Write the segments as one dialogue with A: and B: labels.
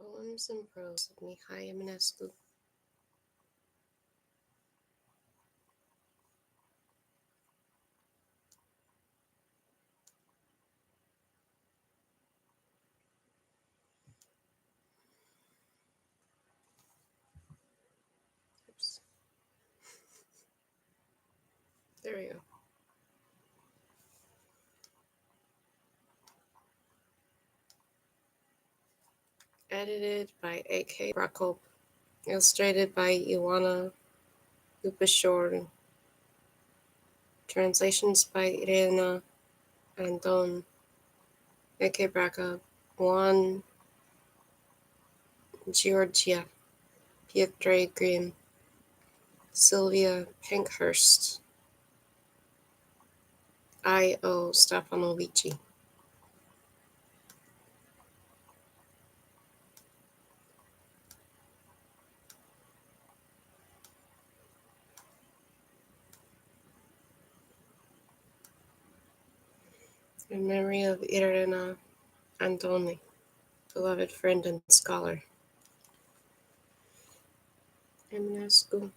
A: Poems and Prose of Mihai Eminescu. Oops. There we go. Edited by A.K. Prokop. Illustrated by Ioana Lupashorn. Translations by Irena Andon. A.K. Prokop. Juan Georgia. Pietre Grimm. Sylvia Pankhurst. I.O. Stefanovici. In memory of Irena Andoni, beloved friend and scholar. Eminescu.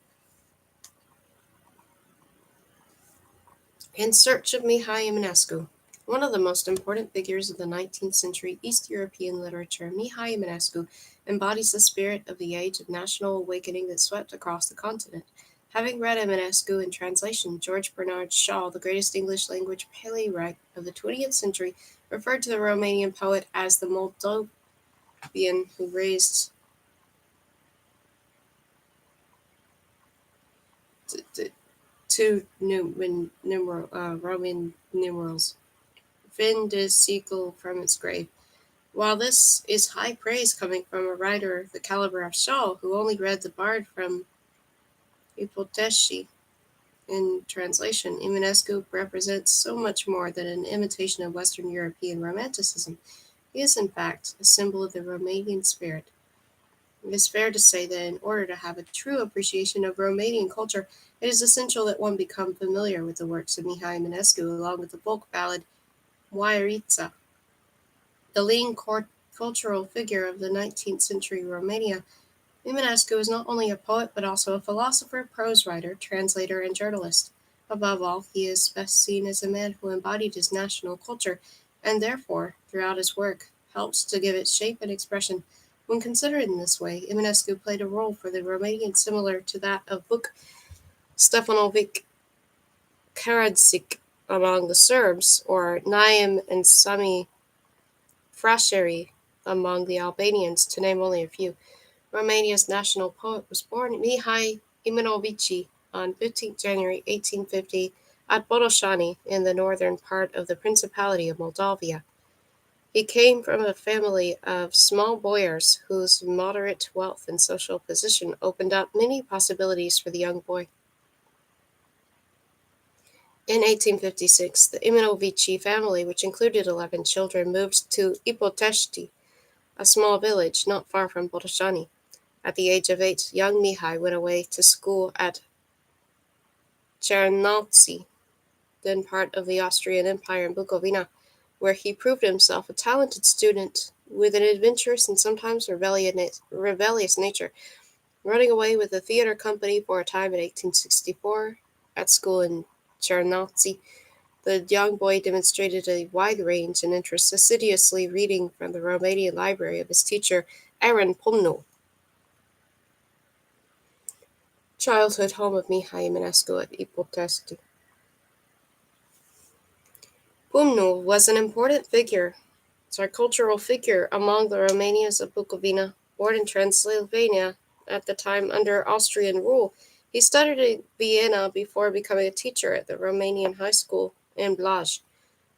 A: In Search of Mihai Eminescu. One of the most important figures of the 19th century East European literature, Mihai Eminescu embodies the spirit of the age of national awakening that swept across the continent. Having read Eminescu in translation, George Bernard Shaw, the greatest English language playwright of the 20th century, referred to the Romanian poet as the Moldovan who raised two Roman numerals. Fin de siècle from its grave. While this is high praise coming from a writer of the caliber of Shaw, who only read the Bard from Ipotesci in translation, Eminescu represents so much more than an imitation of Western European Romanticism. He is, in fact, a symbol of the Romanian spirit. It is fair to say that in order to have a true appreciation of Romanian culture, it is essential that one become familiar with the works of Mihai Eminescu along with the folk ballad Waiarița. The leading cultural figure of the 19th century Romania, Eminescu is not only a poet but also a philosopher, prose writer, translator, and journalist. Above all, he is best seen as a man who embodied his national culture and therefore, throughout his work, helped to give it shape and expression. When considered in this way, Eminescu played a role for the Romanian similar to that of Vuk Stefanovic Karadzic among the Serbs, or Naim and Sami Frasheri among the Albanians, to name only a few. Romania's national poet was born Mihai Eminescu on 15 January 1850 at Botoșani in the northern part of the Principality of Moldavia. He came from a family of small boyars whose moderate wealth and social position opened up many possibilities for the young boy. In 1856, the Eminescu family, which included 11 children, moved to Ipotesci, a small village not far from Botoșani. At the age of 8, young Mihai went away to school at Cernăuți, then part of the Austrian Empire in Bukovina, where he proved himself a talented student with an adventurous and sometimes rebellious nature, running away with the theater company for a time in 1864. At school in Cernăuți, the young boy demonstrated a wide range and interest, assiduously reading from the Romanian library of his teacher, Aaron Pumnu. Childhood home of Mihai Eminescu at Ipotescu. Pumnu was an important cultural figure among the Romanians of Bukovina. Born in Transylvania at the time under Austrian rule, he studied in Vienna before becoming a teacher at the Romanian high school in Blaj.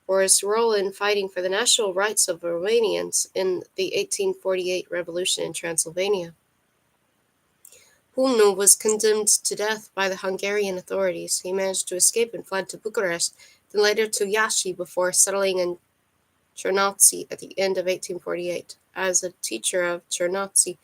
A: For his role in fighting for the national rights of Romanians in the 1848 revolution in Transylvania. Pumnu was condemned to death by the Hungarian authorities. He managed to escape and fled to Bucharest, then later to Iași before settling in Cernăuți at the end of 1848. As a teacher of Cernăuți,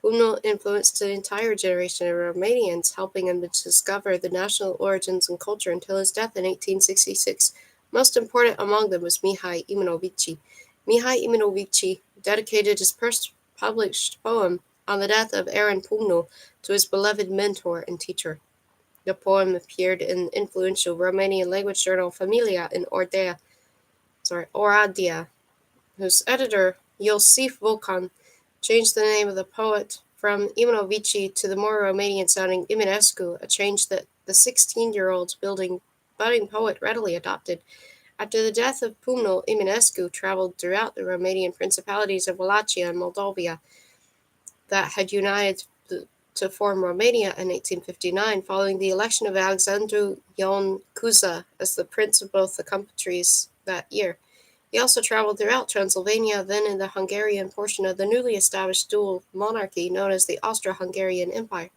A: Pumnu influenced an entire generation of Romanians, helping them to discover the national origins and culture until his death in 1866. Most important among them was Mihai Eminescu. Mihai Eminescu dedicated his published poem on the death of Aaron Pumnul to his beloved mentor and teacher. The poem appeared in the influential Romanian language journal Familia in Oradea, whose editor, Iosif Volcan, changed the name of the poet from Eminescu to the more Romanian-sounding Eminescu, a change that the 16-year-old budding poet readily adopted. After the death of Pumnul, Eminescu traveled throughout the Romanian principalities of Wallachia and Moldavia that had united to form Romania in 1859, following the election of Alexandru Ion Cuza as the prince of both the countries that year. He also traveled throughout Transylvania, then in the Hungarian portion of the newly established dual monarchy known as the Austro-Hungarian Empire.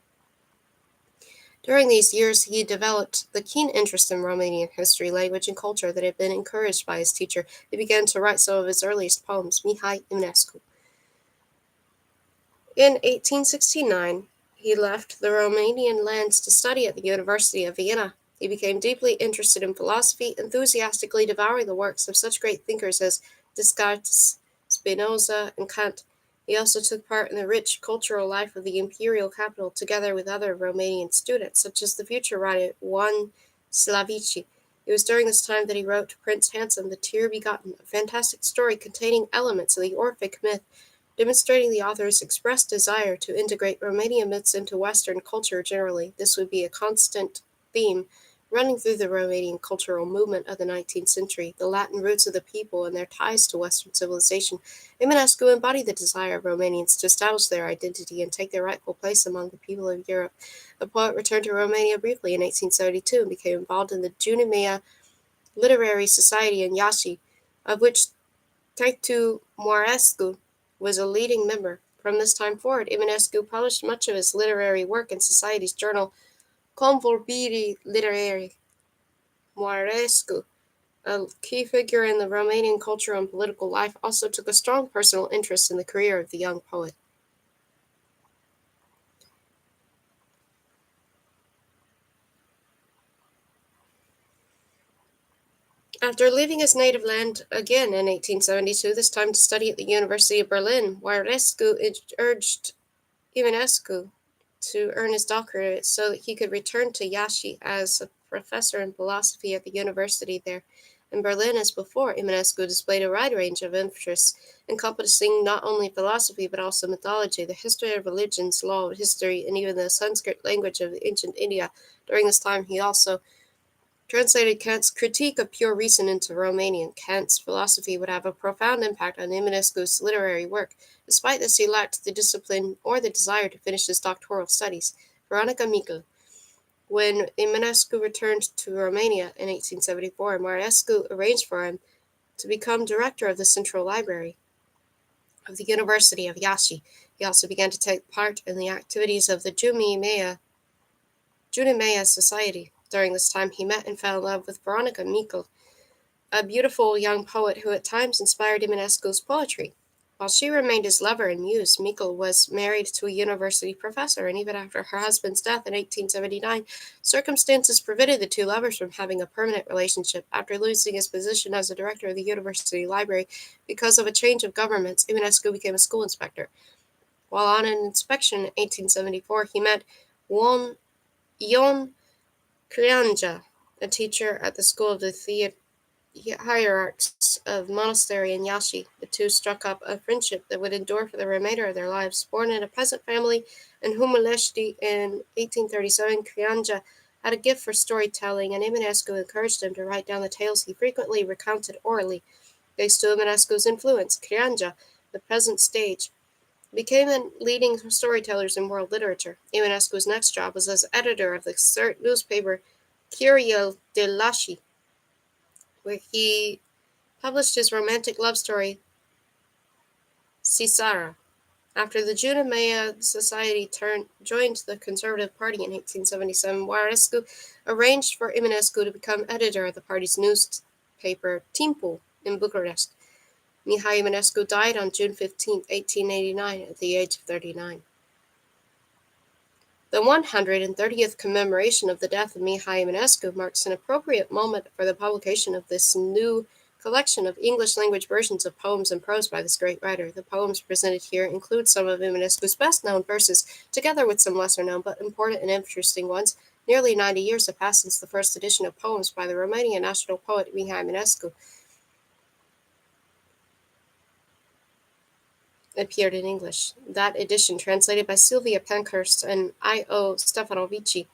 A: During these years, he developed the keen interest in Romanian history, language, and culture that had been encouraged by his teacher. He began to write some of his earliest poems, Mihai Eminescu. In 1869, he left the Romanian lands to study at the University of Vienna. He became deeply interested in philosophy, enthusiastically devouring the works of such great thinkers as Descartes, Spinoza, and Kant. He also took part in the rich cultural life of the imperial capital, together with other Romanian students, such as the future writer Ioan Slavici. It was during this time that he wrote Prince Handsome, the Tear-Begotten, a fantastic story containing elements of the Orphic myth, demonstrating the author's expressed desire to integrate Romanian myths into Western culture generally. This would be a constant theme running through the Romanian cultural movement of the 19th century, the Latin roots of the people and their ties to Western civilization. Eminescu embodied the desire of Romanians to establish their identity and take their rightful place among the people of Europe. The poet returned to Romania briefly in 1872 and became involved in the Junimea Literary Society in Iași, of which Taitu Moarescu was a leading member. From this time forward, Eminescu published much of his literary work in society's journal Convorbiri Literare. Moarescu, a key figure in the Romanian cultural and political life, also took a strong personal interest in the career of the young poet. After leaving his native land again in 1872, this time to study at the University of Berlin, Moarescu urged Eminescu to earn his doctorate so that he could return to Iași as a professor in philosophy at the university there. In Berlin, as before, Eminescu displayed a wide range of interests, encompassing not only philosophy but also mythology, the history of religions, law of history, and even the Sanskrit language of ancient India. During this time, he also translated Kant's Critique of Pure Reason into Romanian. Kant's philosophy would have a profound impact on Eminescu's literary work. Despite this, he lacked the discipline or the desire to finish his doctoral studies. Veronica Michel. When Eminescu returned to Romania in 1874, Moarescu arranged for him to become director of the Central Library of the University of Iași. He also began to take part in the activities of the Junimea Society. During this time, he met and fell in love with Veronica Michel, a beautiful young poet who at times inspired Eminescu's poetry. While she remained his lover and muse, Michel was married to a university professor, and even after her husband's death in 1879, circumstances prevented the two lovers from having a permanent relationship. After losing his position as a director of the university library because of a change of governments, Eminescu became a school inspector. While on an inspection in 1874, he met Ion Creanga, a teacher at the school of the hierarchs of monastery in Iași. The two struck up a friendship that would endure for the remainder of their lives. Born in a peasant family in Humilești in 1837, Creanga had a gift for storytelling, and Eminescu encouraged him to write down the tales he frequently recounted orally. Thanks to Eminescu's influence, Creanga, the peasant stage, became the leading storytellers in world literature. Eminescu's next job was as editor of the newspaper Curiel de Iași, where he published his romantic love story, Cisara. After the Junimea Society joined the Conservative Party in 1877, Moarescu arranged for Eminescu to become editor of the party's newspaper, Timpul, in Bucharest. Mihai Eminescu died on June 15, 1889, at the age of 39. The 130th commemoration of the death of Mihai Eminescu marks an appropriate moment for the publication of this new collection of English-language versions of poems and prose by this great writer. The poems presented here include some of Eminescu's best-known verses, together with some lesser-known but important and interesting ones. Nearly 90 years have passed since the first edition of poems by the Romanian national poet Mihai Eminescu appeared in English. That edition, translated by Sylvia Pankhurst and I.O. Stefanovici,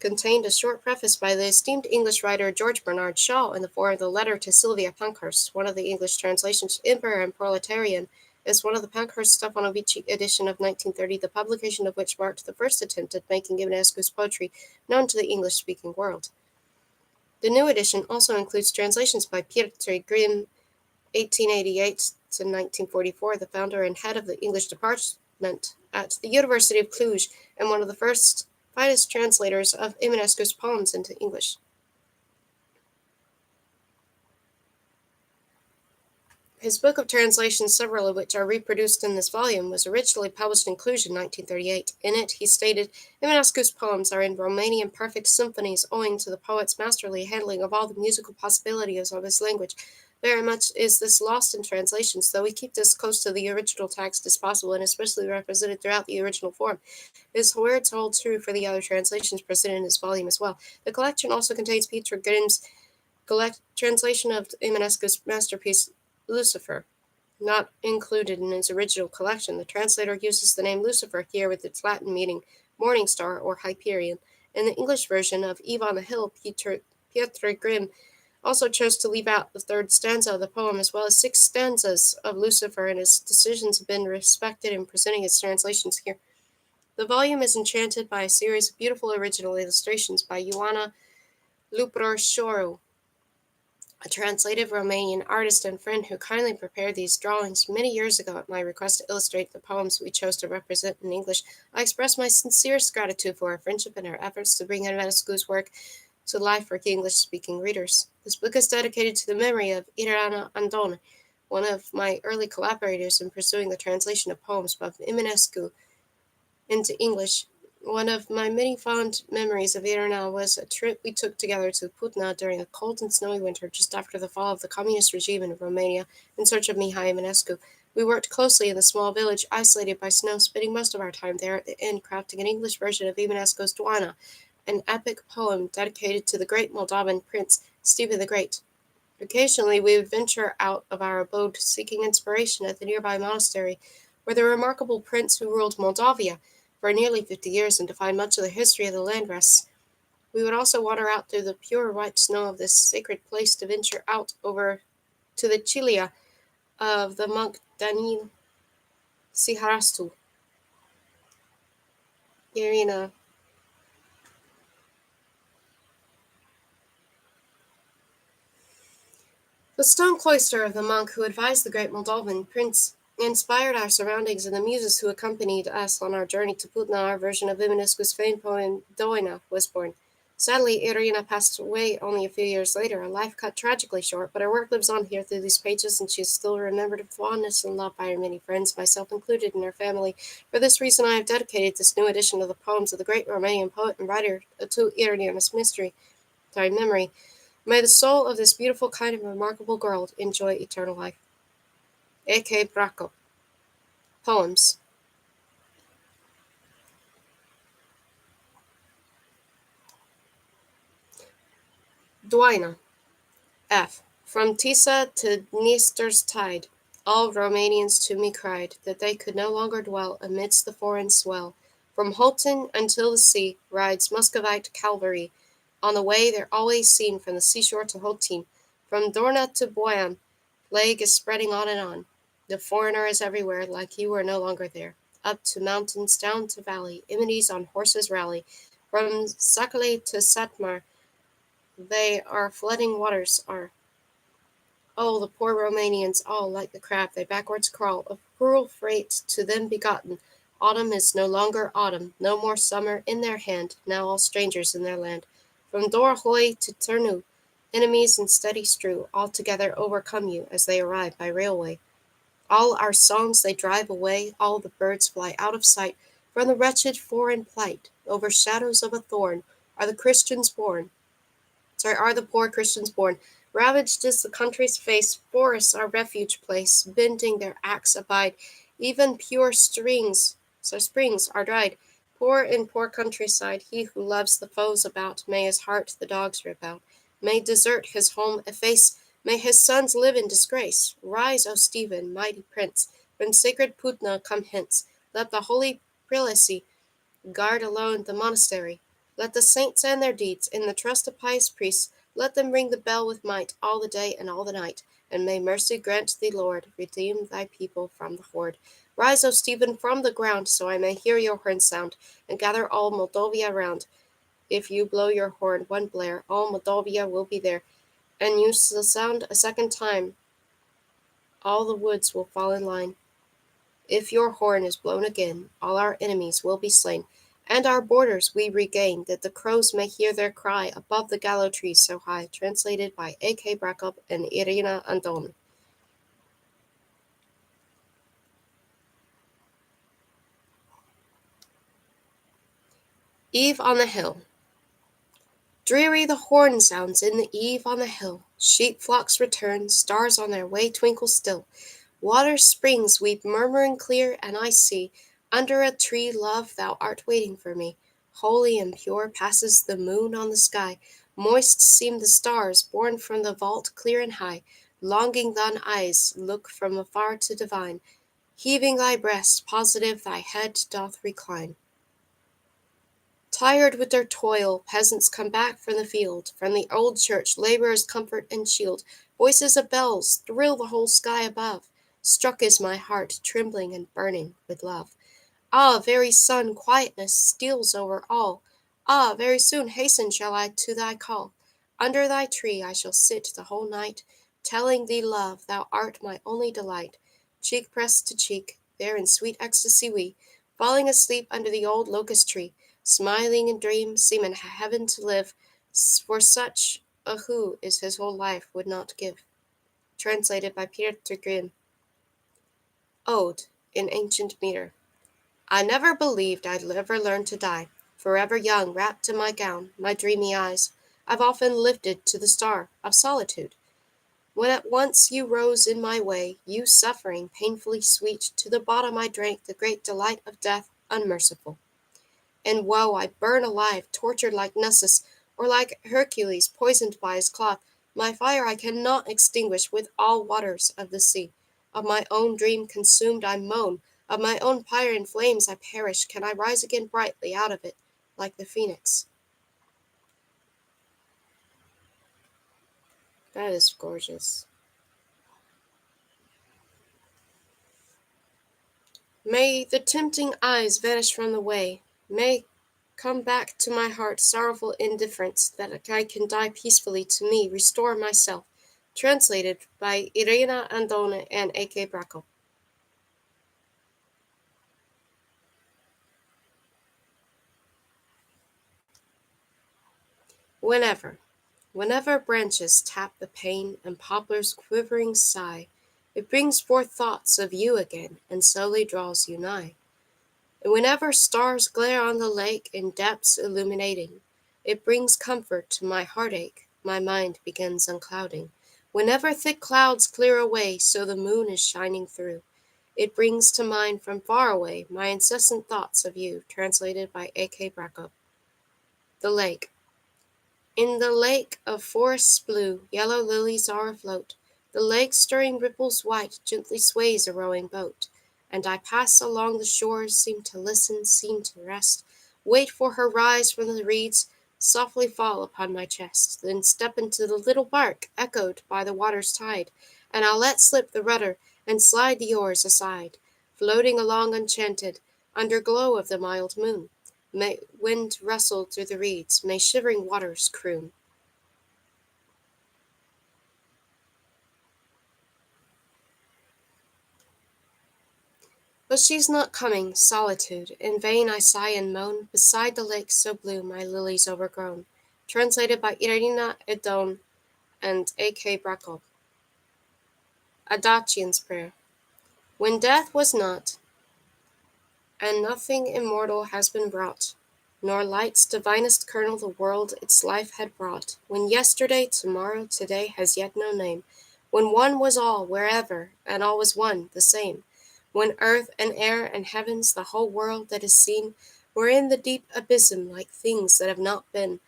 A: contained a short preface by the esteemed English writer George Bernard Shaw in the form of the letter to Sylvia Pankhurst. One of the English translations, Emperor and Proletarian, is one of the Pankhurst-Stefanovici edition of 1930, the publication of which marked the first attempt at making Eminescu's poetry known to the English-speaking world. The new edition also includes translations by Piotr Grimm, 1888 to 1944, the founder and head of the English department at the University of Cluj, and one of the finest translators of Eminescu's poems into English. His book of translations, several of which are reproduced in this volume, was originally published in Cluj in 1938. In it, he stated, Eminescu's poems are in Romanian perfect symphonies owing to the poet's masterly handling of all the musical possibilities of his language. Very much is this lost in translations, though we keep this close to the original text as possible and especially represented throughout the original form. His words hold true for the other translations presented in this volume as well. The collection also contains Peter Grimm's translation of Eminescu's masterpiece, Lucifer. Not included in his original collection, the translator uses the name Lucifer here with its Latin meaning morning star or Hyperion. In the English version of Eve on the Hill, Piotr Grimm also chose to leave out the third stanza of the poem as well as 6 stanzas of Lucifer, and his decisions have been respected in presenting his translations here. The volume is enchanted by a series of beautiful original illustrations by Ioana Luproșoru, a translative Romanian artist and friend who kindly prepared these drawings many years ago at my request to illustrate the poems we chose to represent in English. I express my sincerest gratitude for her friendship and her efforts to bring Eminescu's work to life for English-speaking readers. This book is dedicated to the memory of Irana Andone, one of my early collaborators in pursuing the translation of poems by Eminescu into English. One of my many fond memories of Irana was a trip we took together to Putna during a cold and snowy winter just after the fall of the communist regime in Romania in search of Mihai Eminescu. We worked closely in the small village isolated by snow, spending most of our time there at the end crafting an English version of Eminescu's Doina, an epic poem dedicated to the great Moldovan prince, Stephen the Great. Occasionally, we would venture out of our abode seeking inspiration at the nearby monastery, where the remarkable prince who ruled Moldavia for nearly 50 years and to find much of the history of the land rests. We would also wander out through the pure white snow of this sacred place to venture out over to the Chilia of the monk Daniel Siharastu. Irina. The stone cloister of the monk who advised the great Moldovan prince inspired our surroundings, and the muses who accompanied us on our journey to Putna. Our version of Eminescu's famed poem Doina was born. Sadly, Irina passed away only a few years later, a life cut tragically short, but her work lives on here through these pages, and she is still remembered with fondness and loved by her many friends, myself included in her family. For this reason, I have dedicated this new edition of the poems of the great Romanian poet and writer to Irina's memory. May the soul of this beautiful, kind, and remarkable girl enjoy eternal life. A.K. Braco. Poems. Doina. F. From Tisa to Dniester's tide, all Romanians to me cried that they could no longer dwell amidst the foreign swell. From Holton until the sea rides Muscovite cavalry. On the way they're always seen from the seashore to Holtin. From Dorna to Boyan, plague is spreading on and on. The foreigner is everywhere, like you were no longer there. Up to mountains, down to valley, enemies on horses rally. From Sakale to Satmar, they are flooding waters are. Oh, the poor Romanians, all like the crab, they backwards crawl, of cruel freight to them begotten. Autumn is no longer autumn, no more summer in their hand, now all strangers in their land. From Dorohoi to Turnu, enemies in steady strew, altogether overcome you as they arrive by railway. All our songs they drive away, all the birds fly out of sight, from the wretched foreign plight, over shadows of a thorn, are the poor Christians born. Ravaged is the country's face, forests our refuge place, bending their axe abide, even pure springs are dried. Poor in poor countryside, he who loves the foes about, may his heart the dogs rip out, may desert his home efface, may his sons live in disgrace. Rise, O Stephen, mighty prince, from sacred Putna come hence, let the holy prelacy guard alone the monastery. Let the saints and their deeds, in the trust of pious priests, let them ring the bell with might all the day and all the night. And may mercy grant thee, Lord, redeem thy people from the horde. Rise, O Stephen, from the ground, so I may hear your horn sound, and gather all Moldavia round. If you blow your horn one blare, all Moldavia will be there, and you shall sound a second time, all the woods will fall in line. If your horn is blown again, all our enemies will be slain, and our borders we regain, that the crows may hear their cry above the gallows trees so high. Translated by A.K. Brakop and Irina Andon. Eve on the Hill. Dreary the horn sounds in the eve on the hill. Sheep flocks return, stars on their way twinkle still. Water springs weep murmuring clear, and I see, under a tree, love, thou art waiting for me. Holy and pure passes the moon on the sky. Moist seem the stars, born from the vault clear and high. Longing thine eyes look from afar to divine. Heaving thy breast, positive thy head doth recline. Tired with their toil, peasants come back from the field. From the old church, laborers comfort and shield. Voices of bells thrill the whole sky above. Struck is my heart, trembling and burning with love. Ah, very sun, quietness steals over all. Ah, very soon hasten shall I to thy call. Under thy tree I shall sit the whole night, telling thee, love, thou art my only delight. Cheek pressed to cheek, there in sweet ecstasy we, falling asleep under the old locust tree, smiling in dreams, seem in heaven to live, for such a who is his whole life would not give. Translated by Peter Grimm. Ode, in ancient metre. I never believed I'd ever learn to die, forever young, wrapped in my gown, my dreamy eyes I've often lifted to the star of solitude. When at once you rose in my way, you suffering, painfully sweet, to the bottom I drank the great delight of death unmerciful. And woe, I burn alive, tortured like Nessus, or like Hercules poisoned by his claw. My fire I cannot extinguish with all waters of the sea. Of my own dream consumed I moan, of my own pyre in flames I perish. Can I rise again brightly out of it, like the phoenix? That is gorgeous. May the tempting eyes vanish from the way. May come back to my heart sorrowful indifference, that I can die peacefully to me, restore myself. Translated by Irina Andone and A.K. Brakop. Whenever branches tap the pane and poplars quivering sigh, it brings forth thoughts of you again, and slowly draws you nigh. And whenever stars glare on the lake in depths illuminating, it brings comfort to my heartache, my mind begins unclouding. Whenever thick clouds clear away, so the moon is shining through, it brings to mind from far away my incessant thoughts of you. Translated by A.K. Brakop. The Lake. In the lake of forests blue, yellow lilies are afloat. The lake stirring ripples white gently sways a rowing boat. And I pass along the shores, seem to listen, seem to rest, wait for her rise from the reeds, softly fall upon my chest, then step into the little bark, echoed by the water's tide, and I'll let slip the rudder and slide the oars aside, floating along enchanted, under glow of the mild moon. May wind rustle through the reeds, may shivering waters croon. But she's not coming, solitude. In vain I sigh and moan, beside the lake so blue, my lilies overgrown. Translated by Irina Edon and A.K. Brakov. A Dacian's Prayer. When death was not, and nothing immortal has been brought, nor light's divinest kernel the world its life had brought, when yesterday, tomorrow, today has yet no name, when one was all, wherever, and all was one, the same, when earth and air and heavens, the whole world that is seen, were in the deep abysm like things that have not been.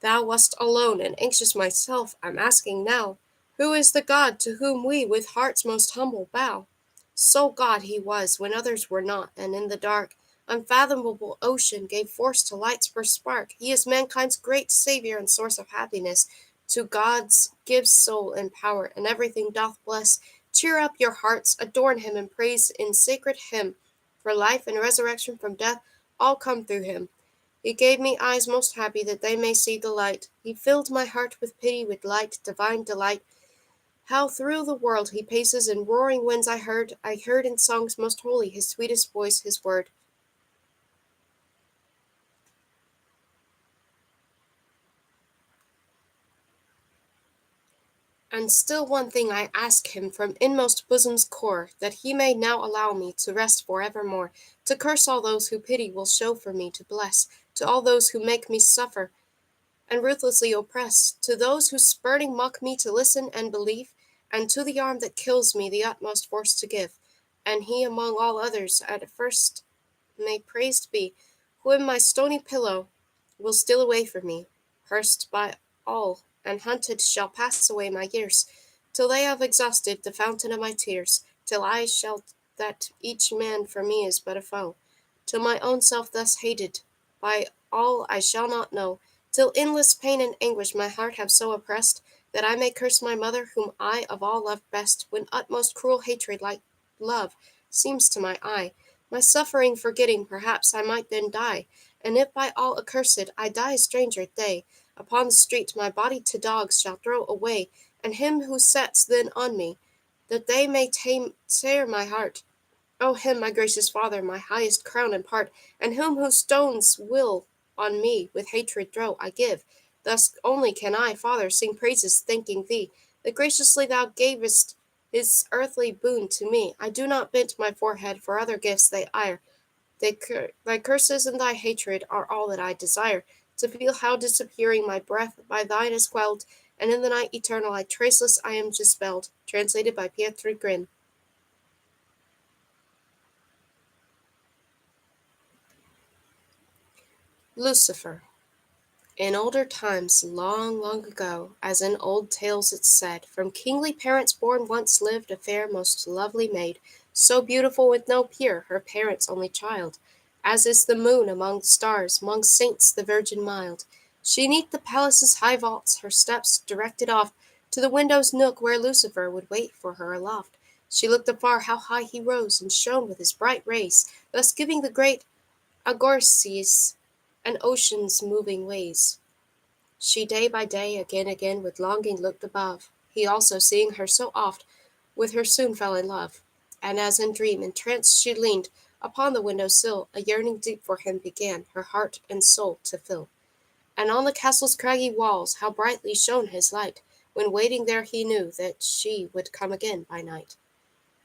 A: Thou wast alone and anxious myself, I'm asking now, who is the God to whom we with hearts most humble bow? So God he was when others were not, and in the dark, unfathomable ocean gave force to light's first spark. He is mankind's great Saviour and source of happiness. To God's gives soul and power, and everything doth bless. Cheer up your hearts, adorn him, and praise in sacred hymn. For life and resurrection from death all come through him. He gave me eyes most happy that they may see the light. He filled my heart with pity, with light, divine delight. How through the world he paces in roaring winds I heard in songs most holy his sweetest voice, his word. And still one thing I ask him from inmost bosom's core, that he may now allow me to rest for evermore, to curse all those who pity will show for me, to bless, to all those who make me suffer, and ruthlessly oppress, to those who spurning mock me to listen and believe, and to the arm that kills me the utmost force to give, and he among all others at first may praised be, who in my stony pillow will steal away from me, cursed by all, and hunted shall pass away my years, till they have exhausted the fountain of my tears, till I shall that each man for me is but a foe, till my own self thus hated by all I shall not know, till endless pain and anguish my heart have so oppressed, that I may curse my mother whom I of all loved best, when utmost cruel hatred like love seems to my eye. My suffering forgetting, perhaps I might then die, and if by all accursed I die a stranger, they upon the street my body to dogs shall throw away, and him who sets then on me, that they may tear my heart. O him, my gracious Father, my highest crown impart, and whom whose stones will on me with hatred throw, I give. Thus only can I, Father, sing praises thanking thee, that graciously thou gavest his earthly boon to me. I do not bend my forehead, for other gifts they ire. Thy curses and thy hatred are all that I desire, to feel how disappearing my breath by thine is quelled, and in the night eternal traceless I am dispelled. Translated by Pietro Grin. Lucifer. In older times, long, long ago, as in old tales it's said, from kingly parents born once lived a fair, most lovely maid, so beautiful with no peer, her parents' only child, as is the moon among the stars, among saints the Virgin mild. She 'neath the palace's high vaults her steps directed oft to the window's nook where Lucifer would wait for her aloft. She looked afar how high he rose, and shone with his bright rays, thus giving the great Agorces and ocean's moving ways. She day by day again with longing looked above. He also, seeing her so oft, with her soon fell in love. And as in dream, entranced she leaned upon the window sill, a yearning deep for him began her heart and soul to fill. And on the castle's craggy walls how brightly shone his light, when waiting there he knew that she would come again by night.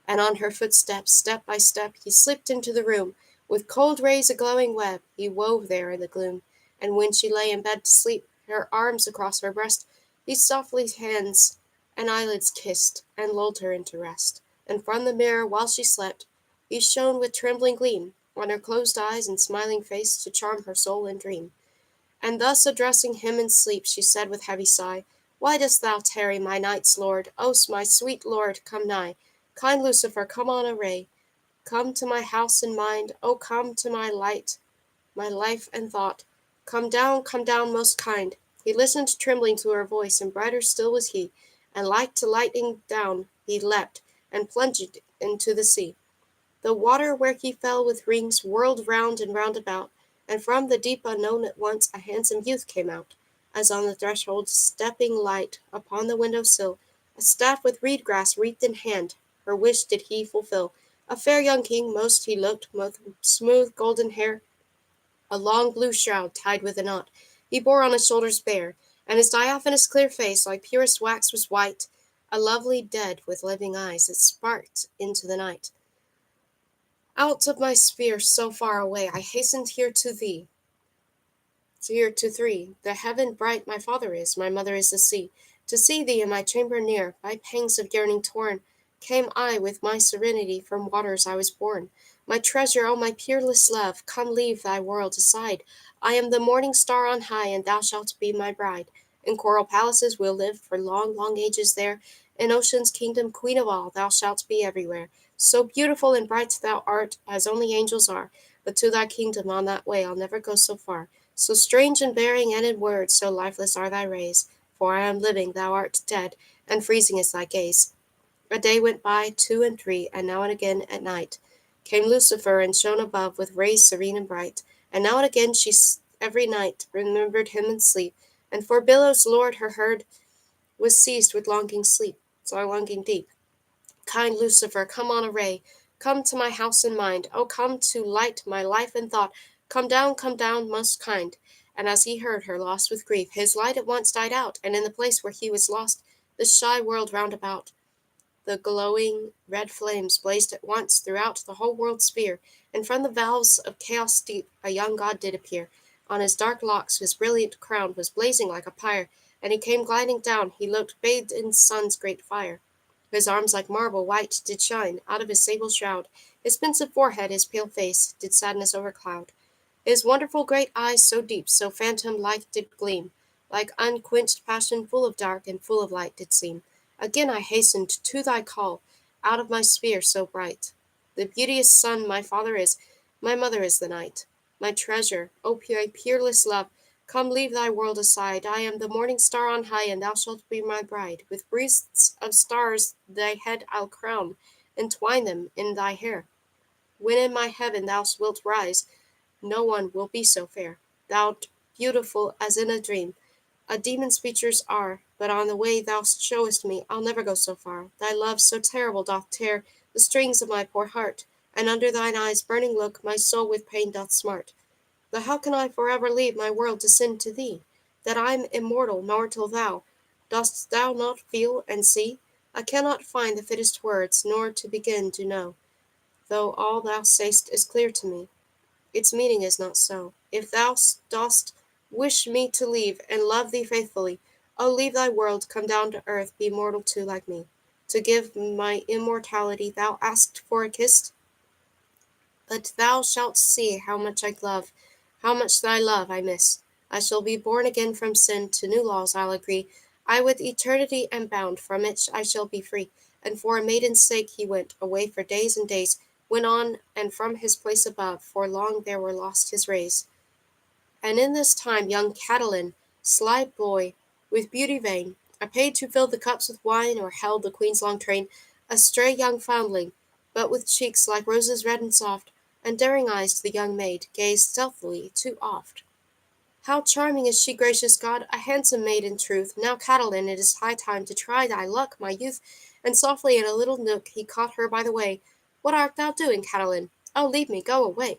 A: And on her footsteps, step by step, he slipped into the room, with cold rays a glowing web he wove there in the gloom, and when she lay in bed to sleep, her arms across her breast, he softly hands and eyelids kissed, and lulled her into rest. And from the mirror, while she slept, he shone with trembling gleam on her closed eyes and smiling face to charm her soul in dream. And thus addressing him in sleep, she said with heavy sigh, "Why dost thou tarry, my night's lord? O my sweet lord, come nigh. Kind Lucifer, come on a ray. Come to my house and mind. O come to my light, my life and thought. Come down, most kind." He listened trembling to her voice, and brighter still was he, and like to lightning down he leapt, and plunged into the sea. The water where he fell with rings whirled round and round about, and from the deep unknown at once a handsome youth came out, as on the threshold stepping light upon the window sill, a staff with reed grass wreathed in hand, her wish did he fulfil. A fair young king most he looked, with smooth golden hair, a long blue shroud tied with a knot, he bore on his shoulders bare, and his diaphanous clear face like purest wax was white, a lovely dead with living eyes that sparked into the night. Out of my sphere so far away I hastened here to thee, Here to three, the heaven bright my father is, my mother is the sea. To see thee in my chamber near, by pangs of yearning torn, came I with my serenity from waters I was born. My treasure, O my peerless love, come leave thy world aside. I am the morning star on high, and thou shalt be my bride. In coral palaces we'll live for long, long ages there. In ocean's kingdom, queen of all, thou shalt be everywhere. So beautiful and bright thou art, as only angels are. But to thy kingdom on that way I'll never go so far. So strange in bearing and in words, so lifeless are thy rays. For I am living, thou art dead, and freezing is thy gaze. A day went by, two and three, and now and again at night came Lucifer and shone above with rays serene and bright. And now and again she every night remembered him in sleep, and for billows Lord her heard was seized with longing sleep, so longing deep. Kind Lucifer, come on a ray, come to my house and mind, oh come to light my life and thought, come down, most kind. And as he heard her, lost with grief, his light at once died out, and in the place where he was lost, the shy world round about, the glowing red flames blazed at once throughout the whole world's sphere, and from the valves of chaos deep a young god did appear. On his dark locks his brilliant crown was blazing like a pyre, and he came gliding down, he looked bathed in sun's great fire. His arms like marble white did shine out of his sable shroud, his pensive forehead, his pale face, did sadness overcloud. His wonderful great eyes so deep, so phantom-like did gleam, like unquenched passion full of dark and full of light did seem. Again I hastened to thy call, out of my sphere so bright. The beauteous sun my father is, my mother is the night. My treasure, O peerless love, come leave thy world aside. I am the morning star on high, and thou shalt be my bride. With wreaths of stars thy head I'll crown, and twine them in thy hair. When in my heaven thou wilt rise, no one will be so fair. Thou'rt beautiful as in a dream. A demon's features are, but on the way thou showest me, I'll never go so far. Thy love so terrible doth tear the strings of my poor heart, and under thine eyes' burning look my soul with pain doth smart. But how can I forever leave my world to send to thee? That I'm immortal, mortal thou. Dost thou not feel and see? I cannot find the fittest words, nor to begin to know, though all thou say'st is clear to me. Its meaning is not so. If thou dost wish me to leave and love thee faithfully, O leave thy world, come down to earth, be mortal too like me. To give my immortality thou asked for a kiss? But thou shalt see how much I love, how much thy love I miss. I shall be born again from sin, to new laws I'll agree. I with eternity am bound, from it I shall be free. And for a maiden's sake he went away for days and days, went on, and from his place above, for long there were lost his rays. And in this time young Catiline, sly boy, with beauty vain, a page who filled the cups with wine, or held the queen's long train, a stray young foundling, but with cheeks like roses red and soft, and daring eyes to the young maid, gazed stealthily too oft. How charming is she, gracious God, a handsome maid in truth. Now, Catiline, it is high time to try thy luck, my youth. And softly in a little nook he caught her by the way. What art thou doing, Catiline? Oh, leave me, go away.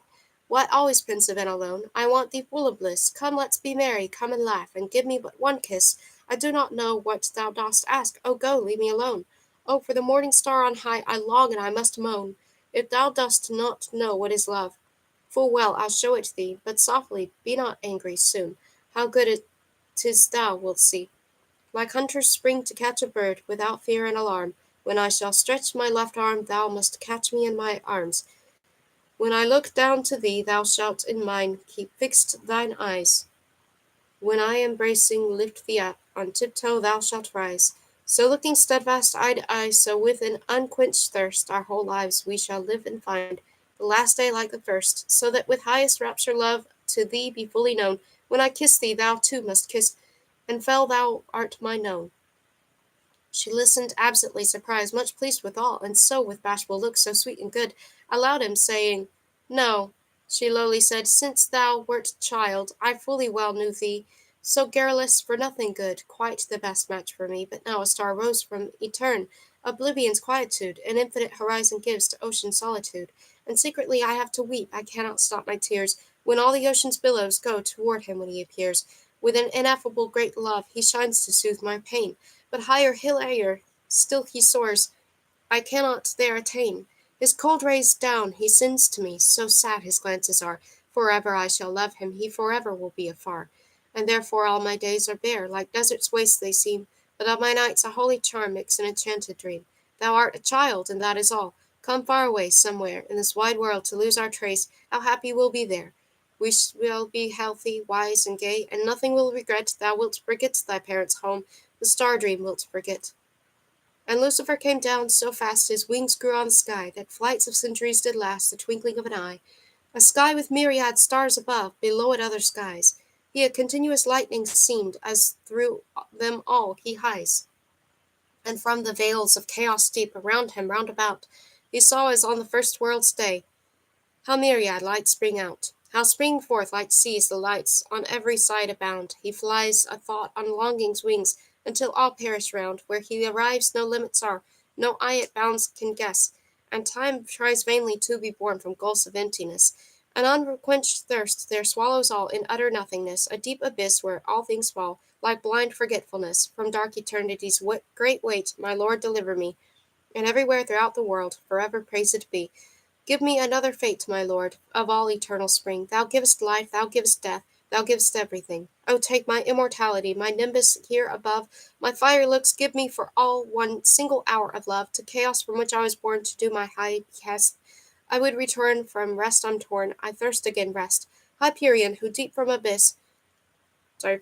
A: Why always pensive and alone? I want thee full of bliss. Come, let's be merry, come and laugh, and give me but one kiss. I do not know what thou dost ask. Oh, go, leave me alone. Oh, for the morning star on high, I long and I must moan. If thou dost not know what is love, full well I'll show it thee, but softly, be not angry soon. How good it 'tis thou wilt see. Like hunters spring to catch a bird, without fear and alarm. When I shall stretch my left arm, thou must catch me in my arms. When I look down to thee, thou shalt in mine keep fixed thine eyes. When I embracing lift thee up, on tiptoe thou shalt rise. So looking steadfast eye to eye, so with an unquenched thirst, our whole lives we shall live and find the last day like the first, so that with highest rapture love to thee be fully known. When I kiss thee, thou too must kiss, and fell thou art mine own. She listened absently, surprised, much pleased withal, and so, with bashful looks so sweet and good, allowed him, saying, No, she lowly said, since thou wert child, I fully well knew thee, so garrulous for nothing good, quite the best match for me. But now a star rose from etern, oblivion's quietude, an infinite horizon gives to ocean solitude, and secretly I have to weep, I cannot stop my tears, when all the ocean's billows go toward him when he appears. With an ineffable great love he shines to soothe my pain, but higher, higher, still he soars, I cannot there attain. His cold rays down he sends to me, so sad his glances are, Forever I shall love him, he forever will be afar. And therefore all my days are bare, like desert's waste they seem, but of my nights a holy charm makes an enchanted dream. Thou art a child, and that is all. Come far away, somewhere, in this wide world to lose our trace, how happy we'll be there. We will be healthy, wise, and gay, and nothing will regret. Thou wilt forget thy parents' home, the star dream wilt forget. And Lucifer came down so fast his wings grew on the sky, that flights of centuries did last the twinkling of an eye. A sky with myriad stars above, below it other skies. He a continuous lightning seemed, as through them all he hies. And from the veils of chaos deep around him round about, he saw as on the first world's day, how myriad lights spring out, how spring forth like seas the lights on every side abound. He flies a thought on longing's wings, until all perish round. Where he arrives no limits are, no eye at bounds can guess, and time tries vainly to be born from gulfs of emptiness. An unquenched thirst there swallows all in utter nothingness, a deep abyss where all things fall, like blind forgetfulness. From dark eternity's great weight, my Lord deliver me, and everywhere throughout the world forever praised be. Give me another fate, my Lord, of all eternal spring. Thou givest life, thou givest death, thou givest everything. O take my immortality, my nimbus here above, my fire looks, give me for all one single hour of love, to chaos from which I was born to do my high behest. I would return from rest untorn, I thirst again rest. Hyperion, who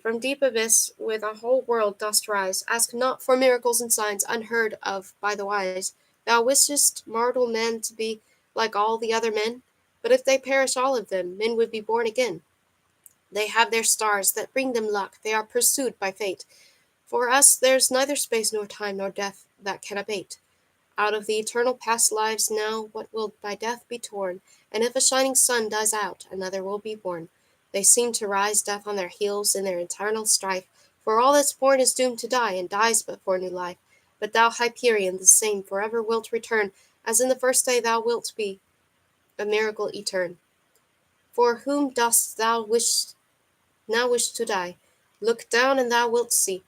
A: from deep abyss with a whole world dost rise, ask not for miracles and signs unheard of by the wise. Thou wishest mortal men to be like all the other men, but if they perish all of them, men would be born again. They have their stars that bring them luck, they are pursued by fate. For us there's neither space nor time nor death that can abate. Out of the eternal past lives now what will by death be torn, and if a shining sun dies out, another will be born. They seem to rise death on their heels in their eternal strife, for all that's born is doomed to die, and dies but for new life. But thou, Hyperion, the same forever wilt return, as in the first day thou wilt be, a miracle etern. For whom dost thou now wish to die? Look down, and thou wilt see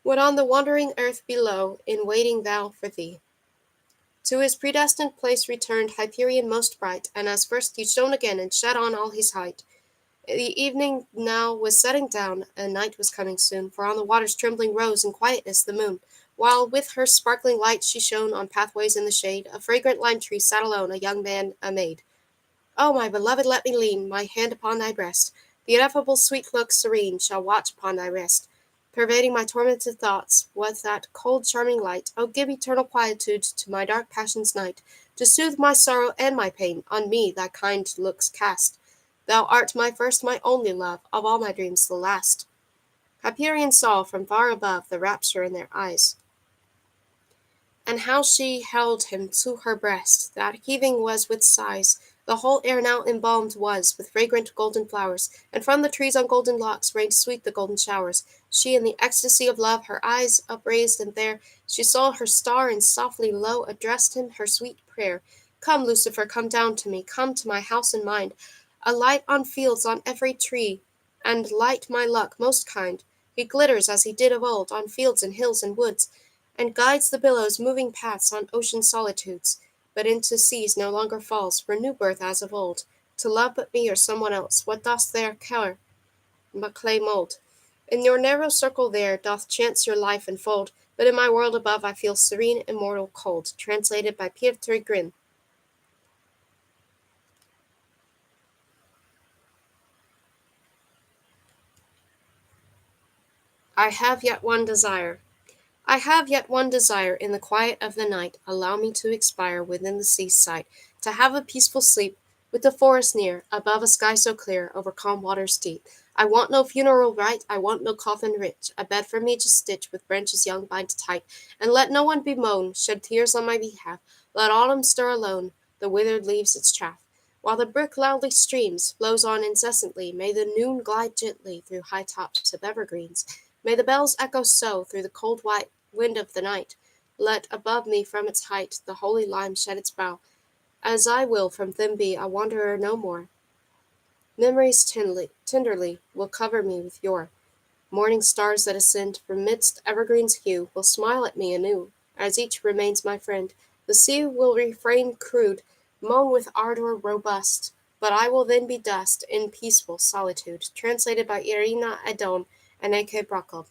A: what on the wandering earth below in waiting thou for thee. To his predestined place returned Hyperion most bright, and as first he shone again and shed on all his height. The evening now was setting down, and night was coming soon, for on the water's trembling rose in quietness the moon, while with her sparkling light she shone on pathways in the shade. A fragrant lime tree sat alone, a young man, a maid. O my beloved, let me lean my hand upon thy breast. The ineffable sweet look serene shall watch upon thy rest, pervading my tormented thoughts with that cold charming light. O give eternal quietude to my dark passion's night, to soothe my sorrow and my pain, on me thy kind looks cast. Thou art my first, my only love, of all my dreams the last. Hyperion saw from far above the rapture in their eyes, and how she held him to her breast, that heaving was with sighs. The whole air now embalmed was with fragrant golden flowers, and from the trees on golden locks rained sweet the golden showers. She in the ecstasy of love, her eyes upraised, and there she saw her star, and softly low addressed him her sweet prayer. Come, Lucifer, come down to me, come to my house and mind, a light on fields, on every tree, and light my luck most kind. He glitters as he did of old, on fields and hills and woods, and guides the billows' moving paths on ocean's solitudes, but into seas no longer falls, for new birth as of old. To love but me or someone else, what dost there care but clay mould? In your narrow circle there doth chance your life enfold, but in my world above I feel serene, immortal, cold. Translated by Peter Grimm. I have yet one desire. I have yet one desire, in the quiet of the night, allow me to expire within the sea's sight, to have a peaceful sleep, with the forest near, above a sky so clear, over calm waters deep. I want no funeral rite, I want no coffin rich, a bed for me to stitch, with branches young bind tight, and let no one bemoan, shed tears on my behalf, let autumn stir alone, the withered leaves its chaff. While the brook loudly streams, flows on incessantly, may the noon glide gently through high tops of evergreens. May the bells echo so through the cold white wind of the night. Let above me from its height the holy lime shed its bough, as I will from them be a wanderer no more. Memories tenderly will cover me with your morning stars that ascend from midst evergreens' hue will smile at me anew, as each remains my friend. The sea will refrain crude, moan with ardor robust, But I will then be dust in peaceful solitude. Translated by Irina Adon and A.K. Brokov.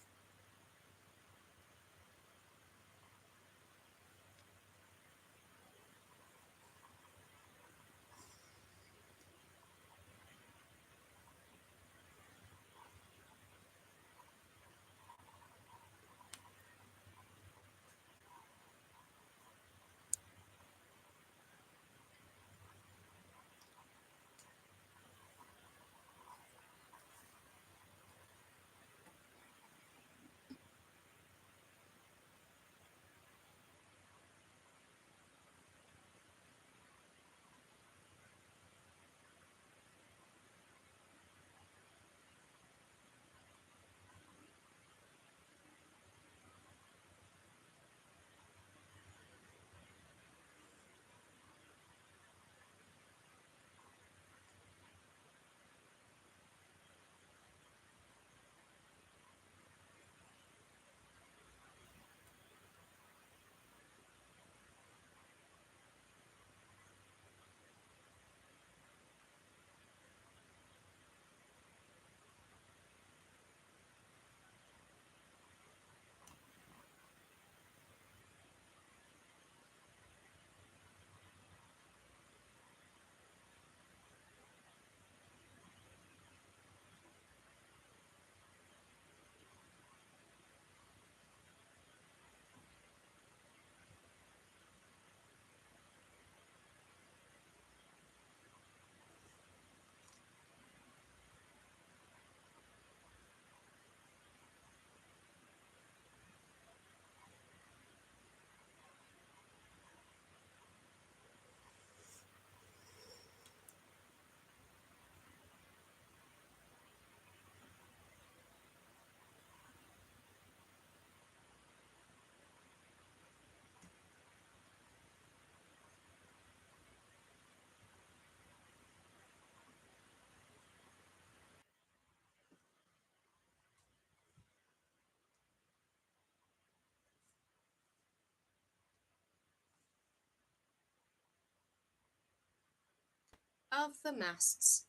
A: Of the Masts.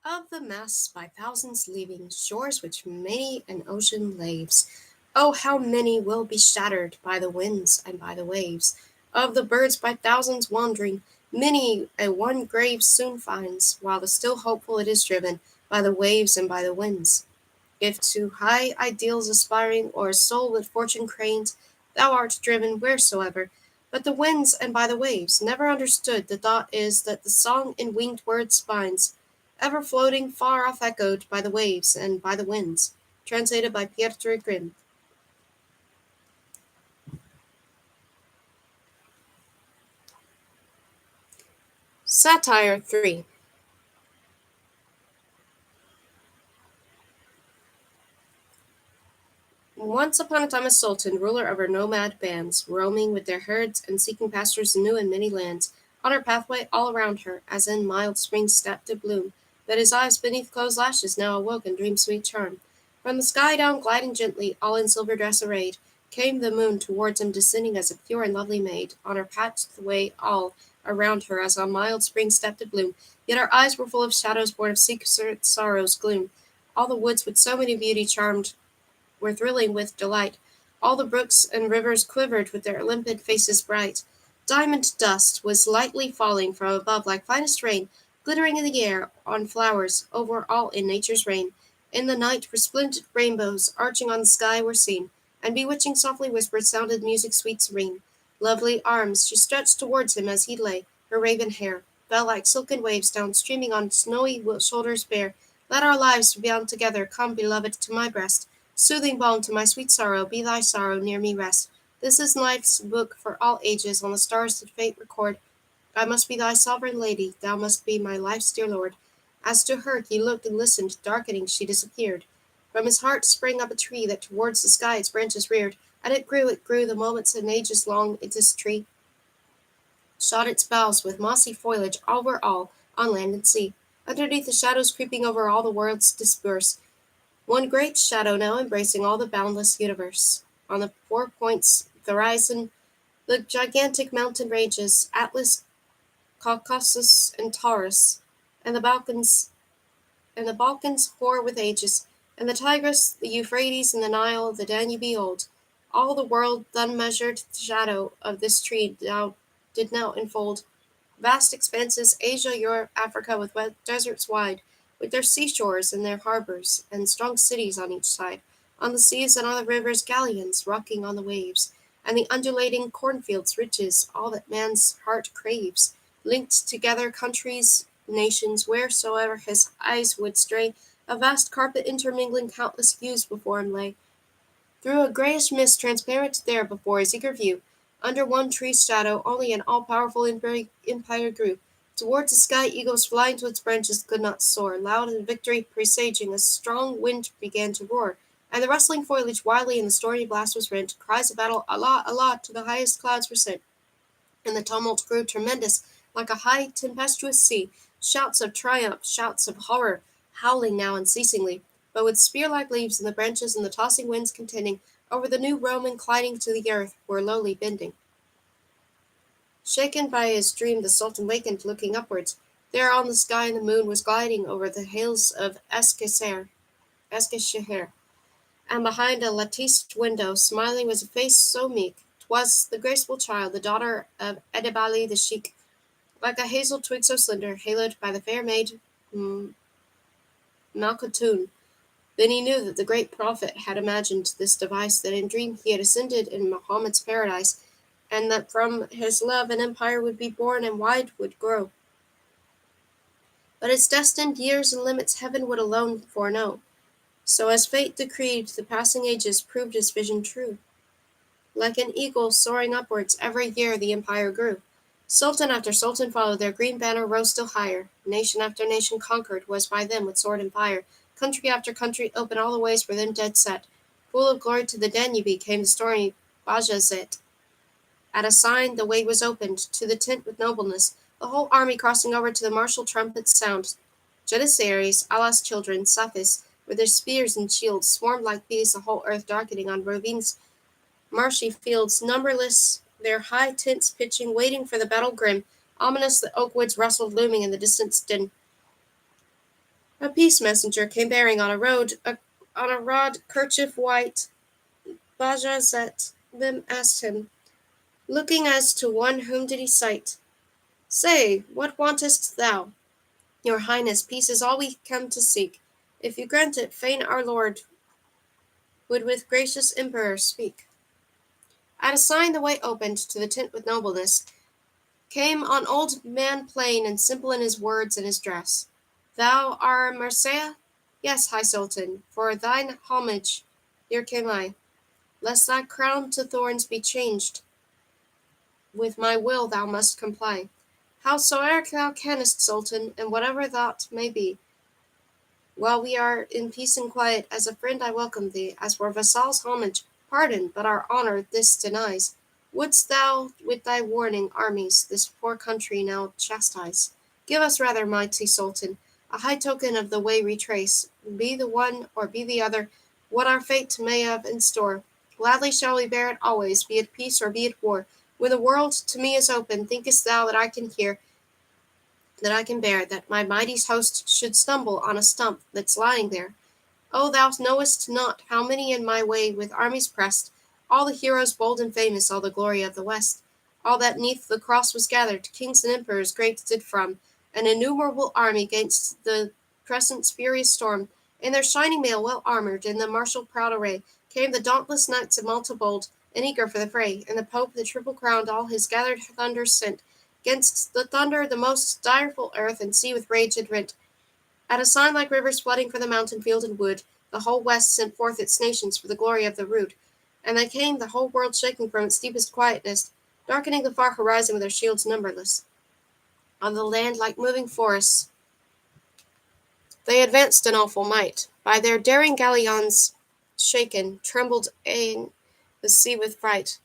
A: Of the masts by thousands leaving shores which many an ocean laves. Oh, how many will be shattered by the winds and by the waves! Of the birds by thousands wandering, many a one grave soon finds, while the still hopeful it is driven by the waves and by the winds. If to high ideals aspiring, or a soul with fortune cranes, thou art driven wheresoever, but the winds and by the waves, never understood, the thought is that the song in winged words finds, ever floating far off echoed by the waves and by the winds. Translated by Piotr Grimm. Satire 3. Once upon a time a sultan, ruler over nomad bands, roaming with their herds and seeking pastures new in many lands, on her pathway all around her, as in mild spring steppe to bloom, that his eyes beneath closed lashes now awoke and dreamed sweet charm. From the sky down gliding gently, all in silver dress arrayed, came the moon towards him descending as a pure and lovely maid, on her pathway all around her as on mild spring steppe to bloom, yet her eyes were full of shadows born of secret sorrow's gloom. All the woods with so many beauty charmed were thrilling with delight. All the brooks and rivers quivered with their limpid faces bright. Diamond dust was lightly falling from above like finest rain, glittering in the air on flowers, over all in nature's reign. In the night resplendent rainbows arching on the sky were seen, and bewitching softly whispered sounded music sweet serene. Lovely arms she stretched towards him as he lay, her raven hair fell like silken waves down streaming on snowy shoulders bare. Let our lives be bound together, come, beloved, to my breast. Soothing balm to my sweet sorrow, be thy sorrow, near me rest. This is life's book for all ages, on the stars that fate record. I must be thy sovereign lady, thou must be my life's dear lord. As to her he looked and listened, darkening she disappeared. From his heart sprang up a tree that towards the sky its branches reared, and it grew, the moments and ages long this tree shot its boughs with mossy foliage over all, on land and sea. Underneath the shadows creeping over all the worlds disperse, one great shadow now embracing all the boundless universe. On the 4 points the horizon, the gigantic mountain ranges, Atlas, Caucasus, and Taurus, and the Balkans hoar with ages, and the Tigris, the Euphrates, and the Nile, the Danube old. All the world, the unmeasured shadow of this tree now did now enfold. Vast expanses, Asia, Europe, Africa, with wet deserts wide, with their seashores and their harbors, and strong cities on each side. On the seas and on the rivers, galleons rocking on the waves, and the undulating cornfields, riches, all that man's heart craves. Linked together countries, nations, wheresoever his eyes would stray, a vast carpet intermingling countless hues before him lay. Through a greyish mist transparent there before his eager view, under one tree's shadow, only an all-powerful empire grew. Towards the sky eagles flying to its branches could not soar, loud in victory presaging, a strong wind began to roar, and the rustling foliage wildly in the stormy blast was rent. Cries of battle, Allah, Allah, to the highest clouds were sent, and the tumult grew tremendous, like a high tempestuous sea. Shouts of triumph, shouts of horror, howling now unceasingly, but with spear-like leaves in the branches and the tossing winds contending, over the new Rome inclining to the earth, were lowly bending. Shaken by his dream, the Sultan wakened, looking upwards. There on the sky the moon was gliding over the hills of Eskishehr, and behind a latticed window, smiling was a face so meek. 'Twas the graceful child, the daughter of Edebali the Sheik, like a hazel twig so slender, haloed by the fair maid Malkhatoun. Then he knew that the great prophet had imagined this device, that in dream he had ascended in Mohammed's paradise, and that from his love an empire would be born and wide would grow. But its destined years and limits heaven would alone foreknow. So as fate decreed, the passing ages proved his vision true. Like an eagle soaring upwards, every year the empire grew. Sultan after sultan followed, their green banner rose still higher. Nation after nation conquered was by them with sword and fire. Country after country open, all the ways for them dead set. Full of glory to the Danube came the stormy Bajazet. At a sign the way was opened, to the tent with nobleness, the whole army crossing over to the martial trumpet's sound. Janissaries, Allah's children, Safis, with their spears and shields, swarmed like bees, the whole earth darkening on ravines, marshy fields, numberless, their high tents pitching, waiting for the battle grim. Ominous the oak woods rustled, looming in the distance din. A peace messenger came bearing on a rod kerchief white. Bajazet then asked him, looking as to one whom did he cite, Say, what wantest thou? Your Highness, peace is all we come to seek. If you grant it, fain our Lord would with gracious Emperor speak. At a sign the way opened, to the tent with nobleness, came on old man plain and simple in his words and his dress. Thou art Mircea? Yes, high Sultan, for thine homage here came I, lest thy crown to thorns be changed. With my will thou must comply. Howsoe'er thou canst, Sultan, and whatever thought may be, while we are in peace and quiet, as a friend I welcome thee. As for vassal's homage, pardon, but our honour this denies. Wouldst thou, with thy warning armies, this poor country now chastise? Give us rather, mighty Sultan, a high token of the way retrace. Be the one or be the other, what our fate may have in store. Gladly shall we bear it always, be it peace or be it war. When the world to me is open, thinkest thou that I can hear, that I can bear, that my mighty host should stumble on a stump that's lying there? Oh, thou knowest not how many in my way with armies pressed, all the heroes bold and famous, all the glory of the West, all that neath the cross was gathered, kings and emperors great did from, an innumerable army gainst the crescent's furious storm, in their shining mail well armoured, in the martial proud array, came the dauntless knights of Malta bold, and eager for the fray, and the Pope the triple crowned all his gathered thunders sent, 'gainst the thunder the most direful earth and sea with rage had rent. At a sign like rivers flooding for the mountain, field, and wood, the whole West sent forth its nations for the glory of the rood, and they came, the whole world shaking from its deepest quietness, darkening the far horizon with their shields numberless. On the land like moving forests they advanced in awful might. By their daring galleons shaken, trembled the sea with fright.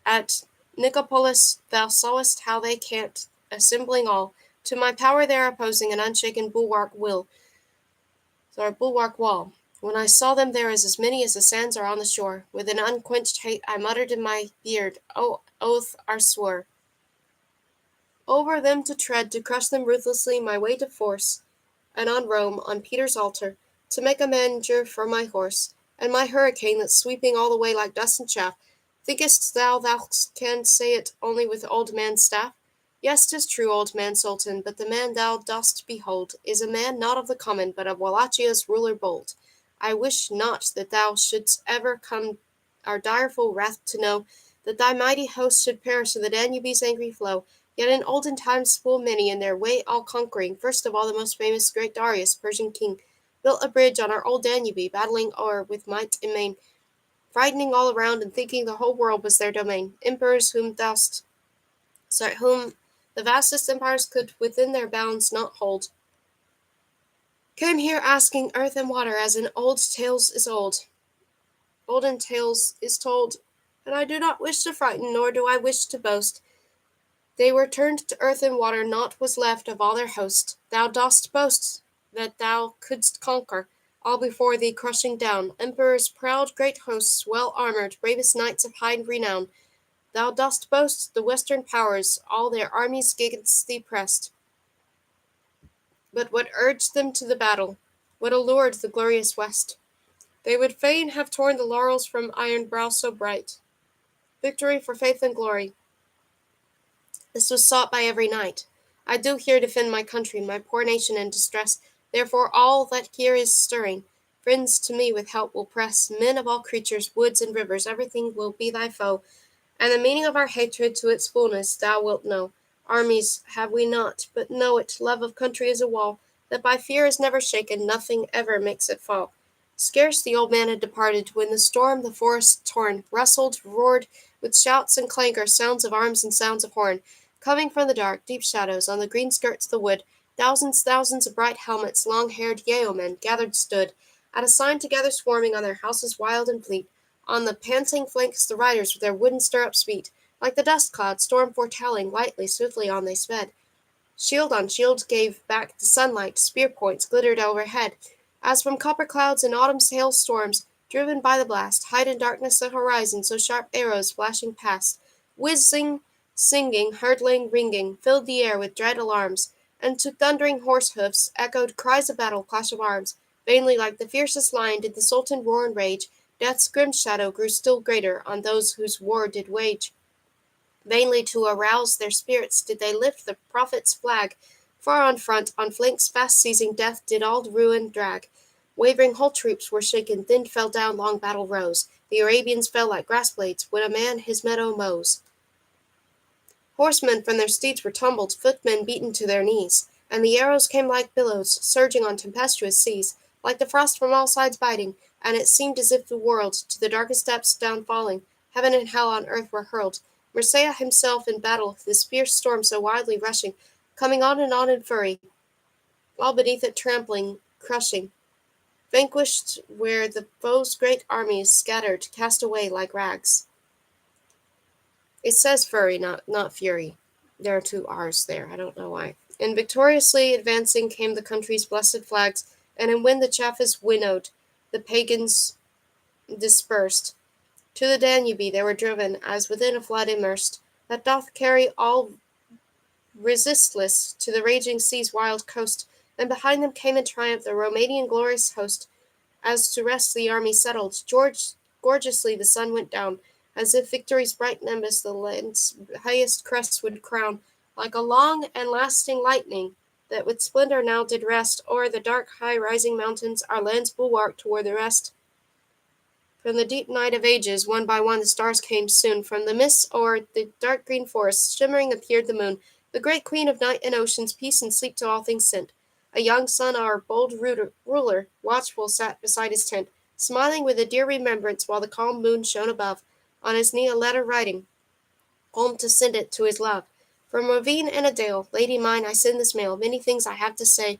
A: At Nicopolis thou sawest how they camped, assembling all, to my power there opposing an unshaken bulwark wall. When I saw them there as many as the sands are on the shore, with an unquenched hate I muttered in my beard, O oath I swore, over them to tread, to crush them ruthlessly, my weight of force, and on Rome, on Peter's altar, to make a manger for my horse, and my hurricane that's sweeping all the way like dust and chaff. Thinkest thou canst say it only with old man's staff? Yes, 'tis true, old man Sultan, but the man thou dost behold is a man not of the common, but of Wallachia's ruler bold. I wish not that thou shouldst ever come our direful wrath to know, that thy mighty host should perish in the Danube's angry flow. Yet in olden times full many, in their way all conquering, first of all the most famous great Darius, Persian king, built a bridge on our old Danube, battling o'er with might and main, frightening all around and thinking the whole world was their domain. Emperors whom the vastest empires could within their bounds not hold, came here asking earth and water, as in olden tales is told, and I do not wish to frighten, nor do I wish to boast. They were turned to earth and water, naught was left of all their host. Thou dost boast that thou couldst conquer all before thee, crushing down emperors' proud great hosts, well armored, bravest knights of high renown. Thou dost boast the western powers, all their armies gainst thee pressed. But what urged them to the battle? What allured the glorious West? They would fain have torn the laurels from iron brow so bright. Victory for faith and glory. This was sought by every knight. I do here defend my country, my poor nation in distress. Therefore all that here is stirring, friends to me with help will press. Men of all creatures, woods and rivers, everything will be thy foe. And the meaning of our hatred to its fullness thou wilt know. Armies have we not, but know it, love of country is a wall, that by fear is never shaken, nothing ever makes it fall. Scarce the old man had departed, when the storm the forest torn, rustled, roared, with shouts and clangor, sounds of arms and sounds of horn. Coming from the dark, deep shadows, on the green skirts of the wood, thousands of bright helmets, long-haired yeomen gathered stood, at a sign together swarming on their houses wild and fleet. On the panting flanks the riders with their wooden stirrups beat, like the dust cloud, storm foretelling, lightly, swiftly on they sped. Shield on shield gave back the sunlight, spear points glittered overhead, as from copper clouds in autumn's hail storms, driven by the blast, hide in darkness the horizon, so sharp arrows flashing past, whizzing, singing, hurtling, ringing, filled the air with dread alarms, and to thundering horse hoofs echoed cries of battle, clash of arms. Vainly like the fiercest lion did the Sultan roar and rage, death's grim shadow grew still greater on those whose war did wage. Vainly to arouse their spirits did they lift the prophet's flag. Far on front, on flanks fast seizing death did all ruin drag. Wavering whole troops were shaken, then fell down long battle rows. The Arabians fell like grass blades when a man his meadow mows. Horsemen from their steeds were tumbled, footmen beaten to their knees, and the arrows came like billows, surging on tempestuous seas, like the frost from all sides biting, and it seemed as if the world, to the darkest depths down falling, heaven and hell on earth were hurled. Messiah himself in battle, this fierce storm so wildly rushing, coming on in fury, all beneath it trampling, crushing, vanquished where the foe's great armies scattered, cast away like rags. It says fury, not fury. There are two R's there, I don't know why. And victoriously advancing came the country's blessed flags, and when the chaff is winnowed, the pagans dispersed. To the Danube they were driven, as within a flood immersed, that doth carry all resistless to the raging sea's wild coast, and behind them came in triumph the Romanian glorious host. As to rest the army settled, gorgeously the sun went down, as if victory's bright nimbus the land's highest crests would crown, like a long and lasting lightning, that with splendor now did rest o'er the dark high-rising mountains, our land's bulwark toward the rest. From the deep night of ages, one by one the stars came soon. From the mists o'er the dark green forests, shimmering appeared the moon, the great queen of night and oceans, peace and sleep to all things sent. A young son, our bold ruler, watchful sat beside his tent, smiling with a dear remembrance while the calm moon shone above, on his knee a letter writing, home to send it to his love. From ravine and a dale, lady mine, I send this mail, many things I have to say,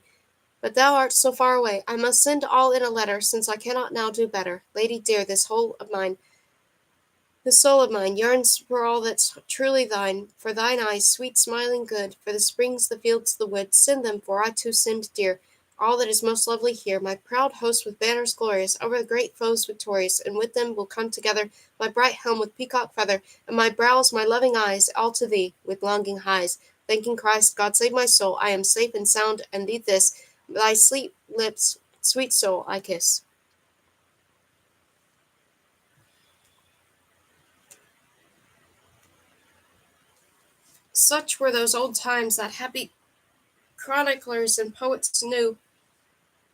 A: but thou art so far away, I must send all in a letter, since I cannot now do better. Lady dear, this soul of mine, yearns for all that's truly thine, for thine eyes, sweet, smiling, good, for the springs, the fields, the woods, send them, for I too send, dear, all that is most lovely here, my proud host with banners glorious, over the great foes victorious, and with them will come together my bright helm with peacock feather, and my brows, my loving eyes, all to thee, with longing highs. thanking Christ, God save my soul, I am safe and sound, and thee this, thy sleep lips, sweet soul, I kiss. Such were those old times that happy chroniclers and poets knew.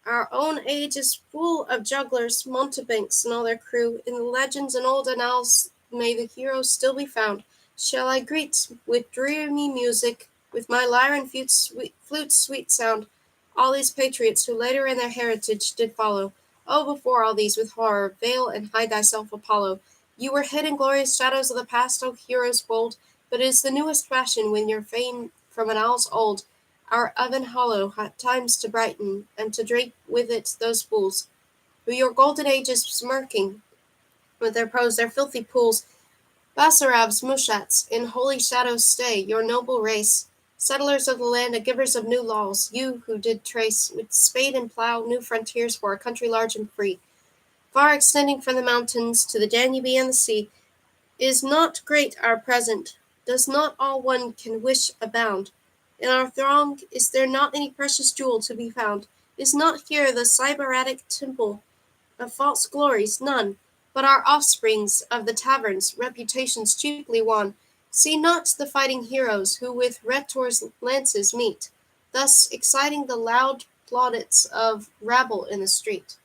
A: Our own age is full of jugglers, mountebanks, and all their crew. In the legends and old annals may the heroes still be found. Shall I greet with dreamy music, with my lyre and flute's sweet sound, all these patriots who later in their heritage did follow? Oh, before all these with horror veil and hide thyself, Apollo. You were hid in glorious shadows of the past, O heroes bold, but it is the newest fashion when your fame from annals old our oven hollow times to brighten, and to drape with it those fools, who your golden age is smirking, with their prose, their filthy pools. Basarabs, Mushats, in holy shadows stay, your noble race, settlers of the land and givers of new laws, you who did trace, with spade and plough, new frontiers for a country large and free, far extending from the mountains to the Danube and the sea. Is not great our present? Does not all one can wish abound? In our throng is there not any precious jewel to be found? Is not here the Cyberatic temple of false glories? None. But our offsprings of the taverns, reputations cheaply won. See not the fighting heroes who with rhetors' lances meet, thus exciting the loud plaudits of rabble in the street.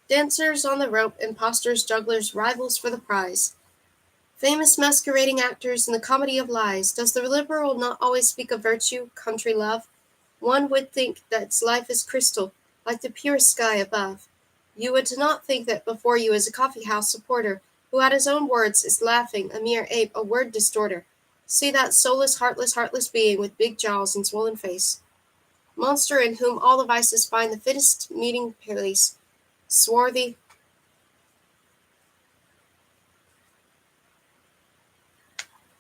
A: Dancers on the rope, impostors, jugglers, rivals for the prize. Famous masquerading actors in the comedy of lies. Does the liberal not always speak of virtue, country love? One would think that its life is crystal, like the purest sky above. You would not think that before you is a coffee-house supporter, who at his own words is laughing, a mere ape, a word distorter. See that soulless, heartless being with big jaws and swollen face. Monster in whom all the vices find the fittest meeting place. Swarthy,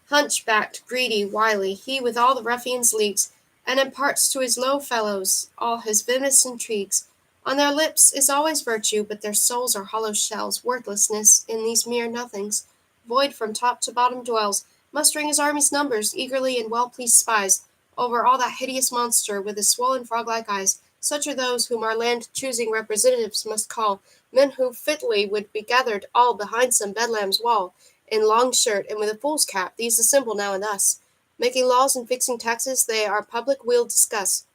A: hunchbacked, greedy, wily, he with all the ruffian's leagues, and imparts to his low fellows all his venomous intrigues. On their lips is always virtue, but their souls are hollow shells, worthlessness in these mere nothings. Void from top to bottom dwells, mustering his army's numbers, eagerly and well-pleased spies over all that hideous monster with his swollen frog-like eyes. Such are those whom our land-choosing representatives must call, men who fitly would be gathered all behind some bedlam's wall, in long shirt and with a fool's cap. These assemble now and thus. Making laws and fixing taxes, they our public weal discuss.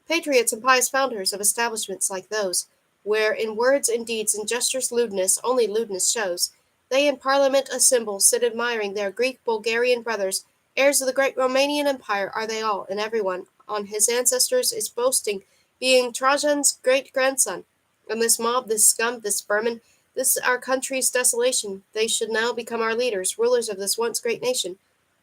A: Patriots and pious founders of establishments like those, where in words and deeds and gestures lewdness, only lewdness shows. They in parliament assemble, sit admiring their Greek Bulgarian brothers, heirs of the great Romanian empire are they all, and every one on his ancestors is boasting, being Trajan's great grandson. And this mob, this scum, this vermin, this our country's desolation, they should now become our leaders, rulers of this once great nation.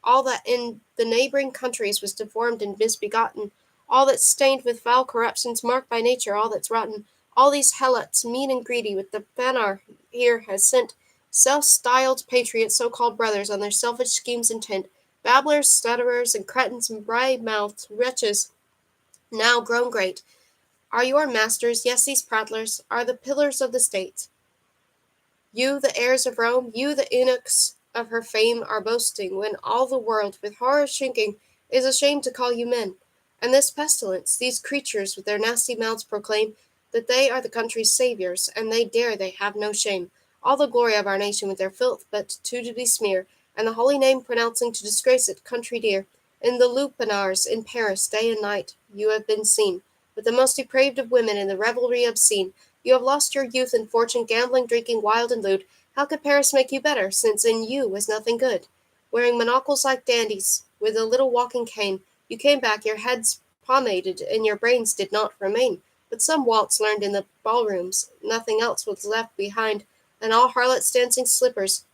A: All that in the neighboring countries was deformed and misbegotten, all that's stained with foul corruptions, marked by nature, all that's rotten, all these helots, mean and greedy, with the banar here has sent self-styled patriots, so-called brothers, on their selfish schemes intent, babblers, stutterers, and cretins, and bribe-mouthed wretches, now grown great, are your masters, yes, these prattlers, are the pillars of the state. You, the heirs of Rome, you, the eunuchs of her fame, are boasting, when all the world, with horror shrinking, is ashamed to call you men. And this pestilence, these creatures with their nasty mouths proclaim that they are the country's saviors, and they have no shame. All the glory of our nation with their filth but to besmear, and the holy name pronouncing to disgrace it, country dear. In the lupanars in Paris, day and night, you have been seen, with the most depraved of women in the revelry obscene. You have lost your youth and fortune, gambling, drinking, wild and lewd. How could Paris make you better, since in you was nothing good? Wearing monocles like dandies, with a little walking cane, you came back, your heads pomaded, and your brains did not remain. But some waltz learned in the ballrooms, nothing else was left behind, and all harlots dancing slippers,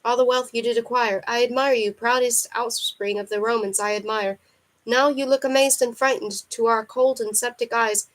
A: all the wealth you did acquire. I admire you, proudest offspring of the Romans, I admire. Now you look amazed and frightened to our cold and skeptic eyes,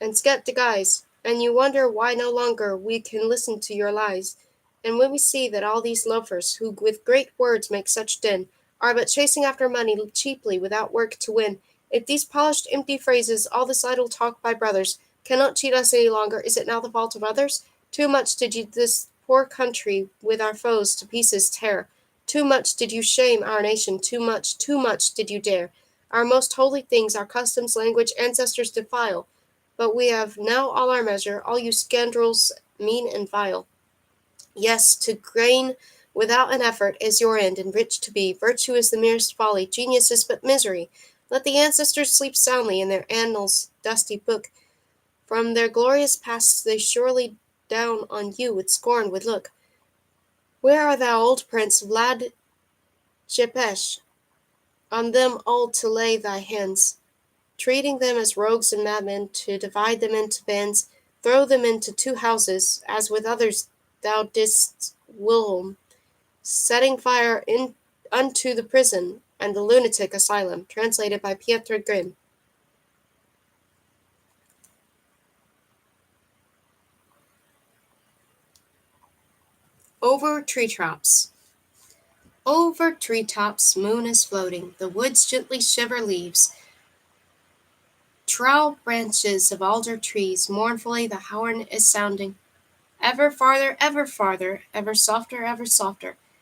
A: and you wonder why no longer we can listen to your lies. And when we see that all these loafers, who with great words make such din, are but chasing after money cheaply without work to win, if these polished empty phrases, all this idle talk by brothers, cannot cheat us any longer, is it now the fault of others? Too much did you this poor country with our foes to pieces tear. Too much did you shame our nation, too much did you dare. Our most holy things, our customs, language, ancestors defile. But we have now all our measure, all you scoundrels mean and vile. Yes, to gain without an effort is your end, and rich to be. Virtue is the merest folly, genius is but misery. Let the ancestors sleep soundly in their annals' dusty book. From their glorious past they surely down on you with scorn would look. Where are thou, old prince, Vlad Jepesh? On them all to lay thy hands, treating them as rogues and madmen, to divide them into bands, throw them into two houses, as with others thou didst whilom, setting fire unto the prison and the lunatic asylum. Translated by Pietro Grimm. Over treetops. Over treetops, moon is floating. The woods gently shiver leaves. Trowel branches of alder trees, mournfully the horn is sounding. Ever farther, ever softer,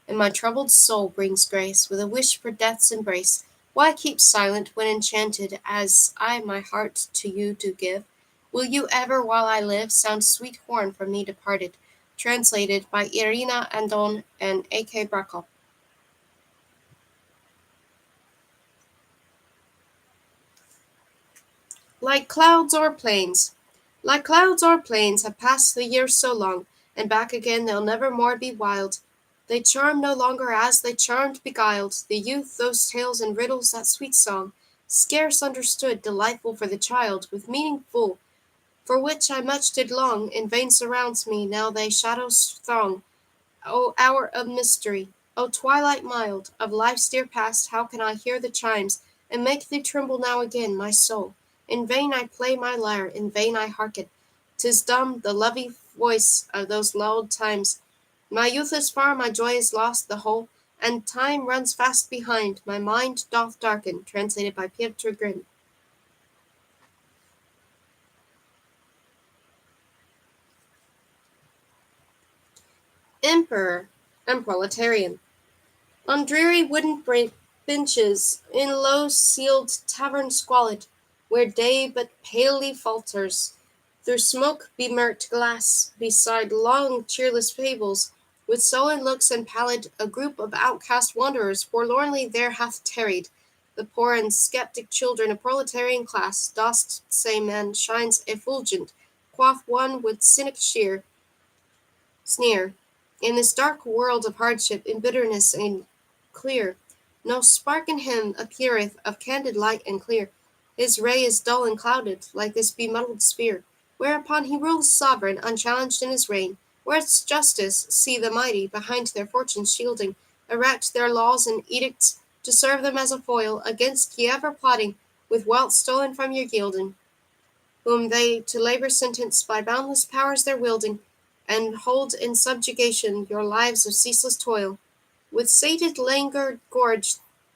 A: and my troubled soul brings grace with a wish for death's embrace. Why keep silent when enchanted as I my heart to you do give? Will you ever, while I live, sound sweet horn from me departed? Translated by Irina Andon and A.K. Brakov. Like clouds o'er plains. Like clouds o'er plains have passed the years so long, and back again they'll never more be wild. They charm no longer as they charmed, beguiled, the youth, those tales and riddles, that sweet song, scarce understood, delightful for the child, with meaning full, for which I much did long, in vain surrounds me, now they shadows throng. O hour of mystery! O twilight mild! Of life's dear past how can I hear the chimes, and make thee tremble now again, my soul? In vain I play my lyre, in vain I hearken. 'Tis dumb, the lovely voice of those lulled times. My youth is far, my joy is lost, the whole, and time runs fast behind, my mind doth darken. Translated by Pietro Grimm. Emperor and Proletarian. On dreary wooden benches, in low-ceiled tavern squalid, where day but palely falters through smoke-bemirked glass, beside long cheerless tables, with sullen looks and pallid, a group of outcast wanderers forlornly there hath tarried. The poor and sceptic children of proletarian class, dost say man shines effulgent, quoth one with cynic sneer. In this dark world of hardship, in bitterness and clear, no spark in him appeareth of candid light and clear. His ray is dull and clouded, like this bemuddled sphere, whereupon he rules sovereign, unchallenged in his reign. Where its justice, see the mighty, behind their fortunes shielding, erect their laws and edicts to serve them as a foil against ye ever plotting, with wealth stolen from your yielding, whom they to labor sentence by boundless powers their wielding, and hold in subjugation your lives of ceaseless toil. With sated languor gorge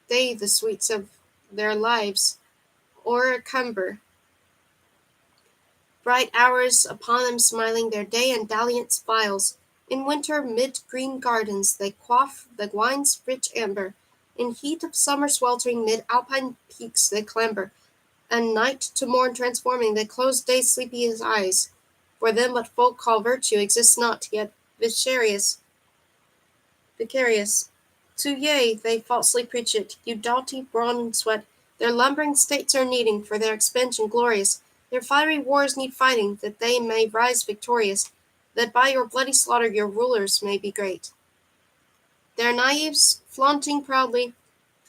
A: they the sweets of their lives o'ercumber, bright hours upon them smiling their day and dalliance files. In winter, mid green gardens they quaff the wine's rich amber. In heat of summer sweltering, mid alpine peaks they clamber, and night to morn transforming, they close day's sleepy eyes. For them what folk call virtue exists not, yet vicarious. To yea, they falsely preach it, you doughty brawn and sweat, their lumbering states are needing, for their expansion glorious, their fiery wars need fighting, that they may rise victorious, that by your bloody slaughter your rulers may be great. Their knaves flaunting proudly,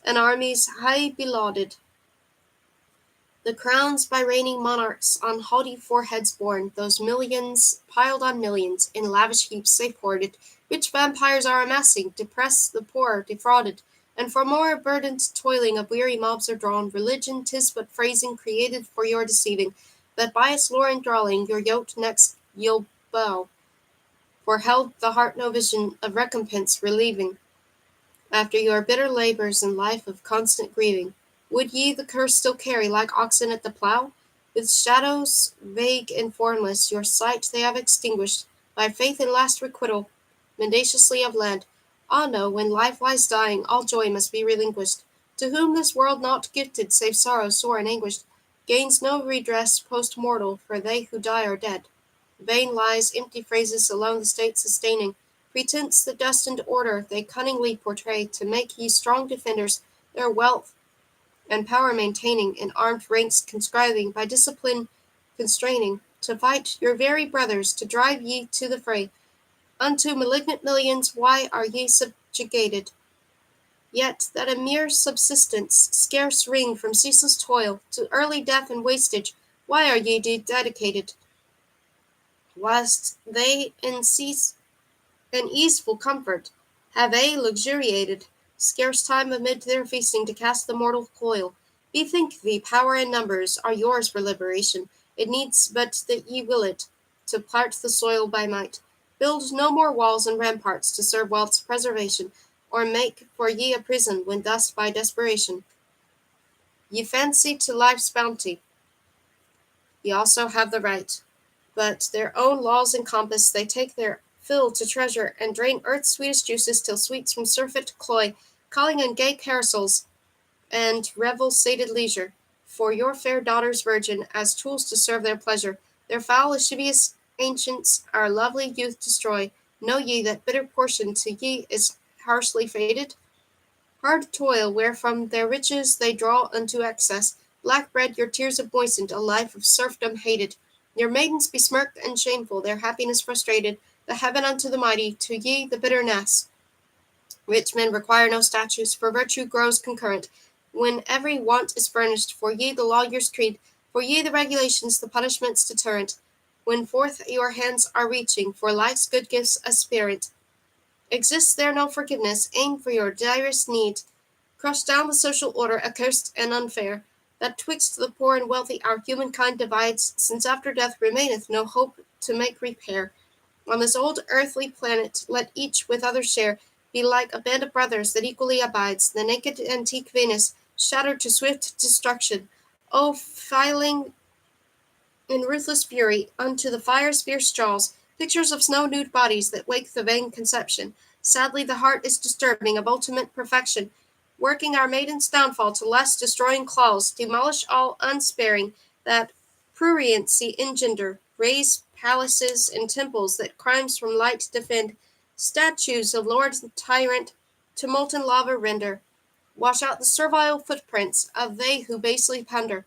A: and armies high belauded, the crowns by reigning monarchs on haughty foreheads borne, those millions piled on millions, in lavish heaps safe hoarded, rich vampires are amassing, depress the poor, defrauded, and for more burdened toiling of weary mobs are drawn. Religion 'tis but phrasing created for your deceiving, that by its lore enthralling, your yoked necks you'll bow, for held the heart no vision of recompense relieving. After your bitter labours and life of constant grieving, would ye the curse still carry, like oxen at the plough? With shadows vague and formless your sight they have extinguished, by faith in last requital, mendaciously of land. Ah no, when life lies dying, all joy must be relinquished. To whom this world not gifted, save sorrow sore and anguished, gains no redress post-mortal, for they who die are dead. Vain lies, empty phrases alone the state sustaining, pretense the destined order they cunningly portray, to make ye strong defenders, their wealth and power maintaining, in armed ranks conscribing, by discipline constraining, to fight your very brothers, to drive ye to the fray. Unto malignant millions why are ye subjugated? Yet that a mere subsistence scarce wring from ceaseless toil, to early death and wastage, why are ye dedicated? Whilst they in easeful comfort have luxuriated, scarce time amid their feasting to cast the mortal coil. Bethink thee, power and numbers are yours for liberation. It needs but that ye will it, to part the soil by might. Build no more walls and ramparts to serve wealth's preservation, or make for ye a prison when thus by desperation ye fancy to life's bounty. Ye also have the right, but their own laws encompass, they take their fill to treasure, and drain earth's sweetest juices till sweets from surfeit cloy, calling on gay carousals and revel-sated leisure, for your fair daughters virgin, as tools to serve their pleasure. Their foul lascivious ancients our lovely youth destroy. Know ye that bitter portion to ye is harshly fated? Hard toil, wherefrom their riches they draw unto excess, black bread your tears have moistened, a life of serfdom hated. Your maidens besmirked and shameful, their happiness frustrated, the heaven unto the mighty, to ye the bitterness. Rich men require no statutes, for virtue grows concurrent, when every want is furnished, for ye the lawyer's creed, for ye the regulations, the punishments deterrent, when forth your hands are reaching, for life's good gifts aspirant. Exists there no forgiveness, aim for your direst need, crush down the social order, accursed and unfair, that twixt the poor and wealthy our humankind divides, since after death remaineth no hope to make repair. On this old earthly planet, let each with other share, be like a band of brothers that equally abides, the naked antique Venus, shattered to swift destruction. O filing in ruthless fury unto the fire's fierce jaws, pictures of snow-nude bodies that wake the vain conception. Sadly the heart is disturbing of ultimate perfection, working our maiden's downfall to less destroying claws, demolish all unsparing, that pruriency engender, raise palaces and temples that crimes from light defend, statues of lord and tyrant to molten lava render, wash out the servile footprints of they who basely plunder,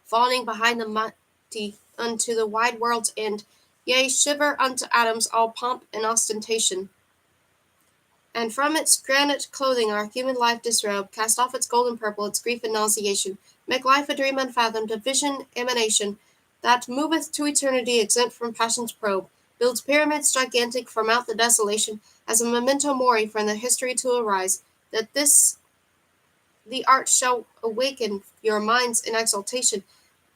A: fawning behind the mighty unto the wide world's end, yea, shiver unto atoms all pomp and ostentation. And from its granite clothing our human life disrobe, cast off its golden purple, its grief and nauseation, make life a dream unfathomed, a vision emanation, that moveth to eternity exempt from passion's probe, builds pyramids gigantic from out the desolation, as a memento mori from the history to arise, that this the art shall awaken your minds in exaltation,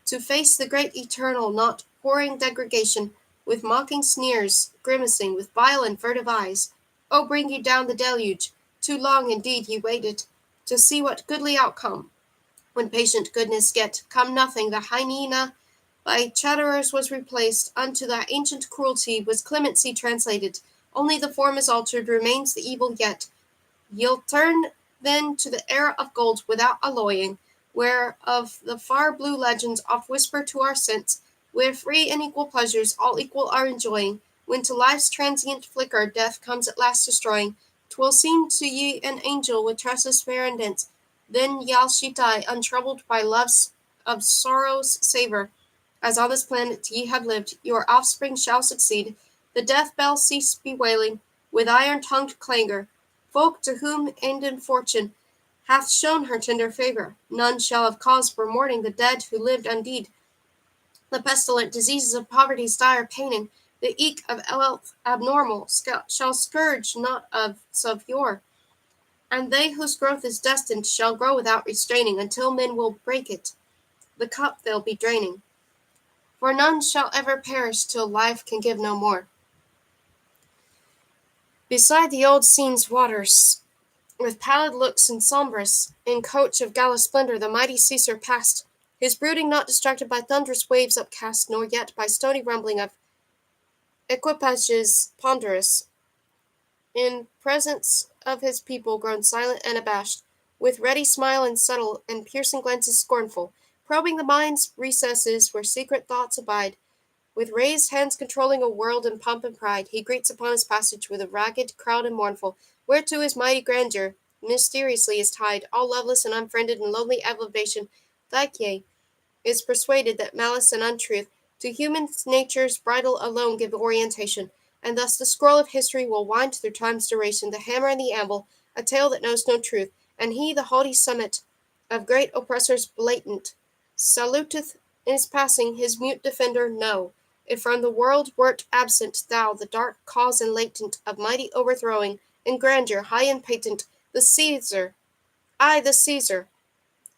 A: to face the great eternal, not pouring degradation, with mocking sneers, grimacing, with vile and furtive eyes. O bring ye down the deluge, too long indeed ye waited, to see what goodly outcome, when patient goodness get come nothing, the hyena by chatterers was replaced, unto the ancient cruelty was clemency translated, only the form is altered, remains the evil yet. Ye'll turn then to the era of gold without alloying, where of the far blue legends oft whisper to our sense, where free and equal pleasures all equal are enjoying, when to life's transient flicker death comes at last destroying, 'twill seem to ye an angel with tresses fair and dense, then y'all she die, untroubled by love's of sorrow's savour. As on this planet ye have lived, your offspring shall succeed, the death bell cease bewailing, with iron-tongued clangor, folk to whom Indian fortune hath shown her tender favour, none shall have cause for mourning the dead who lived undeed. The pestilent diseases of poverty's dire paining, the eke of health abnormal, shall scourge not of yore, and they whose growth is destined shall grow without restraining, until men will break it, the cup they'll be draining. For none shall ever perish till life can give no more. Beside the old scene's waters, with pallid looks and sombrous, in coach of gala splendor the mighty Caesar passed, his brooding not distracted by thunderous waves upcast, nor yet by stony rumbling of equipages ponderous. in presence of his people grown silent and abashed, with ready smile and subtle and piercing glances scornful, probing the mind's recesses where secret thoughts abide, with raised hands controlling a world in pomp and pride, he greets upon his passage with a ragged crowd and mournful, whereto his mighty grandeur mysteriously is tied, all loveless and unfriended in lonely elevation. Thyke is persuaded that malice and untruth to human nature's bridle alone give orientation, and thus the scroll of history will wind through time's duration, the hammer and the anvil, a tale that knows no truth, and he, the haughty summit of great oppressors blatant, saluteth in his passing his mute defender, No. If from the world wert absent, thou, the dark cause and latent of mighty overthrowing, in grandeur high and patent, the Caesar, I, the Caesar,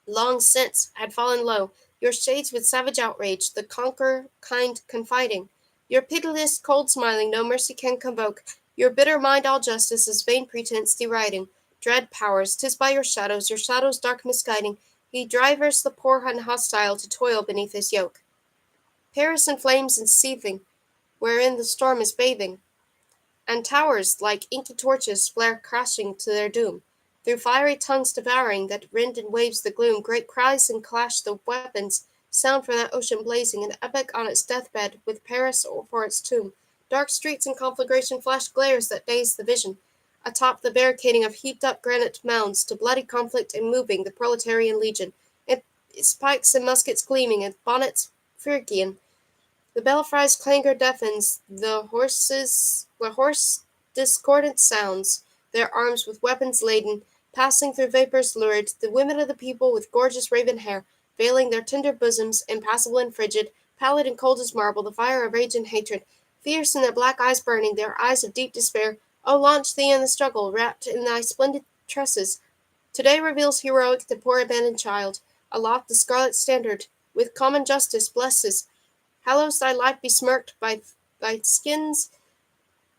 A: long since had fallen low, your shades with savage outrage, the conqueror kind confiding, your pitiless cold smiling no mercy can convoke, your bitter mind all justice is vain pretence deriding. Dread powers, 'tis by your shadows dark misguiding, he drivers the poor and hostile to toil beneath his yoke. Paris in flames and seething, wherein the storm is bathing, and towers, like inky torches, flare crashing to their doom. Through fiery tongues devouring, that rend in waves the gloom, great cries and clash the weapons sound from that ocean blazing, an epic on its deathbed, with Paris for its tomb. Dark streets in conflagration flash glares that daze the vision. Atop the barricading of heaped-up granite mounds, to bloody conflict and moving the proletarian legion, its pikes and muskets gleaming, and bonnets Phrygian, the belfry's clangor deafens the hoarse discordant sounds, their arms with weapons laden, passing through vapors lurid, the women of the people with gorgeous raven hair, veiling their tender bosoms, impassible and frigid, pallid and cold as marble, the fire of rage and hatred, fierce in their black eyes burning, their eyes of deep despair. O launch thee in the struggle, wrapped in thy splendid tresses. Today reveals heroic the poor abandoned child, aloft the scarlet standard, with common justice blesses, hallows thy life besmirched by thy skins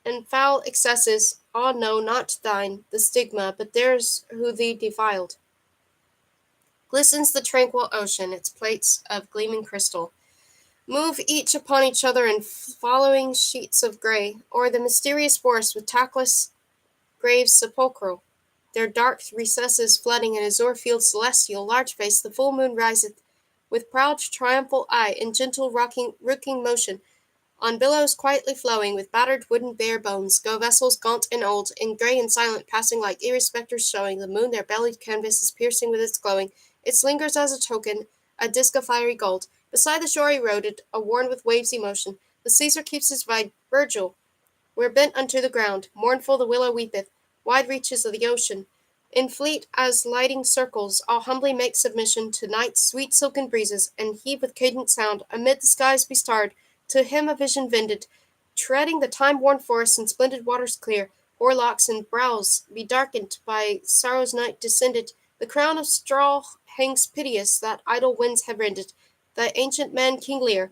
A: and foul excesses. Ah, no, not thine, the stigma, but theirs who thee defiled. Glistens the tranquil ocean, its plates of gleaming crystal move each upon each other in following sheets of grey, or the mysterious forests with tackless graves sepulchral, their dark recesses flooding an azure field celestial, large-faced, the full moon riseth, with proud triumphal eye and gentle rooking motion, on billows quietly flowing, with battered wooden bare bones, go vessels gaunt and old, and grey and silent, passing like eerie spectres showing, the moon their bellied canvas is piercing with its glowing, it lingers as a token, a disk of fiery gold, beside the shore eroded, a worn with waves emotion, the Caesar keeps his vigil, where bent unto the ground, mournful the willow weepeth, wide reaches of the ocean, in fleet as lighting circles, all humbly make submission to night's sweet silken breezes, and heave with cadent sound, amid the skies bestarred, to him a vision vended, treading the time-worn forests and splendid waters clear, horlocks and brows bedarkened by sorrow's night descended, the crown of straw hangs piteous that idle winds have rended, the ancient man King Lear,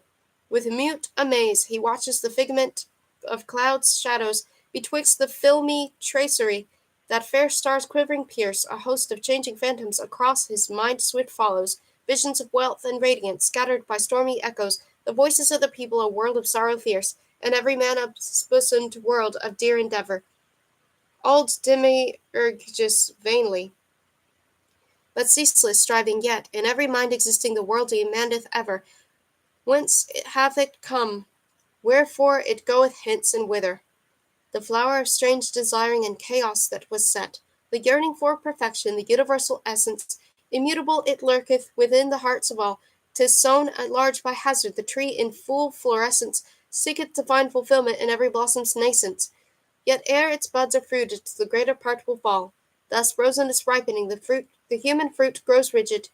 A: with mute amaze he watches the figment of clouds' shadows betwixt the filmy tracery, that fair stars quivering pierce, a host of changing phantoms across his mind swift follows, visions of wealth and radiance scattered by stormy echoes, the voices of the people a world of sorrow fierce, and every man a bosomed world of dear endeavour. Old Demiurgus vainly, but ceaseless striving yet, in every mind existing the world demandeth ever, whence hath it come, wherefore it goeth hence, and whither? The flower of strange desiring and chaos that was set, the yearning for perfection, the universal essence, immutable it lurketh within the hearts of all, 'tis sown at large by hazard, the tree in full florescence seeketh to find fulfilment in every blossom's nascence, yet ere its buds are fruited, the greater part will fall. Thus frozen is ripening, the human fruit grows rigid,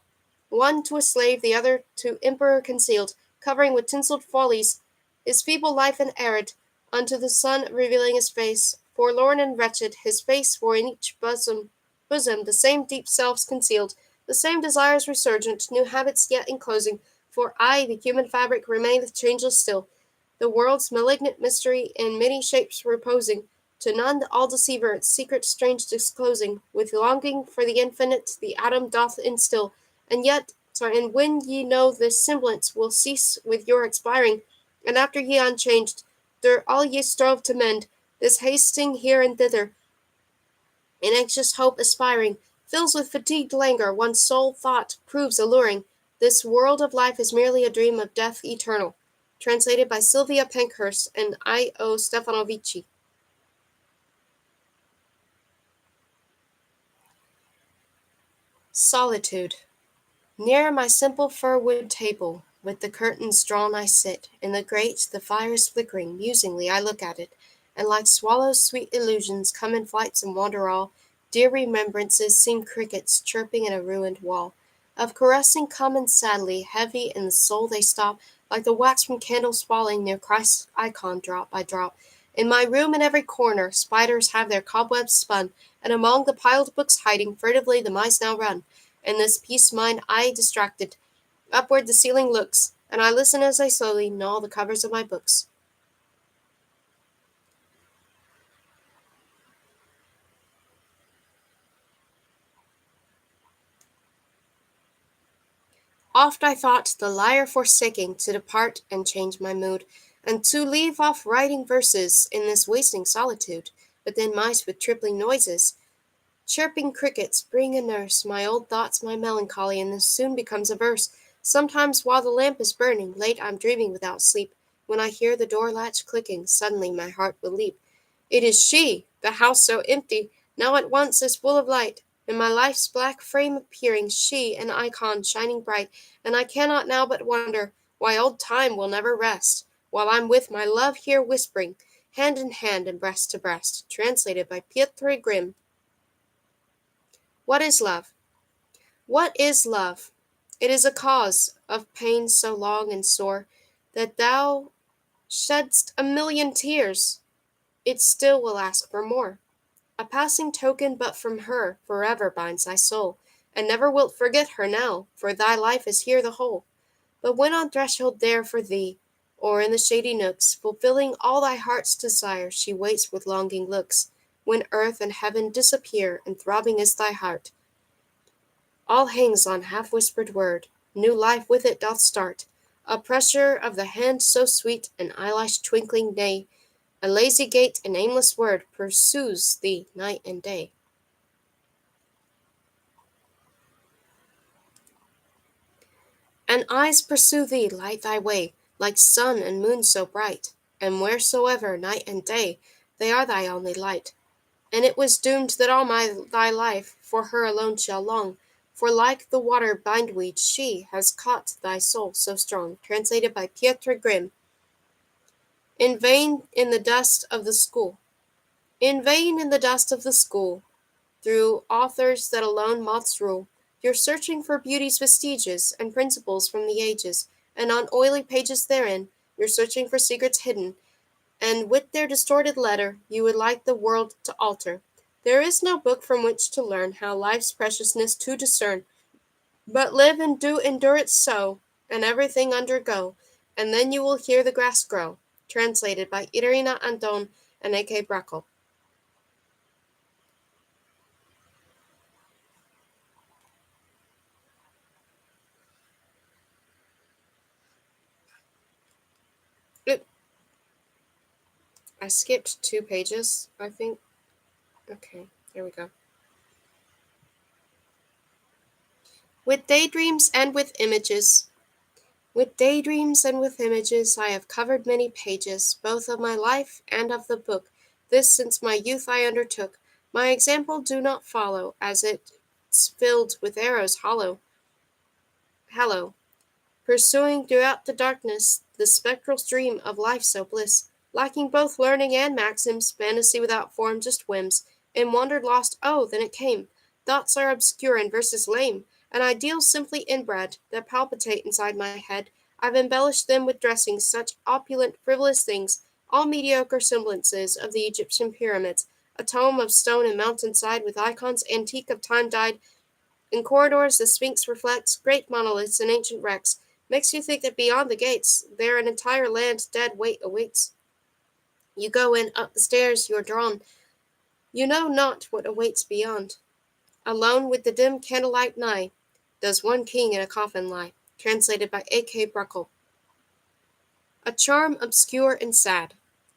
A: one to a slave, the other to emperor concealed, covering with tinselled follies his feeble life and arid, unto the sun revealing his face, forlorn and wretched, his face for in each bosom the same deep selves concealed, the same desires resurgent, new habits yet enclosing, for aye the human fabric remaineth changeless still, the world's malignant mystery in many shapes reposing, to none the all-deceiver its secret strange disclosing, with longing for the infinite the atom doth instil, and when ye know this semblance will cease with your expiring, and after ye unchanged, all ye strove to mend, this hasting here and thither, In anxious hope aspiring, fills with fatigued languor, one's sole thought proves alluring. This world of life is merely a dream of death eternal. Translated by Sylvia Pankhurst and I.O. Stefanovici. Solitude. Near my simple fir-wood table, with the curtains drawn I sit, in the grate the fire is flickering, musingly I look at it, and like swallows sweet illusions come in flights and wander all, dear remembrances seem crickets chirping in a ruined wall. Of caressing come and sadly, heavy in the soul they stop, like the wax from candles falling near Christ's icon drop by drop. In my room in every corner, spiders have their cobwebs spun, and among the piled books hiding, furtively the mice now run. In this peace mine eye distracted, upward the ceiling looks, and I listen as I slowly gnaw the covers of my books. Oft I thought, the lyre forsaking, to depart and change my mood, and to leave off writing verses in this wasting solitude. But then mice with tripling noises, chirping crickets, bring a nurse, my old thoughts, my melancholy, and this soon becomes a verse. Sometimes while the lamp is burning, late I'm dreaming without sleep. When I hear the door latch clicking, suddenly my heart will leap. It is she! The house so empty, now at once is full of light. In my life's black frame appearing, she, an icon shining bright, and I cannot now but wonder why old time will never rest, while I'm with my love here whispering, hand in hand and breast to breast. Translated by Pietro Grimm. What is love? What is love? It is a cause of pain so long and sore that thou shedd'st a million tears, it still will ask for more. A passing token, but from her forever binds thy soul, and never wilt forget her now, for thy life is here the whole. But when on threshold there for thee, or in the shady nooks, fulfilling all thy heart's desire, she waits with longing looks. When earth and heaven disappear, and throbbing is thy heart, all hangs on half-whispered word, new life with it doth start. A pressure of the hand so sweet, an eyelash twinkling, nay, a lazy gait, an aimless word, pursues thee night and day. And eyes pursue thee, light thy way, like sun and moon so bright, and wheresoever, night and day, they are thy only light. And it was doomed that all thy life for her alone shall long, for like the water bindweed she has caught thy soul so strong. Translated by Pietro Grimm. In vain in the dust of the school. In vain in the dust of the school, through authors that alone moths rule, you're searching for beauty's vestiges and principles from the ages, and on oily pages therein, you're searching for secrets hidden, and with their distorted letter you would like the world to alter. There is no book from which to learn how life's preciousness to discern, but live and do endure it so, and everything undergo, and then you will hear the grass grow. Translated by Irina Anton and A.K. Brackle. Oop, I skipped 2 pages, I think. Okay, there we go. With daydreams and with images. With daydreams and with images I have covered many pages, both of my life and of the book. This since my youth I undertook. My example do not follow, as it's filled with arrows hallow, pursuing throughout the darkness the spectral stream of life so bliss, lacking both learning and maxims, fantasy without form, just whims, and wandered lost, oh, then it came. Thoughts are obscure and verses lame, and ideals simply inbred, that palpitate inside my head. I've embellished them with dressings, such opulent, frivolous things, all mediocre semblances of the Egyptian pyramids, a tome of stone and mountainside with icons antique of time dyed, in corridors the Sphinx reflects great monoliths and ancient wrecks, makes you think that beyond the gates there an entire land dead weight awaits. You go in, up the stairs you are drawn, you know not what awaits beyond. Alone with the dim candlelight nigh, does one king in a coffin lie. Translated by A.K. Brackle. A charm obscure and sad.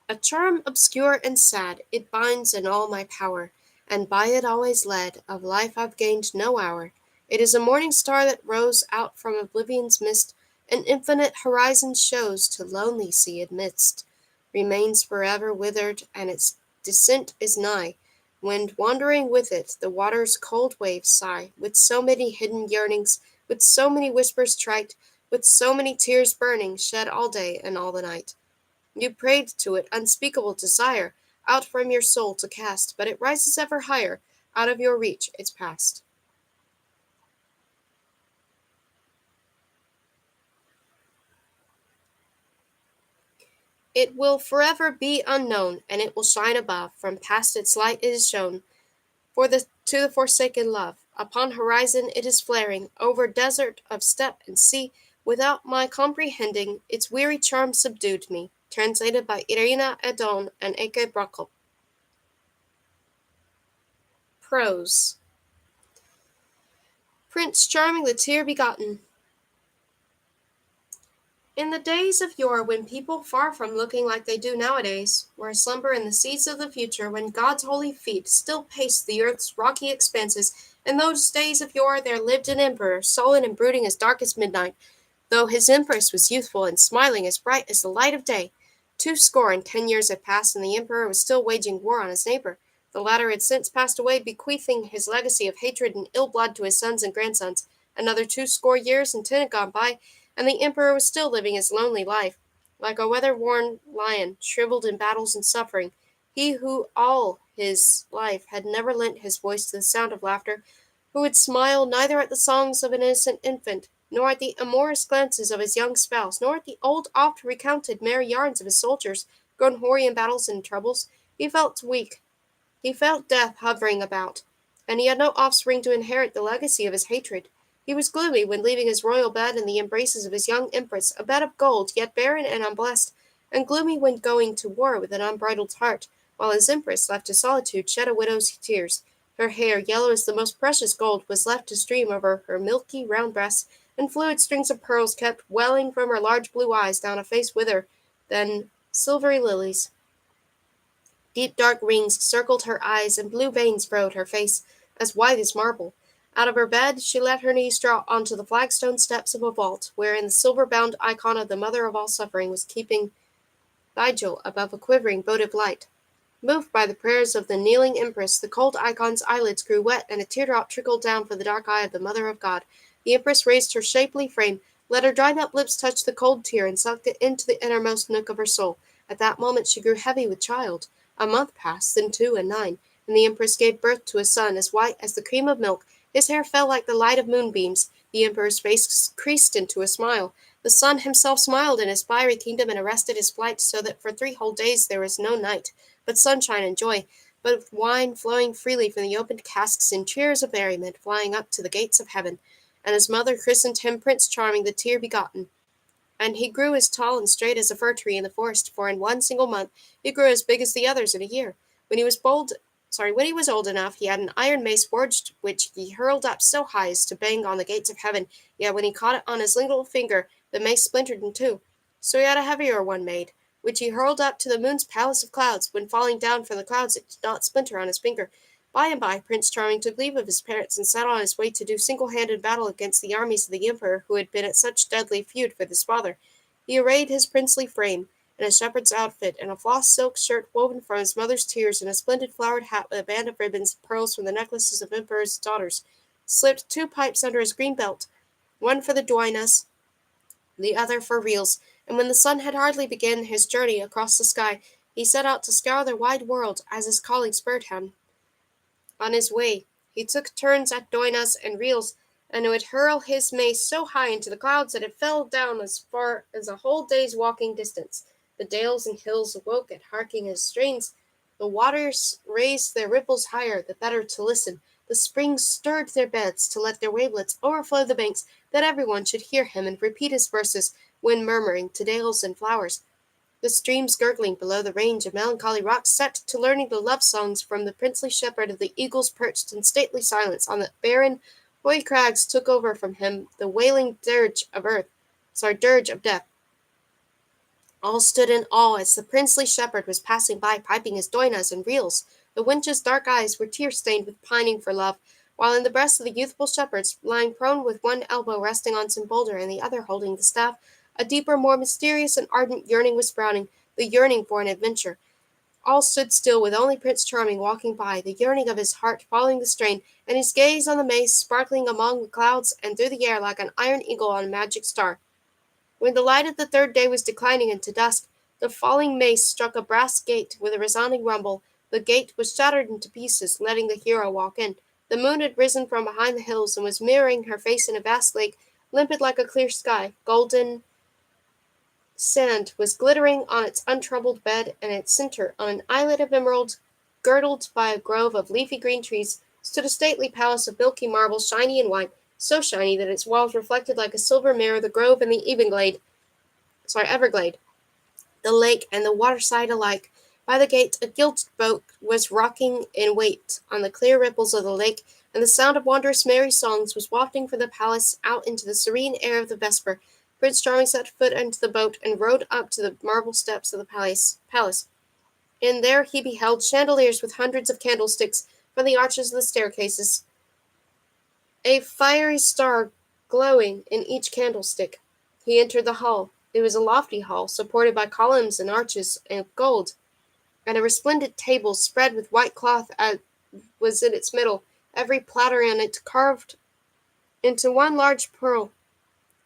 A: A charm obscure and sad, it binds in all my power, and by it always led, of life I've gained no hour. It is a morning star that rose out from oblivion's mist, and infinite horizons shows to lonely sea amidst, remains forever withered, and its descent is nigh, when wandering with it the water's cold waves sigh, with so many hidden yearnings, with so many whispers trite, with so many tears burning, shed all day and all the night. You prayed to it unspeakable desire out from your soul to cast, but it rises ever higher, out of your reach it's past. It will forever be unknown, and it will shine above, from past its light it is shown, to the forsaken love. Upon horizon it is flaring, over desert of steppe and sea, without my comprehending, its weary charm subdued me. Translated by Irina Edon and Eke Brokop. Prose. Prince Charming the Tear Begotten. In the days of yore, when people, far from looking like they do nowadays, were asumber in the seas of the future, when God's holy feet still paced the earth's rocky expanses, in those days of yore there lived an emperor, sullen and brooding as dark as midnight, though his empress was youthful and smiling as bright as the light of day. 210 years had passed, and the emperor was still waging war on his neighbor. The latter had since passed away, bequeathing his legacy of hatred and ill blood to his sons and grandsons. Another 200 years and 10 had gone by, and the emperor was still living his lonely life, like a weather-worn lion, shriveled in battles and suffering. He who all his life had never lent his voice to the sound of laughter, who would smile neither at the songs of an innocent infant, nor at the amorous glances of his young spouse, nor at the old oft-recounted merry yarns of his soldiers, grown hoary in battles and troubles. He felt weak. He felt death hovering about, and he had no offspring to inherit the legacy of his hatred. He was gloomy when leaving his royal bed in the embraces of his young empress, a bed of gold, yet barren and unblessed, and gloomy when going to war with an unbridled heart, while his empress, left to solitude, shed a widow's tears. Her hair, yellow as the most precious gold, was left to stream over her milky, round breasts, and fluid strings of pearls kept welling from her large blue eyes down a face whiter than silvery lilies. Deep dark rings circled her eyes, and blue veins furrowed her face, as white as marble. Out of her bed, she let her knees drop onto the flagstone steps of a vault, wherein the silver-bound icon of the Mother of all Suffering was keeping vigil above a quivering votive light. Moved by the prayers of the kneeling empress, the cold icon's eyelids grew wet, and a teardrop trickled down from the dark eye of the Mother of God. The empress raised her shapely frame, let her dried-up lips touch the cold tear, and sucked it into the innermost nook of her soul. At that moment she grew heavy with child. A month passed, then 2 and 9, and the empress gave birth to a son as white as the cream of milk. His hair fell like the light of moonbeams. The emperor's face creased into a smile. The sun himself smiled in his fiery kingdom and arrested his flight, so that for 3 whole days there was no night, but sunshine and joy, but with wine flowing freely from the opened casks and cheers of merriment flying up to the gates of heaven. And his mother christened him Prince Charming the Tear Begotten. And he grew as tall and straight as a fir tree in the forest, for in one single month he grew as big as the others in a year. When he was old enough, he had an iron mace forged, which he hurled up so high as to bang on the gates of heaven. Yet when he caught it on his little finger, the mace splintered in two. So he had a heavier one made, which he hurled up to the moon's palace of clouds. When falling down from the clouds, it did not splinter on his finger. By and by, Prince Charming took leave of his parents and set on his way to do single-handed battle against the armies of the emperor, who had been at such deadly feud with his father. He arrayed his princely frame in a shepherd's outfit, and a floss silk shirt woven from his mother's tears, and a splendid flowered hat with a band of ribbons, pearls from the necklaces of emperors' daughters, slipped 2 pipes under his green belt, one for the duennas, the other for reals, and when the sun had hardly begun his journey across the sky, he set out to scour the wide world, as his calling spurred him. On his way, he took turns at duennas and reels, and would hurl his mace so high into the clouds that it fell down as far as a whole day's walking distance. The dales and hills awoke at harking his strains. The waters raised their ripples higher, the better to listen. The springs stirred their beds to let their wavelets overflow the banks, that everyone should hear him and repeat his verses when murmuring to dales and flowers. The streams gurgling below the range of melancholy rocks set to learning the love songs from the princely shepherd of the eagles perched in stately silence on the barren, hoary crags took over from him the wailing dirge of death. All stood in awe as the princely shepherd was passing by piping his doinas and reels. The wench's dark eyes were tear-stained with pining for love, while in the breast of the youthful shepherd, lying prone with one elbow resting on some boulder and the other holding the staff, a deeper, more mysterious and ardent yearning was sprouting, the yearning for an adventure. All stood still with only Prince Charming walking by, the yearning of his heart following the strain, and his gaze on the mace sparkling among the clouds and through the air like an iron eagle on a magic star. When the light of the third day was declining into dusk, the falling mace struck a brass gate with a resounding rumble. The gate was shattered into pieces, letting the hero walk in. The moon had risen from behind the hills and was mirroring her face in a vast lake, limpid like a clear sky. Golden sand was glittering on its untroubled bed, and in its center, on an islet of emerald, girdled by a grove of leafy green trees, stood a stately palace of milky marble, shiny and white, so shiny that its walls reflected like a silver mirror the grove and the everglade, the lake and the waterside alike. By the gate a gilded boat was rocking in wait on the clear ripples of the lake, and the sound of wondrous merry songs was wafting from the palace out into the serene air of the vesper. Prince Charming set foot into the boat and rode up to the marble steps of the palace. And there he beheld chandeliers with hundreds of candlesticks from the arches of the staircases, a fiery star glowing in each candlestick. He entered the hall. It was a lofty hall, supported by columns and arches of gold, and a resplendent table spread with white cloth was in its middle, every platter on it carved into one large pearl,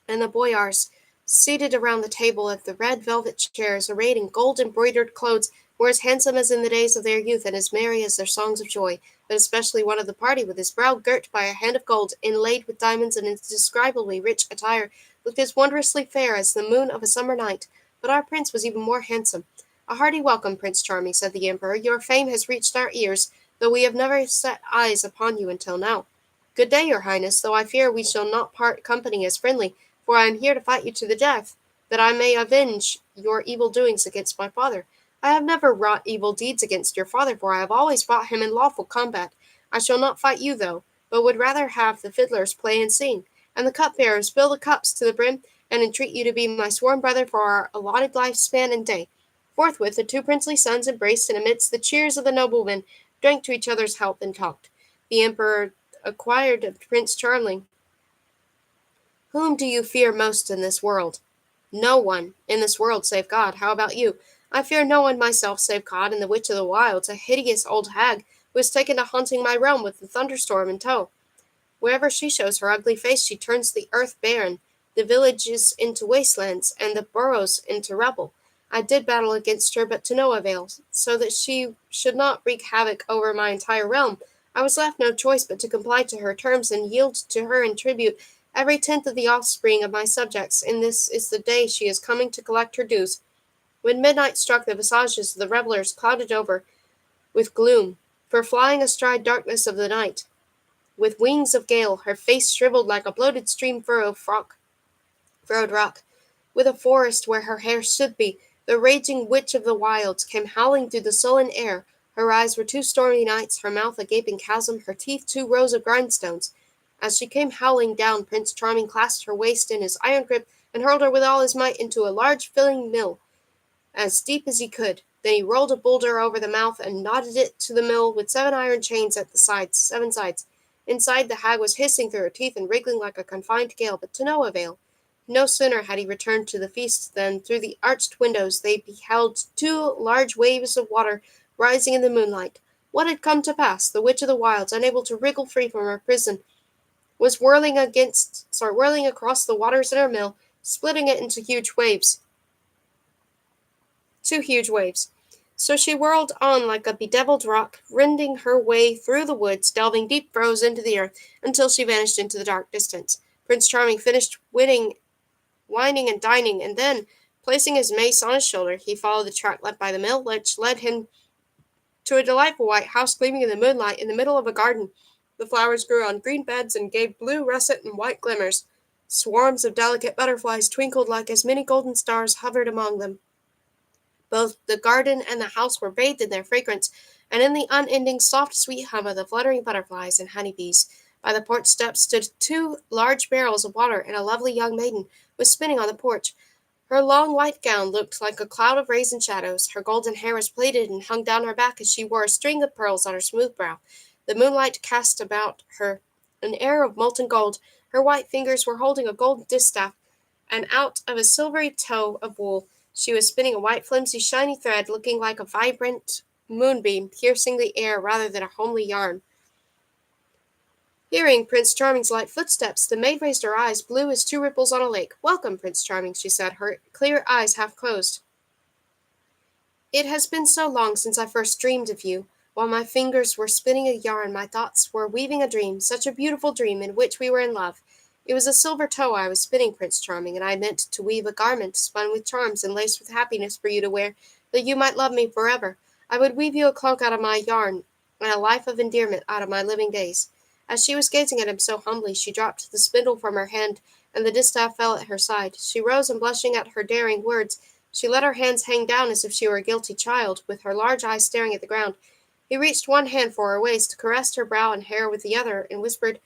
A: and the boyars, seated around the table of the red velvet chairs, arrayed in gold-embroidered clothes, were as handsome as in the days of their youth and as merry as their songs of joy, but especially one of the party, with his brow girt by a hand of gold, inlaid with diamonds and indescribably rich attire, looked as wondrously fair as the moon of a summer night. But our prince was even more handsome. "A hearty welcome, Prince Charming," said the emperor. "Your fame has reached our ears, though we have never set eyes upon you until now. Good day, your highness, though I fear we shall not part company as friendly, for I am here to fight you to the death, that I may avenge your evil doings against my father. I have never wrought evil deeds against your father, for I have always fought him in lawful combat. I shall not fight you, though, but would rather have the fiddlers play and sing, and the cupbearers fill the cups to the brim, and entreat you to be my sworn brother for our allotted lifespan and day." Forthwith the two princely sons embraced, and amidst the cheers of the noblemen drank to each other's health and talked. The emperor inquired of Prince Charming, "Whom do you fear most in this world?" "No one in this world save God. How about you?" "I fear no one myself save God and the Witch of the Wilds, a hideous old hag who has taken to haunting my realm with the thunderstorm in tow. Wherever she shows her ugly face, she turns the earth barren, the villages into wastelands, and the boroughs into rubble. I did battle against her, but to no avail. So that she should not wreak havoc over my entire realm, I was left no choice but to comply to her terms and yield to her in tribute every tenth of the offspring of my subjects, and this is the day she is coming to collect her dues." When midnight struck, the visages of the revellers clouded over with gloom, for flying astride darkness of the night, with wings of gale, her face shriveled like a bloated stream furrowed rock, with a forest where her hair should be, the raging witch of the wilds came howling through the sullen air. Her eyes were two stormy nights, her mouth a gaping chasm, her teeth two rows of grindstones. As she came howling down, Prince Charming clasped her waist in his iron grip and hurled her with all his might into a large filling mill, as deep as he could. Then he rolled a boulder over the mouth and knotted it to the mill with 7 iron chains at the seven sides. Inside, the hag was hissing through her teeth and wriggling like a confined gale, but to no avail. No sooner had he returned to the feast than through the arched windows they beheld 2 large waves of water rising in the moonlight. What had come to pass? The Witch of the Wilds, unable to wriggle free from her prison, was whirling across the waters in her mill, splitting it into huge waves. 2 huge waves. So she whirled on like a bedeviled rock, rending her way through the woods, delving deep furrows into the earth, until she vanished into the dark distance. Prince Charming finished whining and dining, and then, placing his mace on his shoulder, he followed the track left by the mill, which led him to a delightful white house gleaming in the moonlight in the middle of a garden. The flowers grew on green beds and gave blue, russet, and white glimmers. Swarms of delicate butterflies twinkled like as many golden stars hovered among them. Both the garden and the house were bathed in their fragrance, and in the unending soft sweet hum of the fluttering butterflies and honeybees. By the porch steps stood 2 large barrels of water, and a lovely young maiden was spinning on the porch. Her long white gown looked like a cloud of rays and shadows. Her golden hair was plaited and hung down her back as she wore a string of pearls on her smooth brow. The moonlight cast about her an air of molten gold. Her white fingers were holding a gold distaff, and out of a silvery toe of wool she was spinning a white, flimsy, shiny thread, looking like a vibrant moonbeam piercing the air rather than a homely yarn. Hearing Prince Charming's light footsteps, the maid raised her eyes, blue as two ripples on a lake. "Welcome, Prince Charming," she said, her clear eyes half closed. "It has been so long since I first dreamed of you. While my fingers were spinning a yarn, my thoughts were weaving a dream, such a beautiful dream in which we were in love. It was a silver toe I was spinning, Prince Charming, and I meant to weave a garment spun with charms and laced with happiness for you to wear, that you might love me forever. I would weave you a cloak out of my yarn, and a life of endearment out of my living days." As she was gazing at him so humbly, she dropped the spindle from her hand, and the distaff fell at her side. She rose, and blushing at her daring words, she let her hands hang down as if she were a guilty child, with her large eyes staring at the ground. He reached one hand for her waist, caressed her brow and hair with the other, and whispered,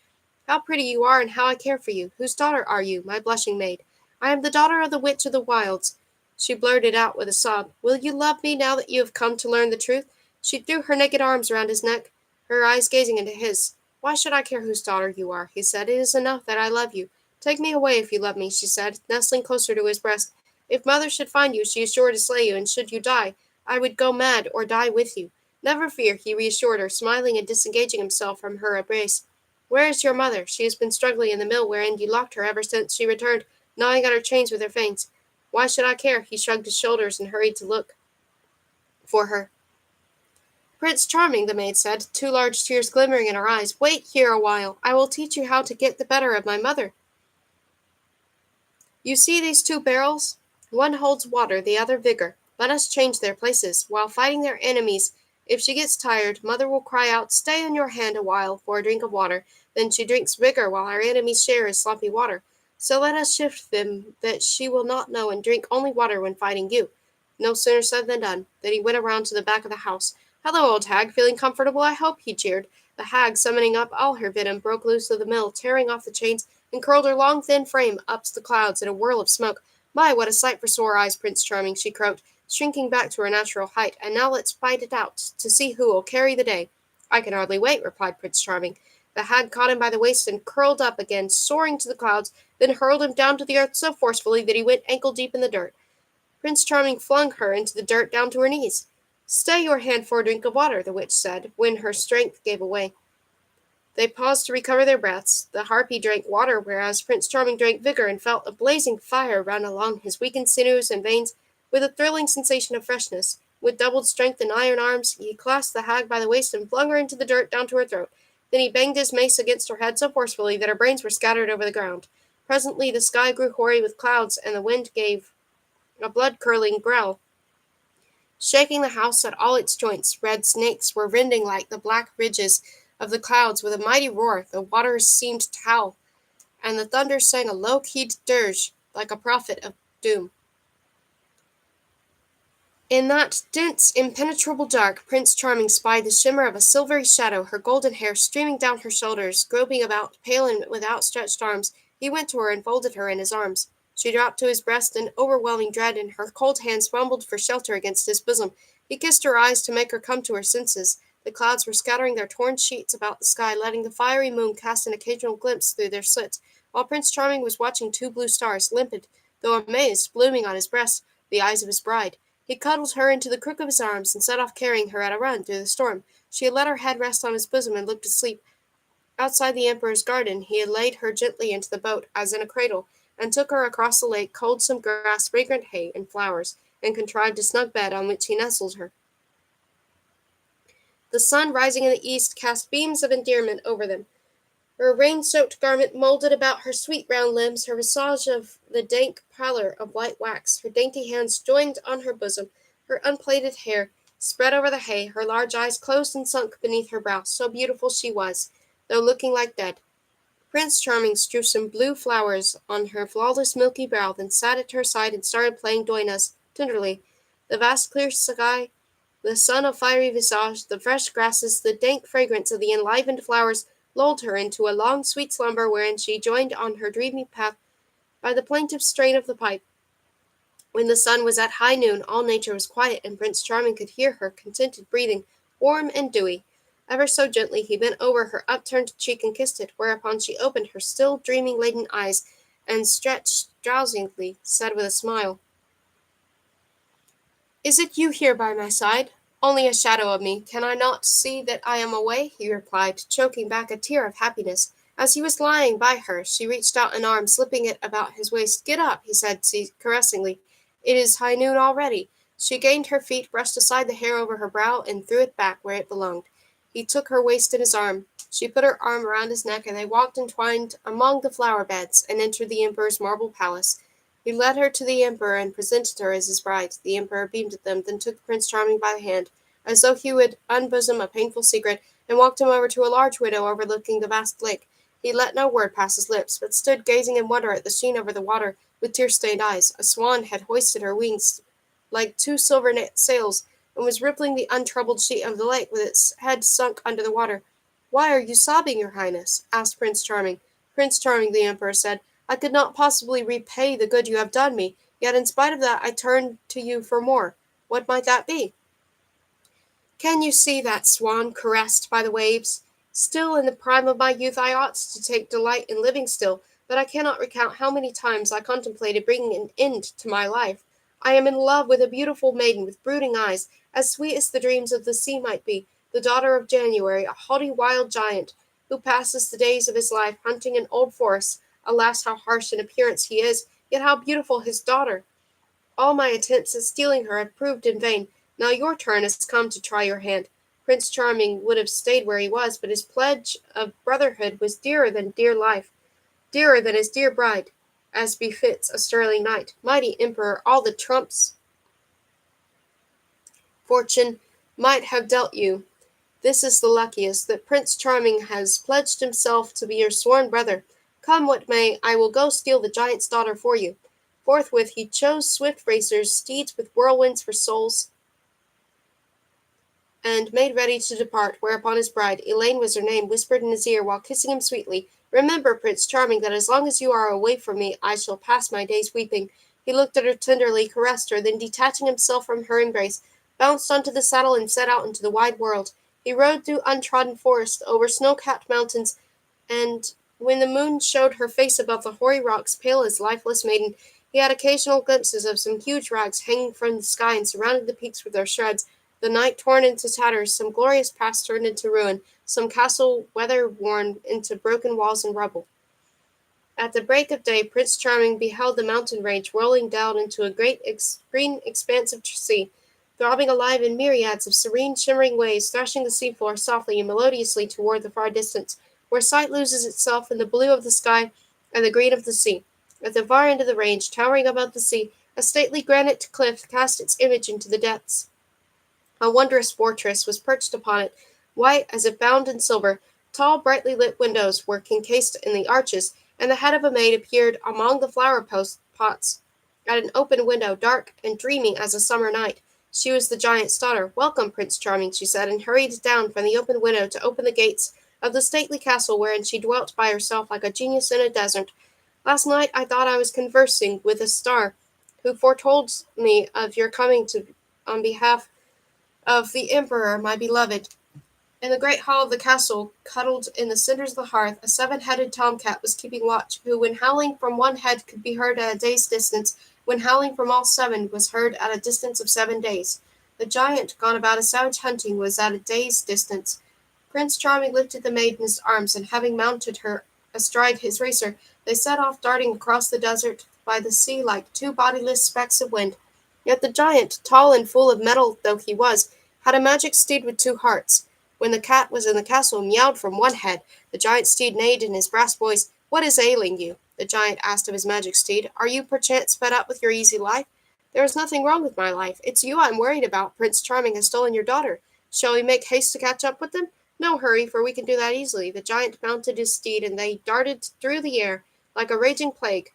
A: "How pretty you are, and how I care for you! Whose daughter are you, my blushing maid?" "I am the daughter of the Witch of the Wilds," she blurted out with a sob. "Will you love me now that you have come to learn the truth?" She threw her naked arms round his neck, her eyes gazing into his. "Why should I care whose daughter you are?" he said. "It is enough that I love you." "Take me away if you love me," she said, nestling closer to his breast. "If mother should find you, she is sure to slay you, and should you die, I would go mad or die with you." "Never fear," he reassured her, smiling and disengaging himself from her embrace. "Where is your mother? She has been struggling in the mill wherein you locked her ever since she returned, gnawing at her chains with her fangs." "Why should I care?" He shrugged his shoulders and hurried to look for her. "Prince Charming," the maid said, two large tears glimmering in her eyes, "wait here a while. I will teach you how to get the better of my mother. You see these two barrels? One holds water, the other vigor. Let us change their places. While fighting their enemies, if she gets tired, mother will cry out, 'Stay on your hand a while for a drink of water.' Then she drinks vigor while our enemies share his sloppy water. So let us shift them that she will not know and drink only water when fighting you." No sooner said than done. Then he went around to the back of the house. "Hello, old hag, feeling comfortable, I hope," he cheered. The hag, summoning up all her venom, broke loose of the mill, tearing off the chains, and curled her long thin frame up to the clouds in a whirl of smoke. "My, what a sight for sore eyes, Prince Charming," she croaked, shrinking back to her natural height. "And now let's fight it out, to see who'll carry the day." "I can hardly wait," replied Prince Charming. The hag caught him by the waist and curled up again, soaring to the clouds, then hurled him down to the earth so forcefully that he went ankle-deep in the dirt. Prince Charming flung her into the dirt down to her knees. "Stay your hand for a drink of water," the witch said, when her strength gave away. They paused to recover their breaths. The harpy drank water, whereas Prince Charming drank vigor and felt a blazing fire run along his weakened sinews and veins with a thrilling sensation of freshness. With doubled strength and iron arms, he clasped the hag by the waist and flung her into the dirt down to her throat. Then he banged his mace against her head so forcefully that her brains were scattered over the ground. Presently the sky grew hoary with clouds, and the wind gave a blood-curdling growl, shaking the house at all its joints. Red snakes were rending like the black ridges of the clouds with a mighty roar. The waters seemed to howl, and the thunder sang a low-keyed dirge like a prophet of doom. In that dense, impenetrable dark, Prince Charming spied the shimmer of a silvery shadow, her golden hair streaming down her shoulders, groping about, pale and with outstretched arms. He went to her and folded her in his arms. She dropped to his breast in overwhelming dread, and her cold hands fumbled for shelter against his bosom. He kissed her eyes to make her come to her senses. The clouds were scattering their torn sheets about the sky, letting the fiery moon cast an occasional glimpse through their slits, while Prince Charming was watching two blue stars, limpid, though amazed, blooming on his breast, the eyes of his bride. He cuddled her into the crook of his arms and set off carrying her at a run through the storm. She had let her head rest on his bosom and looked asleep. Outside the emperor's garden, he had laid her gently into the boat, as in a cradle, and took her across the lake, culled some grass, fragrant hay, and flowers, and contrived a snug bed on which he nestled her. The sun, rising in the east, cast beams of endearment over them. Her rain-soaked garment molded about her sweet round limbs, her visage of the dank pallor of white wax, her dainty hands joined on her bosom, her unplaited hair spread over the hay, her large eyes closed and sunk beneath her brow. So beautiful she was, though looking like dead. Prince Charming strewed some blue flowers on her flawless milky brow, then sat at her side and started playing duenas tenderly. The vast clear sky, the sun of fiery visage, the fresh grasses, the dank fragrance of the enlivened flowers lulled her into a long sweet slumber wherein she joined on her dreamy path by the plaintive strain of the pipe. When the sun was at high noon, all nature was quiet, and Prince Charming could hear her contented breathing, warm and dewy. Ever so gently he bent over her upturned cheek and kissed it, whereupon she opened her still dreaming-laden eyes, and stretched drowsily, said with a smile, "Is it you here by my side? Only a shadow of me. Can I not see that I am away?" he replied, choking back a tear of happiness. As he was lying by her, she reached out an arm, slipping it about his waist. "Get up," he said caressingly. "It is high noon already." She gained her feet, brushed aside the hair over her brow, and threw it back where it belonged. He took her waist in his arm. She put her arm around his neck, and they walked entwined among the flower beds, and entered the emperor's marble palace. He led her to the emperor and presented her as his bride. The emperor beamed at them, then took Prince Charming by the hand, as though he would unbosom a painful secret, and walked him over to a large window overlooking the vast lake. He let no word pass his lips, but stood gazing in wonder at the sheen over the water with tear-stained eyes. A swan had hoisted her wings like two silver sails, and was rippling the untroubled sheet of the lake with its head sunk under the water. "Why are you sobbing, your highness?" asked Prince Charming. "Prince Charming," the emperor said, "I could not possibly repay the good you have done me, yet in spite of that I turn to you for more. What might that be?" "Can you see that swan caressed by the waves? Still in the prime of my youth I ought to take delight in living still, but I cannot recount how many times I contemplated bringing an end to my life. I am in love with a beautiful maiden with brooding eyes, as sweet as the dreams of the sea might be, the daughter of January, a haughty wild giant, who passes the days of his life hunting in old forests. Alas, how harsh in appearance he is, yet how beautiful his daughter! All my attempts at stealing her have proved in vain. Now your turn has come to try your hand." Prince Charming would have stayed where he was, but his pledge of brotherhood was dearer than dear life, dearer than his dear bride, as befits a sterling knight. "Mighty emperor, all the trumps fortune might have dealt you, this is the luckiest, that Prince Charming has pledged himself to be your sworn brother. Come what may, I will go steal the giant's daughter for you." Forthwith he chose swift racers, steeds with whirlwinds for souls, and made ready to depart, whereupon his bride, Elaine was her name, whispered in his ear while kissing him sweetly, "Remember, Prince Charming, that as long as you are away from me I shall pass my days weeping." He looked at her tenderly, caressed her, then detaching himself from her embrace, bounced onto the saddle and set out into the wide world. He rode through untrodden forests, over snow-capped mountains, and when the moon showed her face above the hoary rocks, pale as lifeless maiden, he had occasional glimpses of some huge rags hanging from the sky and surrounding the peaks with their shreds, the night torn into tatters, some glorious past turned into ruin, some castle weather-worn into broken walls and rubble. At the break of day Prince Charming beheld the mountain range rolling down into a great green expanse of sea, throbbing alive in myriads of serene shimmering waves, thrashing the seafloor softly and melodiously toward the far distance, where sight loses itself in the blue of the sky and the green of the sea. At the far end of the range, towering above the sea, a stately granite cliff cast its image into the depths. A wondrous fortress was perched upon it, white as if bound in silver. Tall, brightly lit windows were encased in the arches, and the head of a maid appeared among the flower pots at an open window, dark and dreamy as a summer night. She was the giant's daughter. "Welcome, Prince Charming," she said, and hurried down from the open window to open the gates of the stately castle wherein she dwelt by herself like a genius in a desert. "Last night I thought I was conversing with a star, who foretold me of your coming on behalf of the emperor, my beloved." In the great hall of the castle, cuddled in the cinders of the hearth, a seven-headed tomcat was keeping watch, who, when howling from one head, could be heard at a day's distance, when howling from all seven was heard at a distance of 7 days. The giant, gone about a savage hunting, was at a day's distance. Prince Charming lifted the maid in his arms, and having mounted her astride his racer, they set off darting across the desert by the sea like two bodiless specks of wind. Yet the giant, tall and full of mettle though he was, had a magic steed with two hearts. When the cat was in the castle, meowed from one head. The giant steed neighed in his brass voice. "What is ailing you?" the giant asked of his magic steed. "Are you perchance fed up with your easy life?" "There is nothing wrong with my life. It's you I'm worried about. Prince Charming has stolen your daughter. Shall we make haste to catch up with them?" "No hurry, for we can do that easily." The giant mounted his steed, and they darted through the air like a raging plague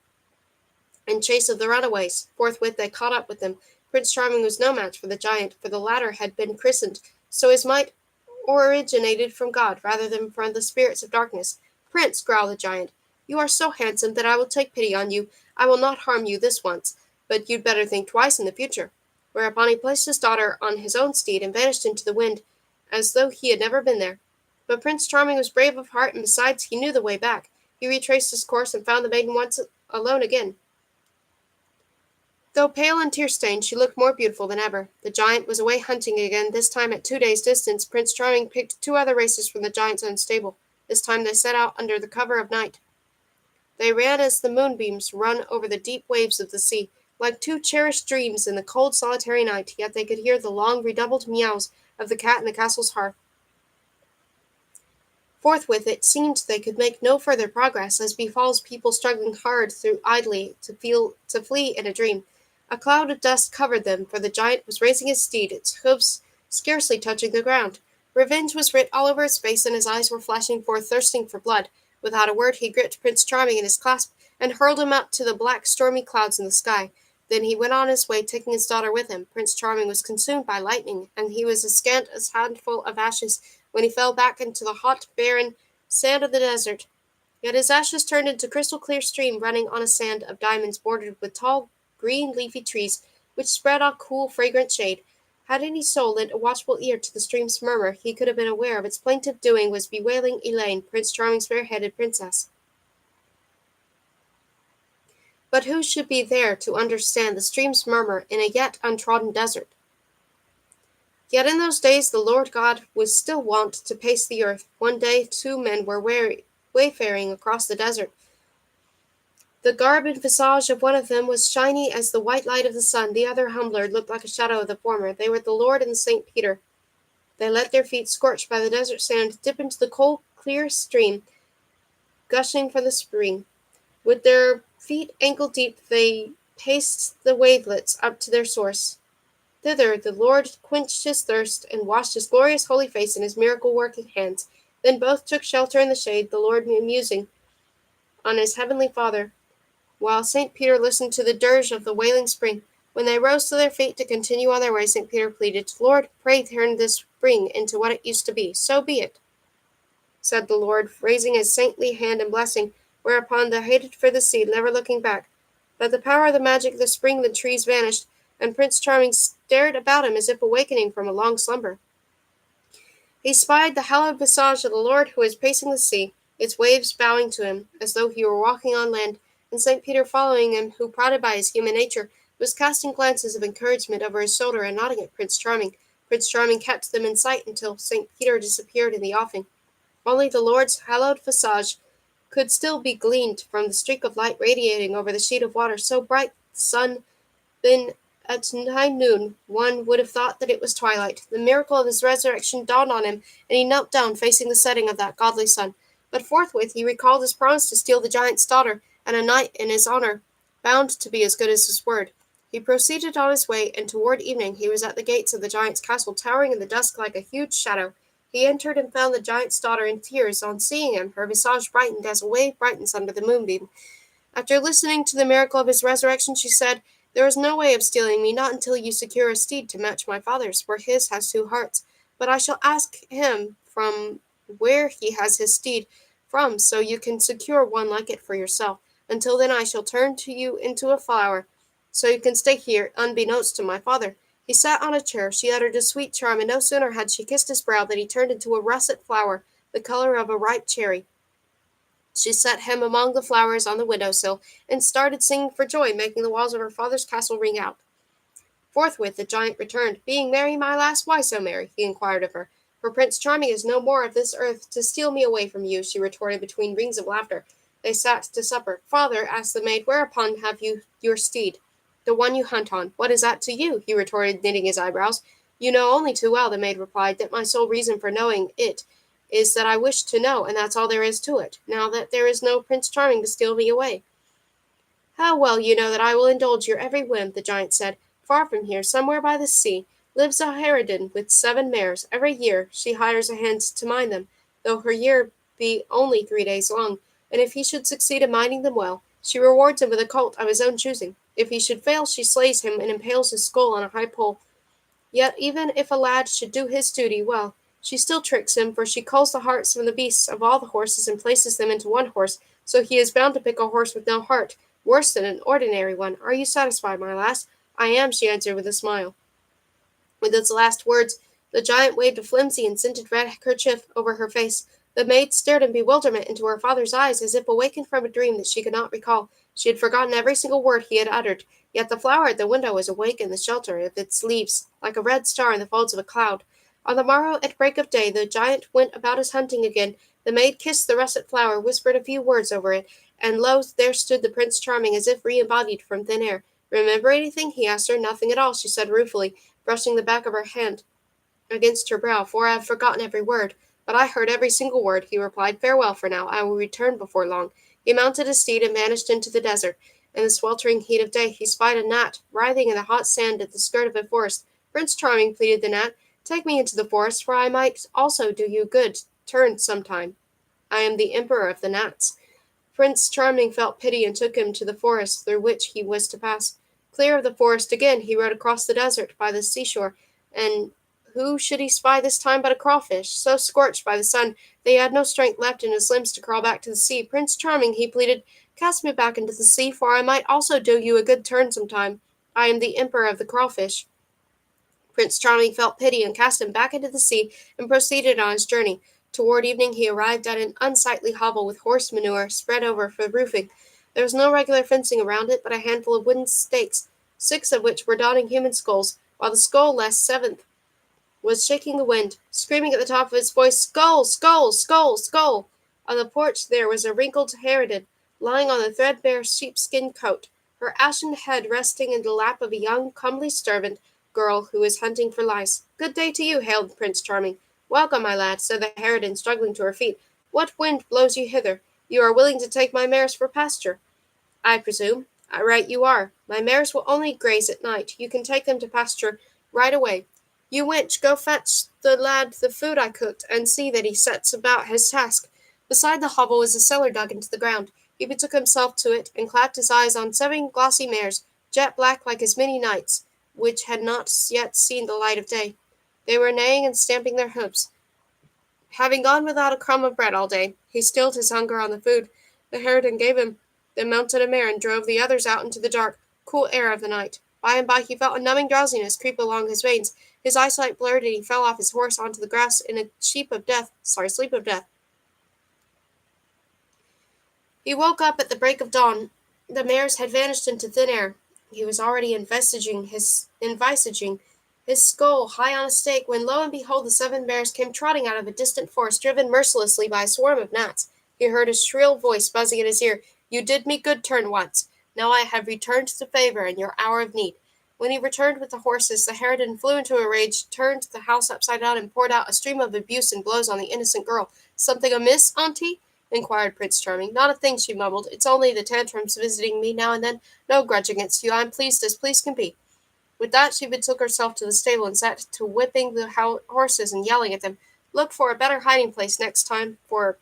A: in chase of the runaways. Forthwith they caught up with them. Prince Charming was no match for the giant, for the latter had been christened, so his might originated from God rather than from the spirits of darkness. "Prince," growled the giant, "you are so handsome that I will take pity on you. I will not harm you this once, but you'd better think twice in the future." Whereupon he placed his daughter on his own steed and vanished into the wind, as though he had never been there. But Prince Charming was brave of heart, and besides, he knew the way back. He retraced his course and found the maiden once alone again. Though pale and tear-stained, she looked more beautiful than ever. The giant was away hunting again, this time at 2 days' distance. Prince Charming picked 2 other racers from the giant's own stable. This time they set out under the cover of night. They ran as the moonbeams run over the deep waves of the sea, like 2 cherished dreams in the cold, solitary night, yet they could hear the long, redoubled meows of the cat in the castle's hearth. Forthwith it seemed they could make no further progress, as befalls people struggling hard through idly to flee in a dream. A cloud of dust covered them, for the giant was raising his steed, its hoofs scarcely touching the ground. Revenge was writ all over his face, and his eyes were flashing forth, thirsting for blood. Without a word he gripped Prince Charming in his clasp, and hurled him up to the black, stormy clouds in the sky. Then he went on his way, taking his daughter with him. Prince Charming was consumed by lightning, and he was as scant as a handful of ashes when he fell back into the hot, barren sand of the desert. Yet his ashes turned into crystal-clear stream running on a sand of diamonds bordered with tall, green, leafy trees, which spread a cool, fragrant shade. Had any soul lent a watchful ear to the stream's murmur, he could have been aware of its plaintive doing was bewailing Elaine, Prince Charming's fair-headed princess. But who should be there to understand the stream's murmur in a yet untrodden desert? Yet in those days the Lord God was still wont to pace the earth. One day 2 men were wayfaring across the desert. The garb and visage of one of them was shiny as the white light of the sun, the other humbler, looked like a shadow of the former. They were the Lord and the St. Peter. They let their feet, scorched by the desert sand, dip into the cold, clear stream gushing from the spring. With their feet ankle-deep, they paced the wavelets up to their source. Thither the Lord quenched his thirst and washed his glorious holy face in his miracle-working hands. Then both took shelter in the shade, the Lord musing on his heavenly Father, while St. Peter listened to the dirge of the wailing spring. When they rose to their feet to continue on their way, St. Peter pleaded, "Lord, pray turn this spring into what it used to be." "So be it," said the Lord, raising his saintly hand in blessing, whereupon they headed for the sea, never looking back. By the power of the magic of the spring the trees vanished, and Prince Charming stared about him as if awakening from a long slumber. He spied the hallowed visage of the Lord who was pacing the sea, its waves bowing to him, as though he were walking on land, and St. Peter following him, who, prodded by his human nature, was casting glances of encouragement over his shoulder and nodding at Prince Charming. Prince Charming kept them in sight until St. Peter disappeared in the offing. Only the Lord's hallowed visage could still be gleaned from the streak of light radiating over the sheet of water, so bright the sun been at high noon, one would have thought that it was twilight. The miracle of his resurrection dawned on him, and he knelt down facing the setting of that godly sun. But forthwith he recalled his promise to steal the giant's daughter, and a knight in his honor, bound to be as good as his word. He proceeded on his way, and toward evening he was at the gates of the giant's castle, towering in the dusk like a huge shadow. He entered and found the giant's daughter in tears. On seeing him, her visage brightened as a wave brightens under the moonbeam. After listening to the miracle of his resurrection, she said, "There is no way of stealing me, not until you secure a steed to match my father's, for his has 2 hearts. But I shall ask him from where he has his steed from, so you can secure one like it for yourself. Until then I shall turn to you into a flower, so you can stay here, unbeknownst to my father." He sat on a chair. She uttered a sweet charm, and no sooner had she kissed his brow than he turned into a russet flower, the color of a ripe cherry. She set him among the flowers on the window-sill, and started singing for joy, making the walls of her father's castle ring out. Forthwith the giant returned. "Being merry, my lass, why so merry?" he inquired of her. "For Prince Charming is no more of this earth to steal me away from you," she retorted between rings of laughter. They sat to supper. "Father," asked the maid, "whereupon have you your steed?" "The one you hunt on." "What is that to you?" he retorted, knitting his eyebrows. "You know only too well," the maid replied, "that my sole reason for knowing it is that I wish to know, and that's all there is to it, now that there is no Prince Charming to steal me away." "How well you know that I will indulge your every whim," the giant said. "Far from here, somewhere by the sea, lives a harridan with 7 mares. Every year she hires a hand to mind them, though her year be only 3 days long, and if he should succeed in minding them well, she rewards him with a colt of his own choosing. If he should fail, she slays him and impales his skull on a high pole. Yet even if a lad should do his duty well, she still tricks him, for she culls the hearts from the beasts of all the horses and places them into one horse, so he is bound to pick a horse with no heart, worse than an ordinary one. Are you satisfied, my lass? I am, she answered with a smile. With its last words, the giant waved a flimsy and scented red kerchief over her face. The maid stared in bewilderment into her father's eyes, as if awakened from a dream that she could not recall. She had forgotten every single word he had uttered, yet the flower at the window was awake in the shelter of its leaves, like a red star in the folds of a cloud. On the morrow, at break of day, the giant went about his hunting again. The maid kissed the russet flower, whispered a few words over it, and lo, there stood the Prince Charming, as if re-embodied from thin air. Remember anything? He asked her. Nothing at all, she said ruefully, brushing the back of her hand against her brow, for I have forgotten every word. But I heard every single word, he replied. Farewell for now. I will return before long. He mounted his steed and vanished into the desert. In the sweltering heat of day, he spied a gnat writhing in the hot sand at the skirt of a forest. Prince Charming, pleaded the gnat, take me into the forest, for I might also do you good turn sometime. I am the emperor of the gnats. Prince Charming felt pity and took him to the forest through which he was to pass. Clear of the forest again, he rode across the desert by the seashore, and who should he spy this time but a crawfish, so scorched by the sun that he had no strength left in his limbs to crawl back to the sea. Prince Charming, he pleaded, cast me back into the sea, for I might also do you a good turn sometime. I am the emperor of the crawfish. Prince Charming felt pity and cast him back into the sea and proceeded on his journey. Toward evening he arrived at an unsightly hovel with horse manure spread over for roofing. There was no regular fencing around it, but a handful of wooden stakes, 6 of which were dotting human skulls, while the skull-less 7th was shaking the wind, screaming at the top of its voice, Skull! Skull! Skull! Skull! On the porch there was a wrinkled harridan, lying on a threadbare sheepskin coat, her ashen head resting in the lap of a young, comely servant girl who was hunting for lice. Good day to you, hailed Prince Charming. Welcome, my lad, said the harridan, struggling to her feet. What wind blows you hither? You are willing to take my mares for pasture, I presume. Right you are. My mares will only graze at night. You can take them to pasture right away. You wench, go fetch the lad the food I cooked, and see that he sets about his task. Beside the hovel was a cellar dug into the ground. He betook himself to it, and clapped his eyes on 7 glossy mares, jet black like as many nights, which had not yet seen the light of day. They were neighing and stamping their hoofs. Having gone without a crumb of bread all day, he stilled his hunger on the food the harridan gave him, then mounted a mare and drove the others out into the dark, cool air of the night. By and by he felt a numbing drowsiness creep along his veins. His eyesight blurred, and he fell off his horse onto the grass in a sleep of death. He woke up at the break of dawn. The mares had vanished into thin air. He was already envisaging his skull high on a stake, when lo and behold the 7 mares came trotting out of a distant forest, driven mercilessly by a swarm of gnats. He heard a shrill voice buzzing at his ear. You did me good turn once. Now I have returned the favor in your hour of need. When he returned with the horses, the harridan flew into a rage, turned the house upside down, and poured out a stream of abuse and blows on the innocent girl. Something amiss, auntie? Inquired Prince Charming. Not a thing, she mumbled. It's only the tantrums visiting me now and then. No grudge against you. I'm pleased as pleased can be. With that she betook herself to the stable and set to whipping the horses and yelling at them. Look for a better hiding place next time, for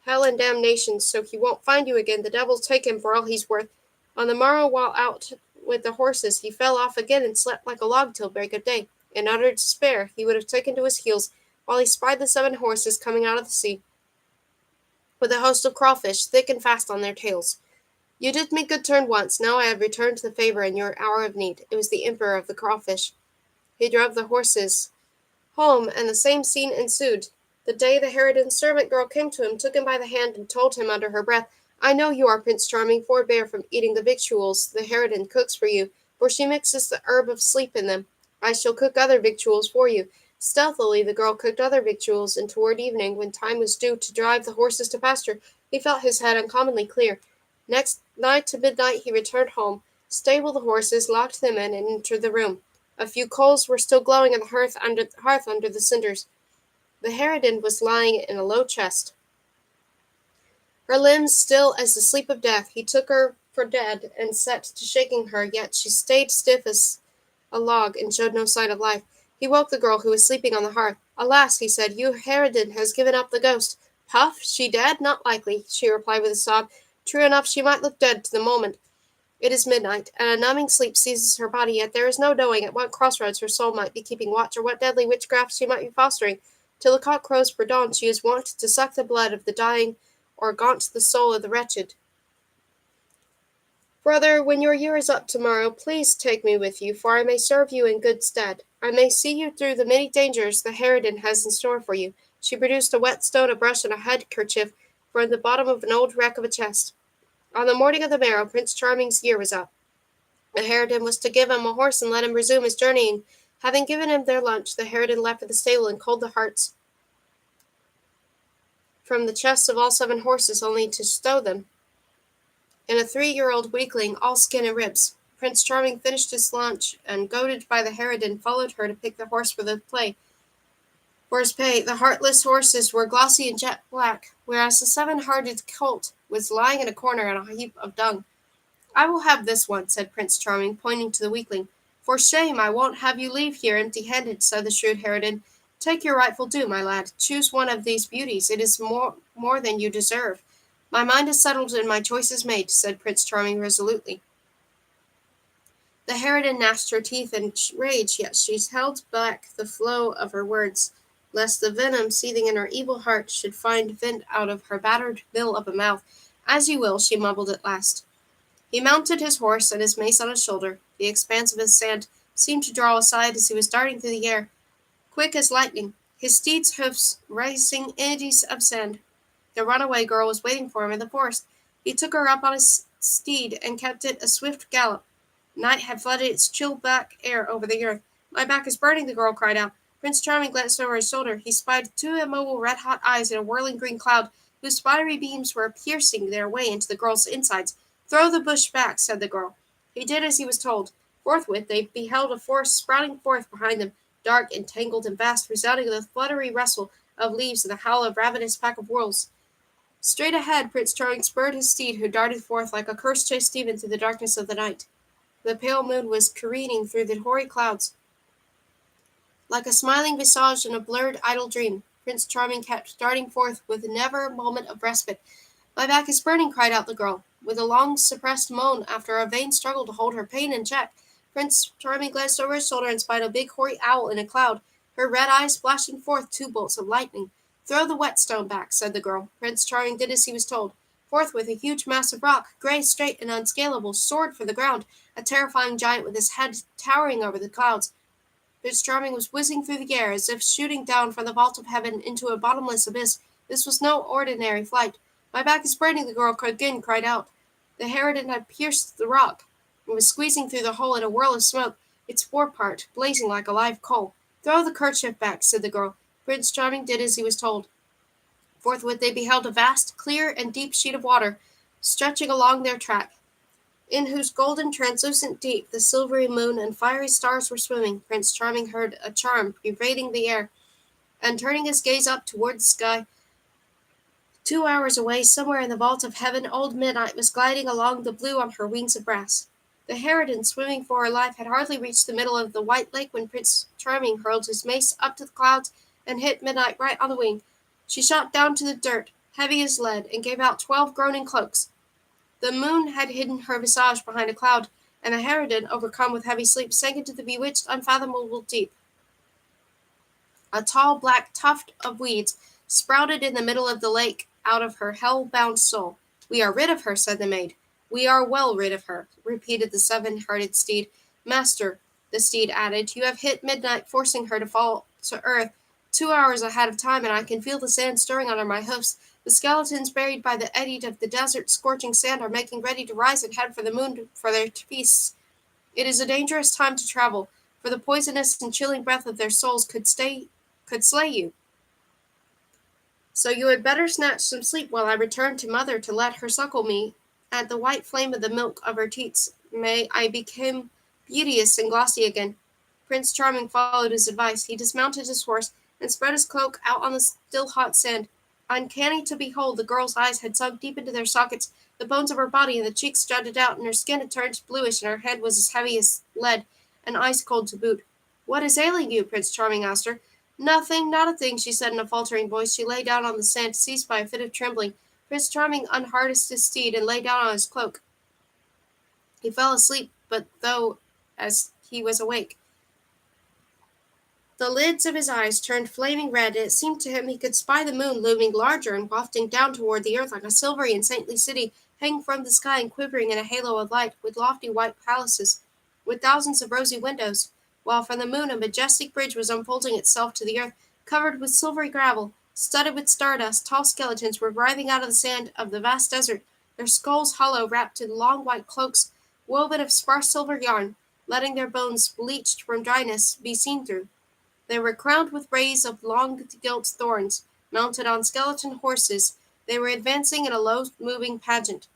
A: hell and damnation, so he won't find you again. The devil take him for all he's worth. On the morrow, while out with the horses, he fell off again and slept like a log till break of day. In utter despair, he would have taken to his heels, while he spied the 7 horses coming out of the sea, with a host of crawfish thick and fast on their tails. You did me good turn once. Now I have returned the favor in your hour of need. It was the emperor of the crawfish. He drove the horses home, and the same scene ensued. The day the harridan's servant girl came to him, took him by the hand, and told him under her breath, I know you are Prince Charming. Forbear from eating the victuals the harridan cooks for you, for she mixes the herb of sleep in them. I shall cook other victuals for you. Stealthily the girl cooked other victuals, and toward evening, when time was due to drive the horses to pasture, he felt his head uncommonly clear. Next night to midnight he returned home, stabled the horses, locked them in, and entered the room. A few coals were still glowing on the hearth under the cinders. The harridan was lying in a low chest, her limbs still as the sleep of death. He took her for dead, and set to shaking her, yet she stayed stiff as a log, and showed no sign of life. He woke the girl, who was sleeping on the hearth. Alas, he said, your harridan has given up the ghost. Puff, she dead? Not likely, she replied with a sob. True enough, she might look dead to the moment. It is midnight, and a numbing sleep seizes her body, yet there is no knowing at what crossroads her soul might be keeping watch, or what deadly witchcraft she might be fostering. Till the cock crows for dawn, she is wont to suck the blood of the dying, or gaunt the soul of the wretched. Brother, when your year is up tomorrow, please take me with you, for I may serve you in good stead. I may see you through the many dangers the harridan has in store for you. She produced a whetstone, a brush, and a handkerchief from the bottom of an old wreck of a chest. On the morning of the morrow, Prince Charming's year was up. The harridan was to give him a horse and let him resume his journeying. Having given him their lunch, the harridan left for the stable and culled the hearts from the chests of all 7 horses, only to stow them in a 3-year-old weakling, all skin and ribs. Prince Charming finished his lunch, and, goaded by the harridan, followed her to pick the horse for the play. For his pay, the heartless horses were glossy and jet black, whereas the 7-hearted colt was lying in a corner on a heap of dung. I will have this one, said Prince Charming, pointing to the weakling. For shame, I won't have you leave here empty-handed, said the shrewd harridan. Take your rightful due, my lad. Choose one of these beauties. It is more than you deserve. My mind is settled and my choice is made, said Prince Charming resolutely. The harridan gnashed her teeth in rage, yet she held back the flow of her words, lest the venom seething in her evil heart should find vent out of her battered mill of a mouth. As you will, she mumbled at last. He mounted his horse and his mace on his shoulder. The expanse of his sand seemed to draw aside as he was darting through the air, quick as lightning, his steed's hoofs raising eddies of sand. The runaway girl was waiting for him in the forest. He took her up on his steed and kept it a swift gallop. Night had flooded its chill black air over the earth. My back is burning, the girl cried out. Prince Charming glanced over his shoulder. He spied 2 immobile red-hot eyes in a whirling green cloud, whose spidery beams were piercing their way into the girl's insides. Throw the bush back, said the girl. He did as he was told. Forthwith they beheld a forest sprouting forth behind them, dark and tangled and vast, resounding with the fluttery rustle of leaves and the howl of ravenous pack of wolves. Straight ahead, Prince Charming spurred his steed, who darted forth like a curse-chased demon through the darkness of the night. The pale moon was careening through the hoary clouds, like a smiling visage in a blurred, idle dream. Prince Charming kept darting forth with never a moment of respite. My back is burning, cried out the girl, with a long suppressed moan after a vain struggle to hold her pain in check. Prince Charming glanced over his shoulder and spied a big hoary owl in a cloud, her red eyes flashing forth 2 bolts of lightning. Throw the whetstone back, said the girl. Prince Charming did as he was told. Forthwith a huge mass of rock, grey, straight, and unscalable, soared for the ground, a terrifying giant with his head towering over the clouds. Prince Charming was whizzing through the air as if shooting down from the vault of heaven into a bottomless abyss. This was no ordinary flight. My back is burning, the girl again cried out. The harridan had pierced the rock, and was squeezing through the hole in a whirl of smoke, its forepart blazing like a live coal. Throw the kerchief back, said the girl. Prince Charming did as he was told. Forthwith they beheld a vast, clear, and deep sheet of water stretching along their track, in whose golden translucent deep the silvery moon and fiery stars were swimming. Prince Charming heard a charm pervading the air, and turning his gaze up toward the sky, 2 hours away, somewhere in the vault of heaven, old Midnight was gliding along the blue on her wings of brass. The harridan, swimming for her life, had hardly reached the middle of the white lake when Prince Charming hurled his mace up to the clouds and hit Midnight right on the wing. She shot down to the dirt, heavy as lead, and gave out 12 groaning cloaks. The moon had hidden her visage behind a cloud, and the harridan, overcome with heavy sleep, sank into the bewitched, unfathomable deep. A tall black tuft of weeds sprouted in the middle of the lake out of her hell-bound soul. We are rid of her, said the maid. We are well rid of her, repeated the 7-hearted steed. Master, the steed added, you have hit Midnight, forcing her to fall to earth 2 hours ahead of time, and I can feel the sand stirring under my hoofs. The skeletons buried by the eddy of the desert scorching sand are making ready to rise and head for the moon for their feasts. It is a dangerous time to travel, for the poisonous and chilling breath of their souls could slay you. So you had better snatch some sleep while I return to mother to let her suckle me at the white flame of the milk of her teats. May I become beauteous and glossy again. Prince Charming followed his advice. He dismounted his horse and spread his cloak out on the still hot sand. Uncanny to behold, the girl's eyes had sunk deep into their sockets, the bones of her body and the cheeks jutted out, and her skin had turned bluish, and her head was as heavy as lead, and ice cold to boot. What is ailing you? Prince Charming asked her. Nothing, not a thing, she said in a faltering voice. She lay down on the sand, seized by a fit of trembling. Prince Charming unharnessed his steed and lay down on his cloak. He fell asleep, but though as he was awake, The lids of his eyes turned flaming red, and it seemed to him he could spy the moon looming larger and wafting down toward the earth like a silvery and saintly city hanging from the sky and quivering in a halo of light, with lofty white palaces, with thousands of rosy windows, while from the moon a majestic bridge was unfolding itself to the earth, covered with silvery gravel, studded with stardust. Tall skeletons were writhing out of the sand of the vast desert, their skulls hollow, wrapped in long white cloaks woven of sparse silver yarn, letting their bones, bleached from dryness, be seen through. They were crowned with rays of long gilt thorns, mounted on skeleton horses. They were advancing in a low-moving pageant,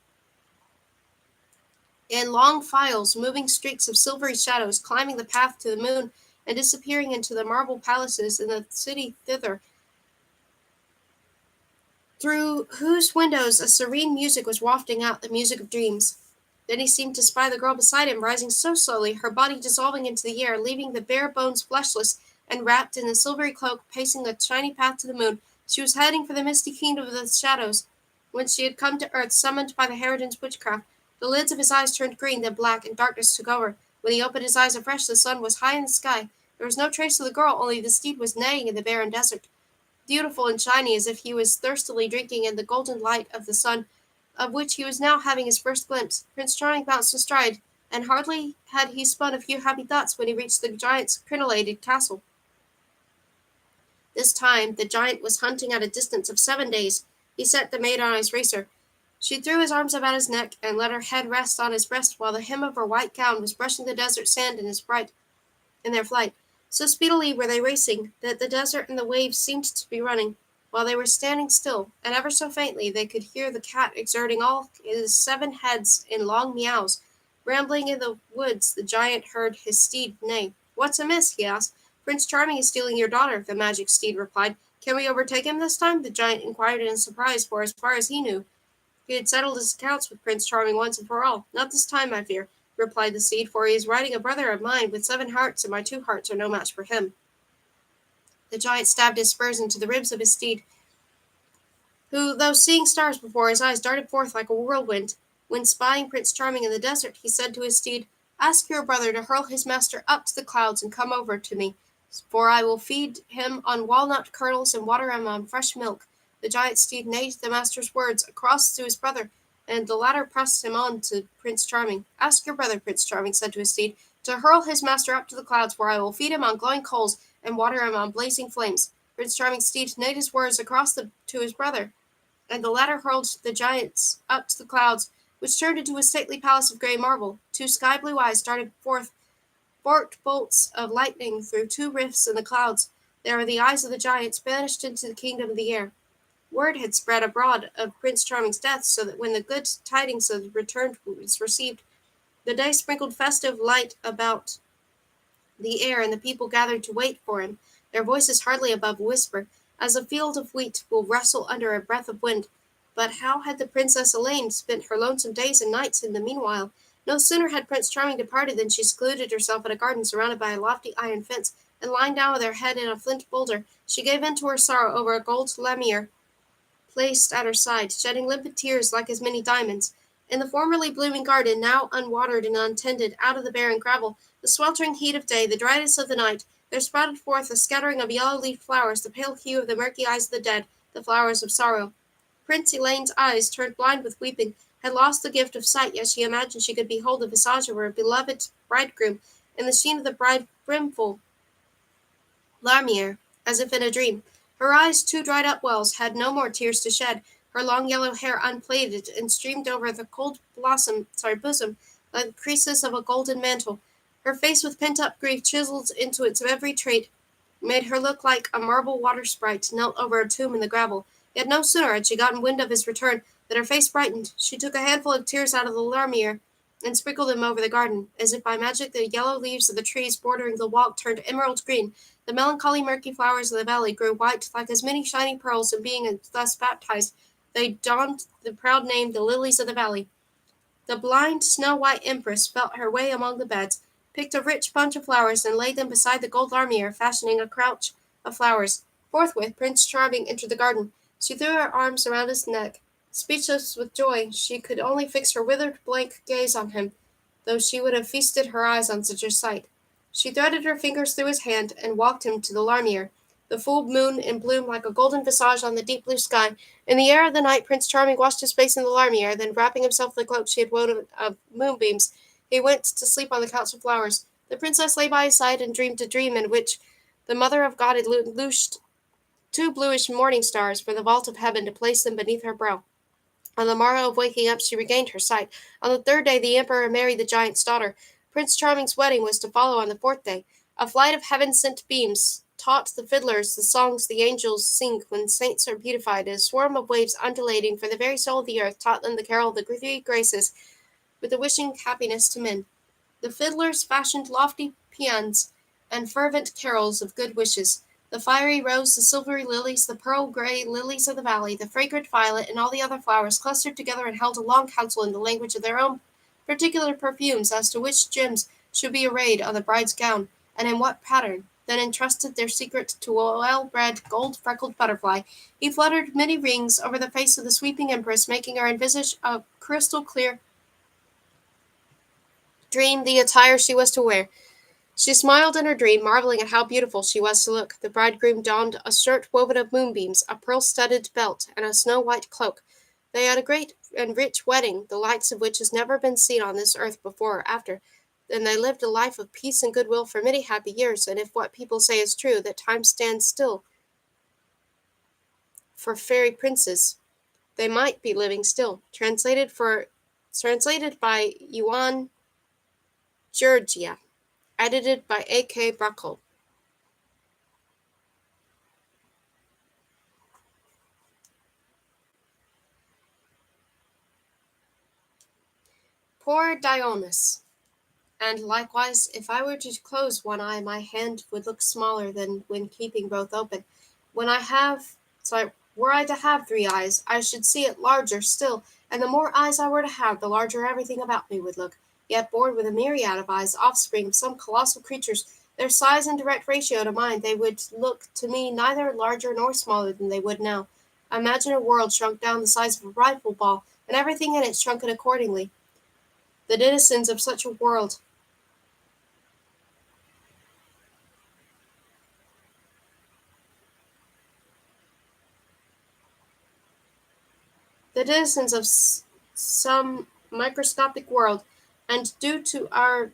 A: in long files, moving streaks of silvery shadows, climbing the path to the moon and disappearing into the marble palaces in the city thither, through whose windows a serene music was wafting out, the music of dreams. Then he seemed to spy the girl beside him, rising so slowly, her body dissolving into the air, leaving the bare bones fleshless and wrapped in the silvery cloak, pacing the shiny path to the moon. She was heading for the misty kingdom of the shadows, whence she had come to earth, summoned by the harridan's witchcraft. The lids of his eyes turned green, then black, and darkness took over. When he opened his eyes afresh, the sun was high in the sky. There was no trace of the girl, only the steed was neighing in the barren desert, beautiful and shiny as if he was thirstily drinking in the golden light of the sun, of which he was now having his first glimpse. Prince Charming bounced astride, and hardly had he spun a few happy thoughts when he reached the giant's crenellated castle. This time the giant was hunting at a distance of 7 days. He set the maid on his racer. She threw his arms about his neck and let her head rest on his breast while the hem of her white gown was brushing the desert sand in their flight. So speedily were they racing that the desert and the waves seemed to be running, while they were standing still, and ever so faintly they could hear the cat exerting all his 7 heads in long meows. Rambling in the woods, the giant heard his steed neigh. "What's amiss?" he asked. "Prince Charming is stealing your daughter," the magic steed replied. "Can we overtake him this time?" the giant inquired in surprise, for as far as he knew, he had settled his accounts with Prince Charming once and for all. "Not this time, I fear," replied the steed, "for he is riding a brother of mine with 7 hearts, and my 2 hearts are no match for him." The giant stabbed his spurs into the ribs of his steed, who, though seeing stars before his eyes, darted forth like a whirlwind. When spying Prince Charming in the desert, he said to his steed, "Ask your brother to hurl his master up to the clouds and come over to me, for I will feed him on walnut kernels and water him on fresh milk." The giant steed neighed the master's words across to his brother, and the latter pressed him on to Prince Charming. "Ask your brother," Prince Charming said to his steed, "to hurl his master up to the clouds, for I will feed him on glowing coals and water him on blazing flames." Prince Charming's steed neighed his words across to his brother, and the latter hurled the giants up to the clouds, which turned into a stately palace of grey marble. 2 sky-blue eyes darted forth forked bolts of lightning through 2 rifts in the clouds. They were the eyes of the giants, banished into the kingdom of the air. Word had spread abroad of Prince Charming's death, so that when the good tidings of his return was received, the day sprinkled festive light about the air, and the people gathered to wait for him, their voices hardly above a whisper, as a field of wheat will rustle under a breath of wind. But how had the Princess Elaine spent her lonesome days and nights in the meanwhile? No sooner had Prince Charming departed than she secluded herself in a garden surrounded by a lofty iron fence, and lying down with her head in a flint boulder, she gave in to her sorrow over a gold lemire placed at her side, shedding limpid tears like as many diamonds. In the formerly blooming garden, now unwatered and untended, out of the barren gravel, the sweltering heat of day, the dryness of the night, there sprouted forth a scattering of yellow-leafed flowers, the pale hue of the murky eyes of the dead, the flowers of sorrow. Prince Elaine's eyes, turned blind with weeping, had lost the gift of sight, yet she imagined she could behold the visage of her beloved bridegroom, and the sheen of the bride brimful Larmier, as if in a dream. Her eyes, 2 dried-up wells, had no more tears to shed. Her long yellow hair unplaited and streamed over the cold bosom like the creases of a golden mantle. Her face, with pent-up grief chiseled into its every trait, made her look like a marble water sprite knelt over a tomb in the gravel. Yet no sooner had she gotten wind of his return than her face brightened. She took a handful of tears out of the larmier and sprinkled them over the garden. As if by magic, the yellow leaves of the trees bordering the walk turned emerald green. The melancholy murky flowers of the valley grew white like as many shiny pearls, and being thus baptized, they donned the proud name, the lilies of the valley. The blind, snow-white empress felt her way among the beds, picked a rich bunch of flowers, and laid them beside the gold larmier, fashioning a couch of flowers. Forthwith Prince Charming entered the garden. She threw her arms around his neck. Speechless with joy, she could only fix her withered, blank gaze on him, though she would have feasted her eyes on such a sight. She threaded her fingers through his hand and walked him to the larmier. The full moon in bloom like a golden visage on the deep blue sky. In the air of the night, Prince Charming washed his face in the larmier, then wrapping himself in the cloak she had woven of moonbeams, he went to sleep on the couch of flowers. The princess lay by his side and dreamed a dream in which the Mother of God had loosed two bluish morning stars from the vault of heaven to place them beneath her brow. On the morrow of waking up, she regained her sight. On the third day, the emperor married the giant's daughter. Prince Charming's wedding was to follow on the fourth day. A flight of heaven-sent beams taught the fiddlers the songs the angels sing when saints are beatified, and a swarm of waves undulating from the very soul of the earth taught them the carol of the three graces, with the wishing happiness to men. The fiddlers fashioned lofty paeans and fervent carols of good wishes. The fiery rose, the silvery lilies, the pearl-gray lilies of the valley, the fragrant violet, and all the other flowers clustered together and held a long council in the language of their own particular perfumes as to which gems should be arrayed on the bride's gown, and in what pattern. Then entrusted their secret to a well-bred, gold-freckled butterfly. He fluttered many rings over the face of the sweeping empress, making her envisage a crystal-clear dream the attire she was to wear. She smiled in her dream, marveling at how beautiful she was to look. The bridegroom donned a shirt woven of moonbeams, a pearl-studded belt, and a snow-white cloak. They had a great and rich wedding, the likes of which has never been seen on this earth before or after. And they lived a life of peace and goodwill for many happy years, and if what people say is true, that time stands still for fairy princes, they might be living still. Translated by Yuan Georgia. Edited by A.K. Bruckle. Poor Dionys. And likewise, if I were to close one eye, my hand would look smaller than when keeping both open. When I have, so were I to have 3 eyes, I should see it larger still, and the more eyes I were to have, the larger everything about me would look. Yet born with a myriad of eyes, offspring of some colossal creatures, their size in direct ratio to mine, they would look to me neither larger nor smaller than they would now. Imagine a world shrunk down the size of a rifle ball, and everything in it shrunken accordingly. The denizens of such a world the denizens of some microscopic world, and due to our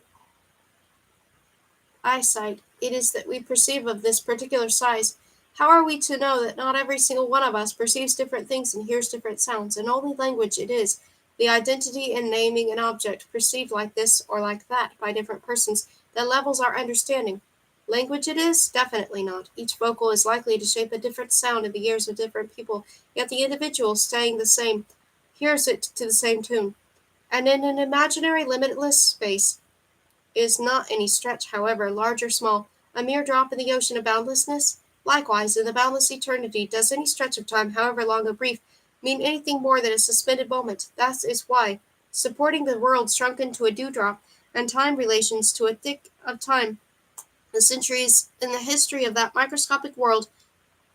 A: eyesight, it is that we perceive of this particular size. How are we to know that not every single one of us perceives different things and hears different sounds, and only language it is, the identity in naming an object perceived like this or like that by different persons, that levels our understanding? Language it is? Definitely not. Each vocal is likely to shape a different sound in the ears of different people, yet the individual, staying the same, hears it to the same tune. And in an imaginary limitless space, is not any stretch, however large or small, a mere drop in the ocean of boundlessness? Likewise, in the boundless eternity, does any stretch of time, however long or brief, mean anything more than a suspended moment? That is why, supporting the world shrunken to a dewdrop, and time relations to a tick of time, the centuries in the history of that microscopic world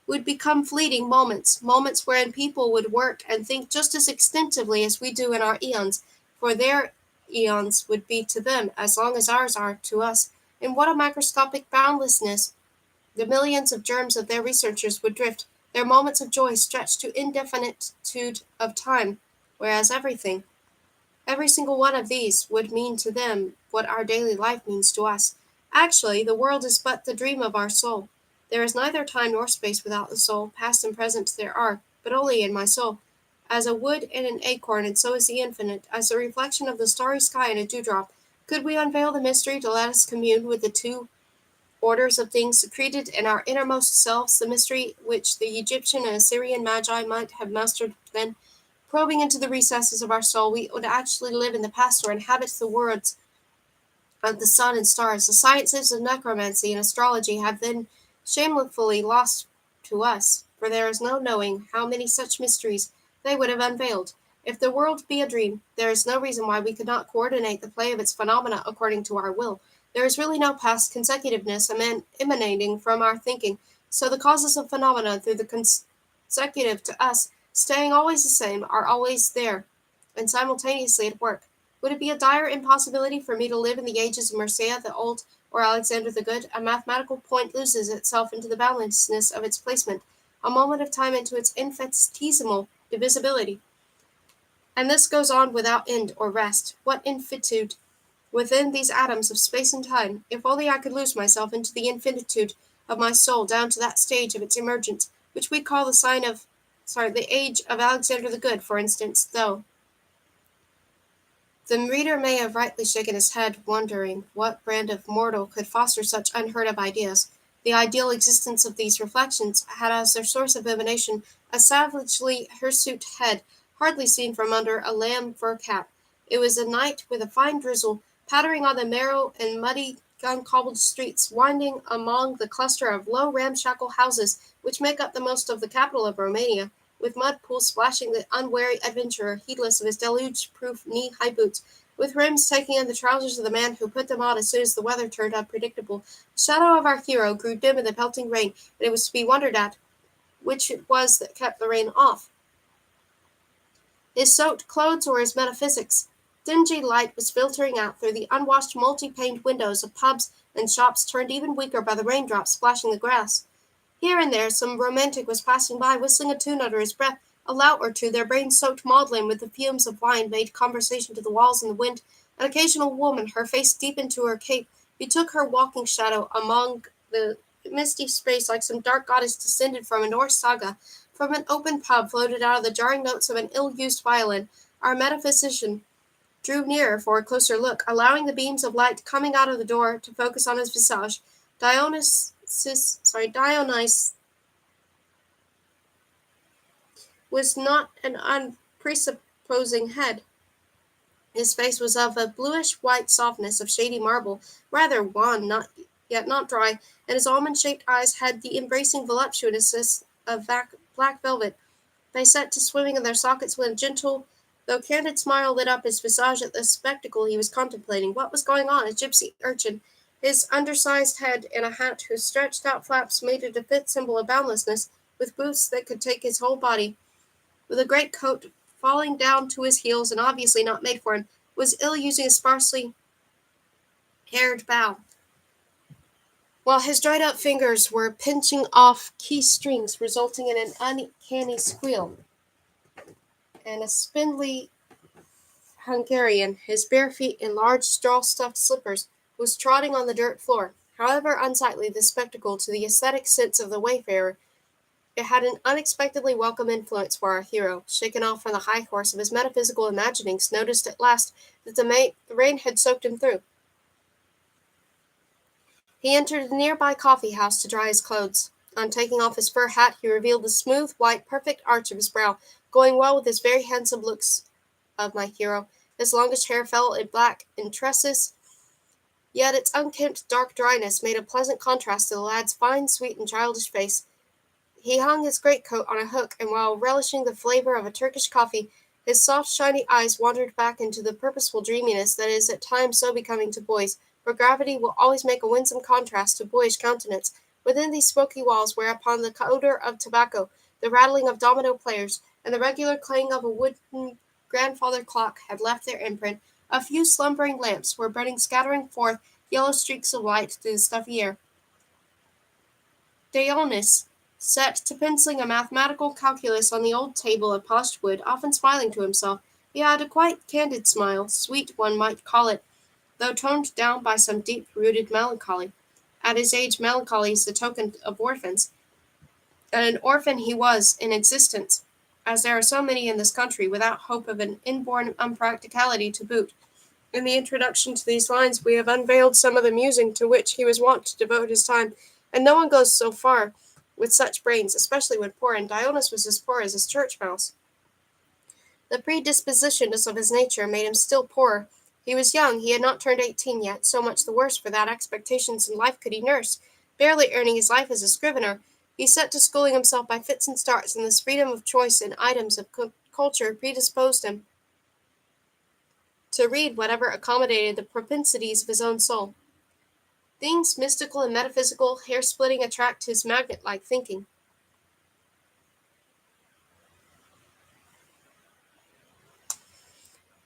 A: would become fleeting moments, moments wherein people would work and think just as extensively as we do in our eons, for their eons would be to them as long as ours are to us. In what a microscopic boundlessness the millions of germs of their researchers would drift, their moments of joy stretched to indefinitude of time, whereas every single one of these would mean to them what our daily life means to us. Actually, the world is but the dream of our soul. There is neither time nor space without the soul, past and present there are, but only in my soul. As a wood in an acorn, and so is the infinite, as the reflection of the starry sky in a dewdrop. Could we unveil the mystery to let us commune with the two orders of things secreted in our innermost selves, the mystery which the Egyptian and Assyrian magi might have mastered then? Probing into the recesses of our soul, we would actually live in the past or inhabit the worlds of the sun and stars. The sciences of necromancy and astrology have then shamefully lost to us, for there is no knowing how many such mysteries they would have unveiled. If the world be a dream, there is no reason why we could not coordinate the play of its phenomena according to our will. There is really no past consecutiveness emanating from our thinking, so the causes of phenomena through the consecutive to us, staying always the same, are always there, and simultaneously at work. Would it be a dire impossibility for me to live in the ages of Mircea, the old or Alexander the Good, a mathematical point loses itself into the boundlessness of its placement, a moment of time into its infinitesimal divisibility. And this goes on without end or rest. What infinitude within these atoms of space and time! If only I could lose myself into the infinitude of my soul down to that stage of its emergence, which we call the age of Alexander the Good, for instance, though. The reader may have rightly shaken his head, wondering what brand of mortal could foster such unheard of ideas. The ideal existence of these reflections had as their source of emanation a savagely hirsute head, hardly seen from under a lamb fur cap. It was a night with a fine drizzle, pattering on the narrow and muddy uncobbled streets winding among the cluster of low ramshackle houses which make up the most of the capital of Romania, with mud pools splashing the unwary adventurer, heedless of his deluge-proof knee-high boots, with rims taking in the trousers of the man who put them on as soon as the weather turned unpredictable. The shadow of our hero grew dim in the pelting rain, and it was to be wondered at which it was that kept the rain off, his soaked clothes or his metaphysics. Dingy light was filtering out through the unwashed multi-paned windows of pubs and shops turned even weaker by the raindrops splashing the grass. Here and there some romantic was passing by, whistling a tune under his breath. A lout or two, their brains soaked maudlin with the fumes of wine, made conversation to the walls and the wind. An occasional woman, her face deep into her cape, betook her walking shadow among the misty space like some dark goddess descended from a Norse saga. From an open pub floated out of the jarring notes of an ill-used violin. Our metaphysician drew nearer for a closer look, allowing the beams of light coming out of the door to focus on his visage. Dionysus was not an unpresupposing head. His face was of a bluish-white softness of shady marble, rather wan, yet not dry, and his almond-shaped eyes had the embracing voluptuousness of black velvet. They set to swimming in their sockets when a gentle, though candid smile lit up his visage at the spectacle he was contemplating. What was going on? A gypsy urchin, his undersized head in a hat whose stretched-out flaps made it a fit symbol of boundlessness, with boots that could take his whole body, with a great coat falling down to his heels and obviously not made for him, was ill-using a sparsely haired bow, while his dried-up fingers were pinching off key strings, resulting in an uncanny squeal, and a spindly Hungarian, his bare feet in large straw-stuffed slippers, was trotting on the dirt floor. However unsightly this spectacle to the aesthetic sense of the wayfarer, it had an unexpectedly welcome influence for our hero. Shaken off from the high horse of his metaphysical imaginings, noticed at last that the rain had soaked him through. He entered a nearby coffee-house to dry his clothes. On taking off his fur hat, he revealed the smooth, white, perfect arch of his brow, going well with his very handsome looks of my hero. His longish hair fell in black in tresses, yet its unkempt dark dryness made a pleasant contrast to the lad's fine, sweet, and childish face. He hung his greatcoat on a hook, and while relishing the flavor of a Turkish coffee, his soft, shiny eyes wandered back into the purposeful dreaminess that is at times so becoming to boys, for gravity will always make a winsome contrast to boyish countenance. Within these smoky walls, whereupon the odor of tobacco, the rattling of domino players, and the regular clang of a wooden grandfather clock had left their imprint, a few slumbering lamps were burning, scattering forth yellow streaks of light through the stuffy air. Dionys set to penciling a mathematical calculus on the old table of polished wood, often smiling to himself. He had a quite candid smile, sweet one might call it, though toned down by some deep-rooted melancholy. At his age, melancholy is the token of orphans, and an orphan he was in existence, as there are so many in this country, without hope of an inborn unpracticality to boot. In the introduction to these lines we have unveiled some of the musing to which he was wont to devote his time, and no one goes so far with such brains, especially when poor, and Dionys was as poor as his church mouse. The predispositions of his nature made him still poorer. He was young, he had not turned 18 yet, so much the worse for that expectations in life could he nurse. Barely earning his life as a scrivener, he set to schooling himself by fits and starts, and this freedom of choice in items of culture predisposed him to read whatever accommodated the propensities of his own soul. Things mystical and metaphysical, hair-splitting attract his magnet-like thinking.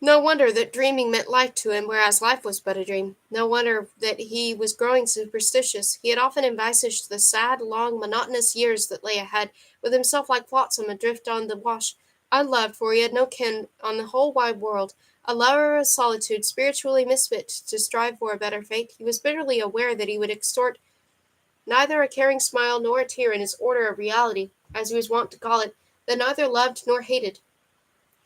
A: No wonder that dreaming meant life to him, whereas life was but a dream. No wonder that he was growing superstitious. He had often envisaged the sad, long, monotonous years that lay ahead, with himself like flotsam adrift on the wash, unloved, for he had no kin on the whole wide world. A lover of solitude, spiritually misfit to strive for a better fate, he was bitterly aware that he would extort neither a caring smile nor a tear in his order of reality, as he was wont to call it, that neither loved nor hated.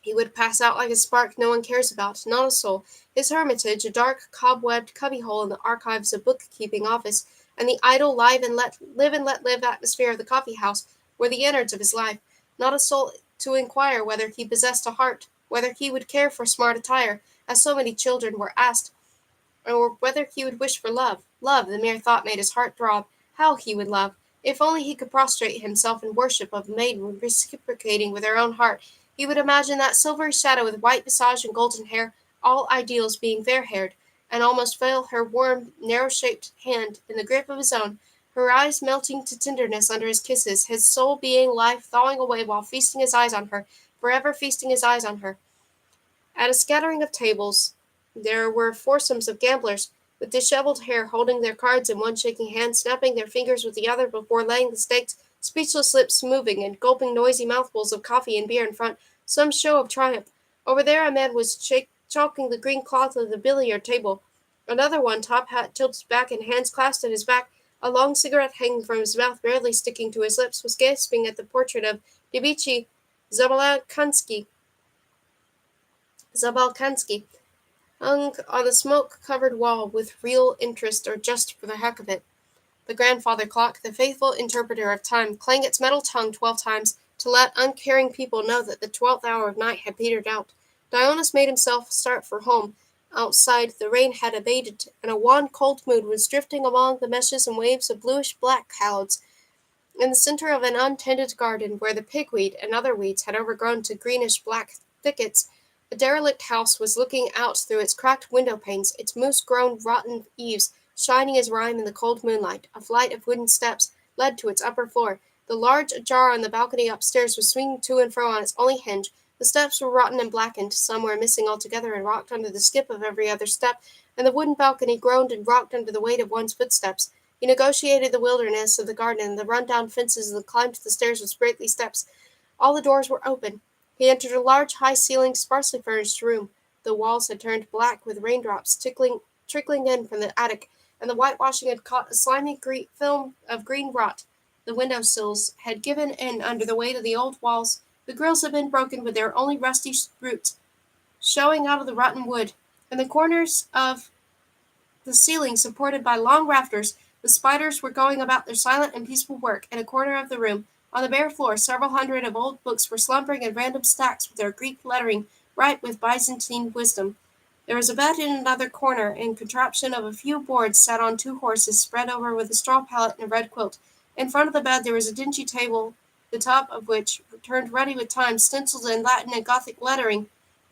A: He would pass out like a spark no one cares about, not a soul. His hermitage, a dark, cobwebbed cubbyhole in the archives of bookkeeping office, and the idle live and let live atmosphere of the coffee house were the innards of his life. Not a soul to inquire whether he possessed a heart, whether he would care for smart attire, as so many children were asked, or whether he would wish for love. Love, the mere thought made his heart throb. How he would love! If only he could prostrate himself in worship of a maiden reciprocating with her own heart, he would imagine that silvery shadow with white visage and golden hair, all ideals being fair-haired, and almost feel her warm, narrow-shaped hand in the grip of his own, her eyes melting to tenderness under his kisses, his soul being life thawing away while feasting his eyes on her, forever feasting his eyes on her. At a scattering of tables there were foursomes of gamblers, with dishevelled hair, holding their cards in one shaking hand, snapping their fingers with the other before laying the stakes, speechless lips moving, and gulping noisy mouthfuls of coffee and beer in front, some show of triumph. Over there a man was chalking the green cloth of the billiard table. Another one, top hat tilted back and hands clasped at his back, a long cigarette hanging from his mouth barely sticking to his lips, was gasping at the portrait of Dmitri Zabalkansky, hung on the smoke-covered wall with real interest or just for the heck of it. The grandfather clock, the faithful interpreter of time, clanged its metal tongue 12 times to let uncaring people know that the 12th hour of night had petered out. Dionys made himself start for home. Outside, the rain had abated, and a wan, cold moon was drifting among the meshes and waves of bluish-black clouds. In the center of an untended garden, where the pigweed and other weeds had overgrown to greenish-black thickets, a derelict house was looking out through its cracked window-panes, its moss-grown, rotten eaves shining as rime in the cold moonlight. A flight of wooden steps led to its upper floor. The large jar on the balcony upstairs was swinging to and fro on its only hinge. The steps were rotten and blackened, some were missing altogether and rocked under the skip of every other step, and the wooden balcony groaned and rocked under the weight of one's footsteps. He negotiated the wilderness of the garden and the run-down fences and climbed the stairs with sprightly steps. All the doors were open. He entered a large, high-ceilinged, sparsely furnished room. The walls had turned black with raindrops trickling in from the attic, and the whitewashing had caught a slimy film of green rot. The window sills had given in under the weight of the old walls. The grills had been broken with their only rusty roots showing out of the rotten wood, and the corners of the ceiling supported by long rafters. The spiders were going about their silent and peaceful work. In a corner of the room, on the bare floor, several hundred of old books were slumbering in random stacks with their Greek lettering bright with Byzantine wisdom. There was a bed in another corner, in contraption of a few boards sat on two horses spread over with a straw pallet and a red quilt. In front of the bed there was a dingy table, the top of which, turned ruddy with time, stenciled in Latin and Gothic lettering,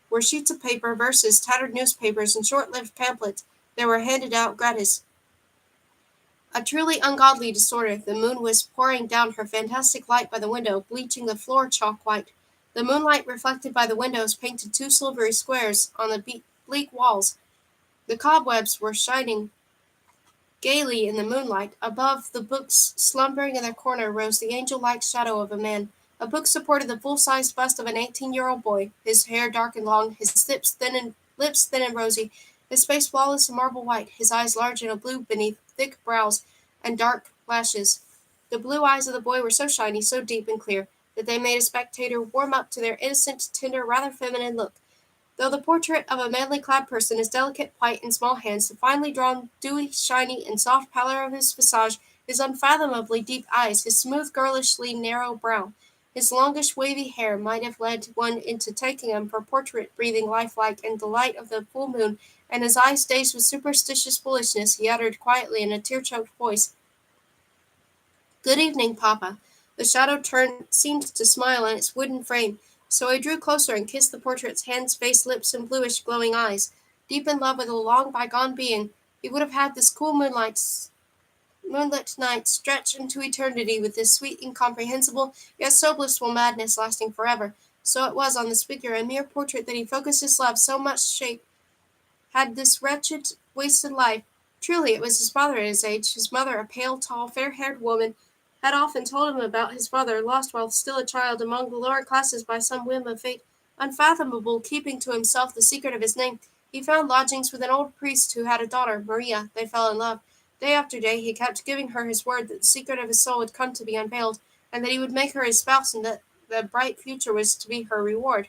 A: were sheets of paper, verses, tattered newspapers, and short-lived pamphlets that were handed out gratis. A truly ungodly disorder. The moon was pouring down her fantastic light by the window, bleaching the floor chalk white. The moonlight reflected by the windows painted two silvery squares on the bleak walls. The cobwebs were shining gaily in the moonlight. Above the books, slumbering in their corner, rose the angel-like shadow of a man. A book supported the full-sized bust of an 18-year-old boy, his hair dark and long, his lips thin and rosy, his face flawless and marble white, his eyes large and blue beneath thick brows and dark lashes. The blue eyes of the boy were so shiny, so deep and clear, that they made a spectator warm up to their innocent, tender, rather feminine look. Though the portrait of a manly-clad person is delicate, white, and small hands, the finely drawn, dewy, shiny, and soft pallor of his visage, his unfathomably deep eyes, his smooth, girlishly narrow brow, his longish, wavy hair might have led one into taking him for portrait breathing lifelike in the light of the full moon, and his eyes dazed with superstitious foolishness, he uttered quietly in a tear-choked voice, "Good evening, Papa." The shadow seemed to smile in its wooden frame, so I drew closer and kissed the portrait's hands, face, lips, and bluish, glowing eyes. Deep in love with a long bygone being, he would have had this cool moonlit night stretch into eternity with this sweet, incomprehensible, yet so blissful madness lasting forever. So it was on this figure, a mere portrait, that he focused his love. So much shape had this wretched, wasted life. Truly, it was his father at his age. His mother, a pale, tall, fair-haired woman, had often told him about his father, lost while still a child among the lower classes by some whim of fate, unfathomable, keeping to himself the secret of his name. He found lodgings with an old priest who had a daughter, Maria. They fell in love. Day after day he kept giving her his word that the secret of his soul had come to be unveiled, and that he would make her his spouse, and that the bright future was to be her reward.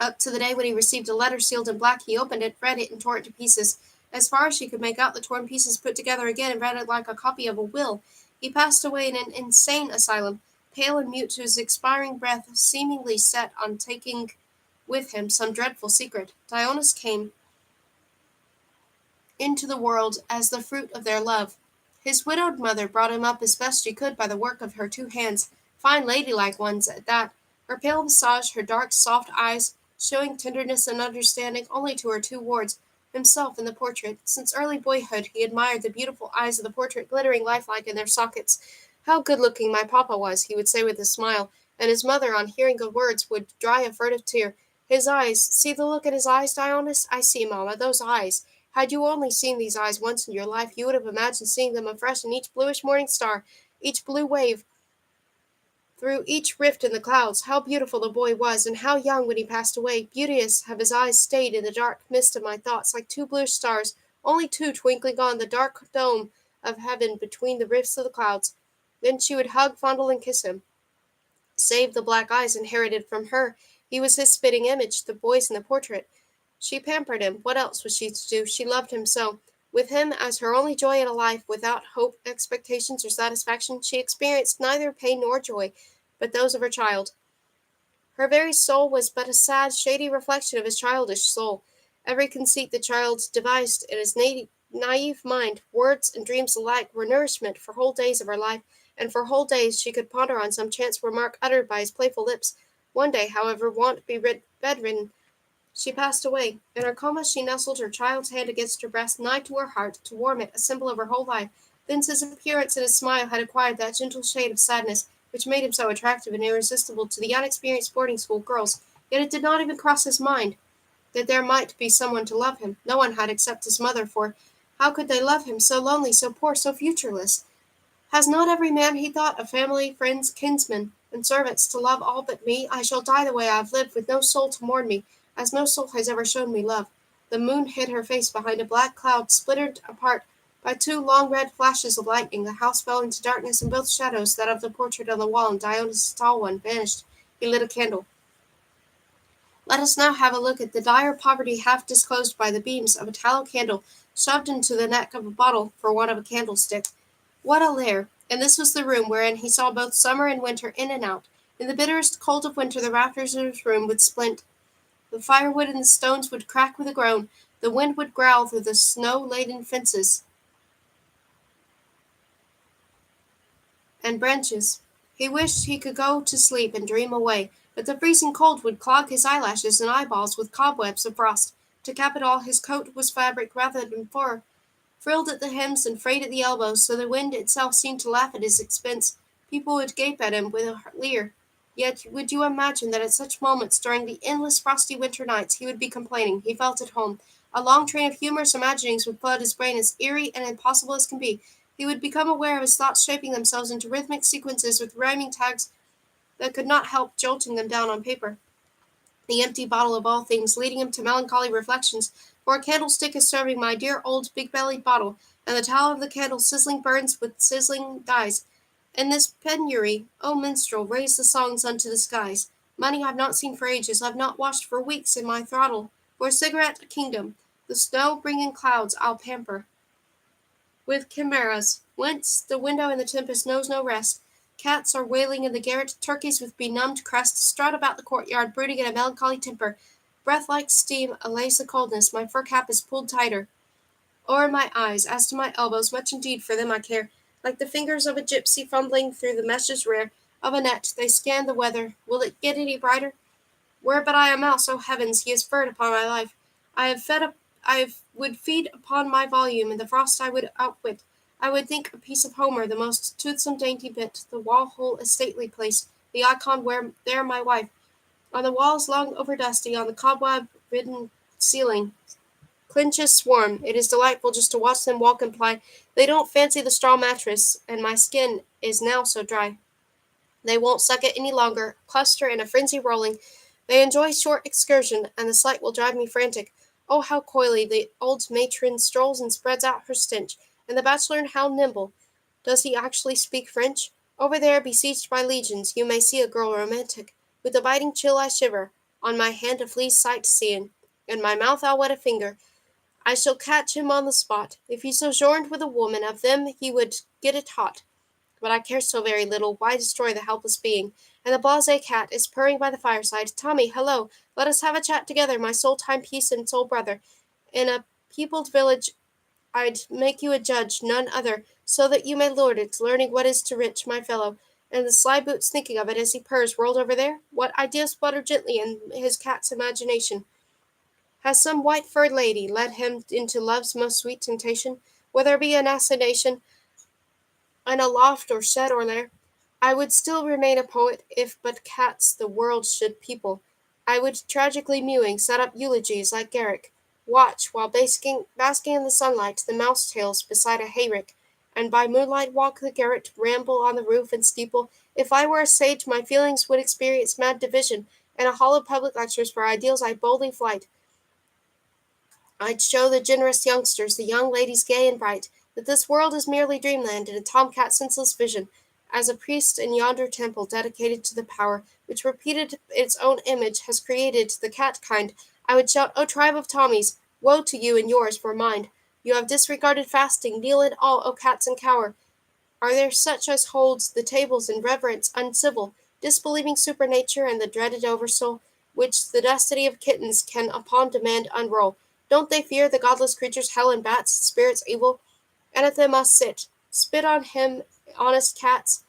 A: Up to the day when he received a letter sealed in black, he opened it, read it, and tore it to pieces. As far as she could make out, the torn pieces put together again and read it like a copy of a will. He passed away in an insane asylum, pale and mute, his expiring breath seemingly set on taking with him some dreadful secret. Dionys came into the world as the fruit of their love. His widowed mother brought him up as best she could by the work of her 2 hands, fine ladylike ones at that, her pale visage, her dark soft eyes, showing tenderness and understanding only to her 2 wards, himself in the portrait. Since early boyhood he admired the beautiful eyes of the portrait, glittering lifelike in their sockets. How good-looking my papa was, he would say with a smile, and his mother, on hearing the words, would dry a furtive tear. His eyes, see the look in his eyes, Dionys? I see, mamma, those eyes. Had you only seen these eyes once in your life, you would have imagined seeing them afresh in each bluish morning star, each blue wave, through each rift in the clouds. How beautiful the boy was, and how young when he passed away. Beauteous have his eyes stayed in the dark mist of my thoughts, like 2 bluish stars, only 2 twinkling on the dark dome of heaven between the rifts of the clouds. Then she would hug, fondle, and kiss him. Save the black eyes inherited from her, he was his spitting image, the boy's in the portrait. She pampered him. What else was she to do? She loved him so. With him as her only joy in a life, without hope, expectations, or satisfaction, she experienced neither pain nor joy, but those of her child. Her very soul was but a sad, shady reflection of his childish soul. Every conceit the child devised in his naive mind, words and dreams alike, were nourishment for whole days of her life, and for whole days she could ponder on some chance remark uttered by his playful lips. One day, however, wont to be bedridden, she passed away. In her coma she nestled her child's hand against her breast, nigh to her heart, to warm it, a symbol of her whole life. Thence his appearance and his smile had acquired that gentle shade of sadness which made him so attractive and irresistible to the unexperienced boarding-school girls. Yet it did not even cross his mind that there might be someone to love him. No one had except his mother, for how could they love him, so lonely, so poor, so futureless? Has not every man, he thought, a family, friends, kinsmen, and servants to love all but me? I shall die the way I have lived, with no soul to mourn me, as no soul has ever shown me love. The moon hid her face behind a black cloud, splintered apart by 2 long red flashes of lightning. The house fell into darkness, and both shadows, that of the portrait on the wall and Dionys' tall one, vanished. He lit a candle. Let us now have a look at the dire poverty half disclosed by the beams of a tallow candle shoved into the neck of a bottle for want of a candlestick. What a lair! And this was the room wherein he saw both summer and winter in and out. In the bitterest cold of winter the rafters of his room would splint, the firewood and the stones would crack with a groan, the wind would growl through the snow-laden fences and branches. He wished he could go to sleep and dream away, but the freezing cold would clog his eyelashes and eyeballs with cobwebs of frost. To cap it all, his coat was fabric rather than fur, frilled at the hems and frayed at the elbows, so the wind itself seemed to laugh at his expense. People would gape at him with a leer. Yet would you imagine that at such moments, during the endless frosty winter nights, he would be complaining? He felt at home. A long train of humorous imaginings would flood his brain, as eerie and impossible as can be. He would become aware of his thoughts shaping themselves into rhythmic sequences with rhyming tags that could not help jolting them down on paper. The empty bottle of all things, leading him to melancholy reflections, for a candlestick is serving my dear old big-bellied bottle, and the tallow of the candle sizzling burns with sizzling dyes. In this penury, O minstrel, raise the songs unto the skies. Money I've not seen for ages, I've not washed for weeks in my throttle. For a cigarette, a kingdom. The snow-bringing clouds I'll pamper with chimeras, whence the window in the tempest knows no rest. Cats are wailing in the garret, turkeys with benumbed crests strut about the courtyard, brooding in a melancholy temper. Breath like steam allays the coldness, my fur cap is pulled tighter o'er my eyes, as to my elbows, much indeed for them I care. Like the fingers of a gypsy fumbling through the meshes rare of a net, they scan the weather. Will it get any brighter? Were but I a mouse, O heavens, he has furred upon my life. I would feed upon my volume, and the frost I would outwit. I would think a piece of Homer, the most toothsome dainty bit, the wall-hole a stately place, the icon where there my wife. On the walls long over dusty, on the cobweb-ridden ceiling, clinches swarm. It is delightful just to watch them walk and ply. They don't fancy the straw mattress, and my skin is now so dry. They won't suck it any longer, cluster in a frenzy rolling. They enjoy short excursion, and the sight will drive me frantic. Oh, how coyly the old matron strolls and spreads out her stench, and the bachelor how nimble. Does he actually speak French? Over there, besieged by legions, you may see a girl romantic. With a biting chill I shiver, on my hand a flea's sight seeing, in my mouth I'll wet a finger. I shall catch him on the spot. If he sojourned with a woman, of them he would get it hot. But I care so very little, why destroy the helpless being? And the blasé cat is purring by the fireside. Tommy, hello, let us have a chat together, my soul timepiece and soul brother. In a peopled village I'd make you a judge, none other, so that you may lord it, learning what is to rich, my fellow. And the sly boots thinking of it as he purrs, world over there? What ideas flutter gently in his cat's imagination? Has some white-furred lady led him into love's most sweet temptation? Will there be an assignation in a loft or shed or lair? I would still remain a poet, if but cats the world should people. I would, tragically mewing, set up eulogies like Garrick, watch, while basking in the sunlight, the mouse-tails beside a hayrick, and by moonlight walk the garret, ramble on the roof and steeple. If I were a sage, my feelings would experience mad division, and a hollow public lectures for ideals I boldly flight. I'd show the generous youngsters, the young ladies gay and bright, that this world is merely dreamland and a tomcat's senseless vision. As a priest in yonder temple dedicated to the power which repeated its own image has created the cat kind, I would shout, O tribe of Tommies, woe to you and yours, for mind. You have disregarded fasting, kneel in awe, O cats, and cower. Are there such as holds the tables in reverence uncivil, disbelieving supernature and the dreaded oversoul, which the destiny of kittens can upon demand unroll? Don't they fear the godless creatures hell and bats, spirits evil? And at them must sit, spit on him, honest cats,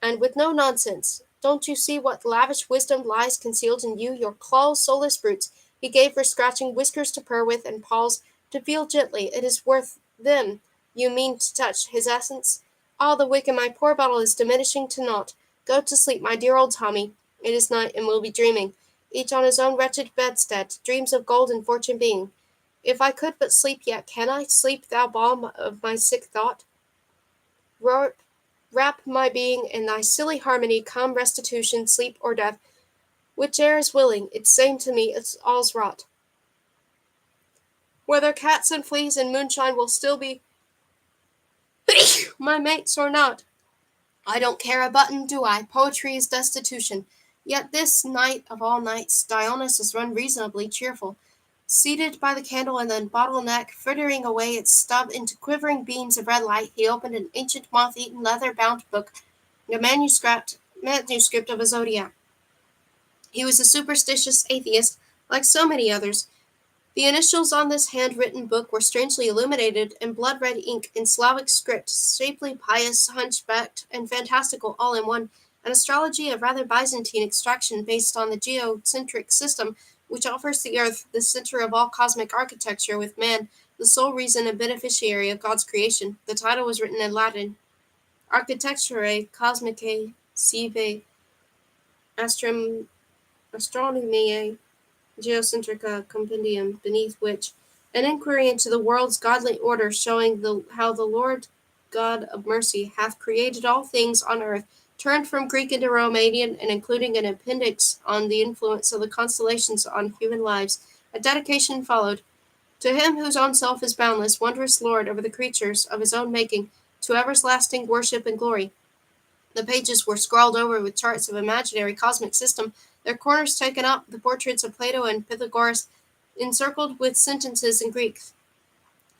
A: and with no nonsense. Don't you see what lavish wisdom lies concealed in you, your claws, soulless brutes, he gave for scratching, whiskers to purr with, and paws to feel gently? It is worth them you mean to touch, his essence? Ah, the wick in my poor bottle is diminishing to naught. Go to sleep, my dear old Tommy. It is night, and we'll be dreaming, each on his own wretched bedstead, dreams of gold and fortune being. If I could but sleep yet, can I? Sleep, thou balm of my sick thought. Wrap my being in thy silly harmony, come restitution, sleep or death. Whiche'er is willing, it's same to me, it's all's wrought. Whether cats and fleas and moonshine will still be my mates or not, I don't care a button, do I? Poetry is destitution. Yet this night of all nights, Dionys has run reasonably cheerful. Seated by the candle and the bottle-neck, frittering away its stub into quivering beams of red light, he opened an ancient moth-eaten leather-bound book, a manuscript of a zodiac. He was a superstitious atheist, like so many others. The initials on this hand-written book were strangely illuminated in blood-red ink in Slavic script, shapely, pious, hunchbacked, and fantastical all in one, an astrology of rather Byzantine extraction based on the geocentric system which offers the earth the center of all cosmic architecture, with man the sole reason and beneficiary of God's creation. The title was written in Latin, Architecturae Cosmicae Sive Astronomiae Geocentrica Compendium, beneath which an inquiry into the world's godly order, showing how the Lord God of mercy hath created all things on earth, turned from Greek into Romanian, and including an appendix on the influence of the constellations on human lives. A dedication followed. To him whose own self is boundless, wondrous Lord over the creatures of his own making, to everlasting worship and glory. The pages were scrawled over with charts of imaginary cosmic system, their corners taken up, the portraits of Plato and Pythagoras encircled with sentences in Greek.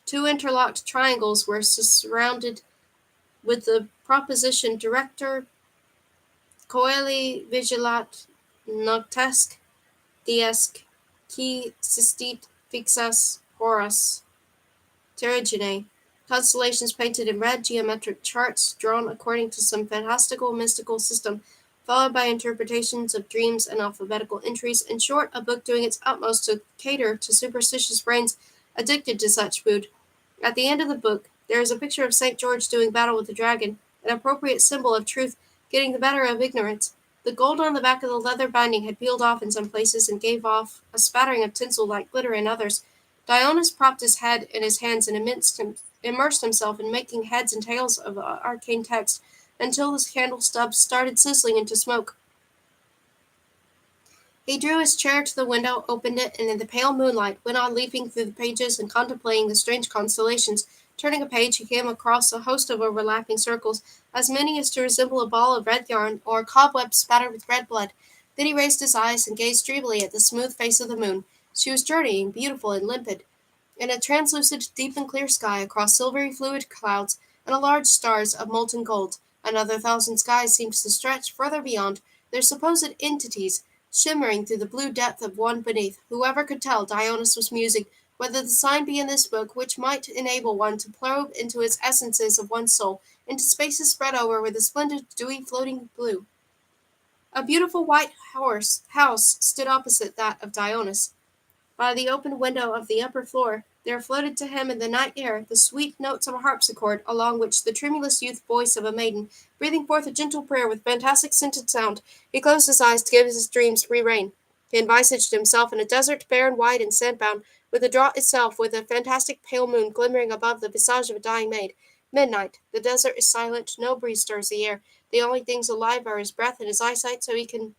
A: Two interlocked triangles were surrounded with the proposition Director coeli vigilat noctesque diesc qui sistit fixas horas terigine. Constellations painted in red, geometric charts drawn according to some fantastical mystical system, followed by interpretations of dreams and alphabetical entries. In short, a book doing its utmost to cater to superstitious brains addicted to such food. At the end of the book, there is a picture of St. George doing battle with the dragon, an appropriate symbol of truth getting the better of ignorance. The gold on the back of the leather binding had peeled off in some places and gave off a spattering of tinsel like glitter in others. Dionys propped his head in his hands and immersed himself in making heads and tails of arcane text until his candle stubs started sizzling into smoke. He drew his chair to the window, opened it, and in the pale moonlight went on leafing through the pages and contemplating the strange constellations. Turning a page, he came across a host of overlapping circles, as many as to resemble a ball of red yarn or a cobweb spattered with red blood. Then he raised his eyes and gazed dreamily at the smooth face of the moon. She was journeying, beautiful and limpid, in a translucid, deep and clear sky across silvery fluid clouds and large stars of molten gold. Another thousand skies seemed to stretch further beyond, their supposed entities shimmering through the blue depth of one beneath. Whoever could tell, Dionys was musing, whether the sign be in this book which might enable one to probe into its essences of one's soul, into spaces spread over with a splendid, dewy, floating blue. A beautiful white house stood opposite that of Dionys. By the open window of the upper floor, there floated to him in the night air the sweet notes of a harpsichord, along which the tremulous youth voice of a maiden, breathing forth a gentle prayer with fantastic scented sound. He closed his eyes to give his dreams free rein. He envisaged himself in a desert, barren, wide, and sandbound, with the draught itself, with a fantastic pale moon glimmering above the visage of a dying maid. Midnight. The desert is silent, no breeze stirs the air. The only things alive are his breath and his eyesight, so he can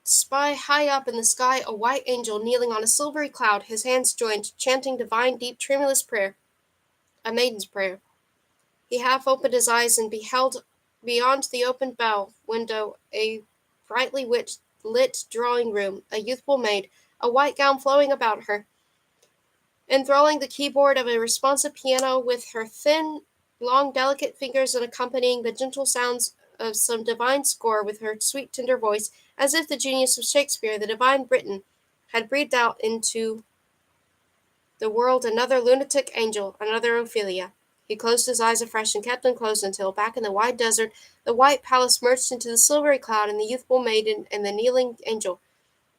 A: spy high up in the sky a white angel kneeling on a silvery cloud, his hands joined, chanting divine, deep, tremulous prayer, a maiden's prayer. He half opened his eyes and beheld beyond the open bow window a brightly lit drawing room, a youthful maid, a white gown flowing about her, enthralling the keyboard of a responsive piano with her thin, long, delicate fingers and accompanying the gentle sounds of some divine score with her sweet, tender voice, as if the genius of Shakespeare, the divine Briton, had breathed out into the world another lunatic angel, another Ophelia. He closed his eyes afresh and kept them closed until, back in the wide desert, the white palace merged into the silvery cloud and the youthful maiden and the kneeling angel.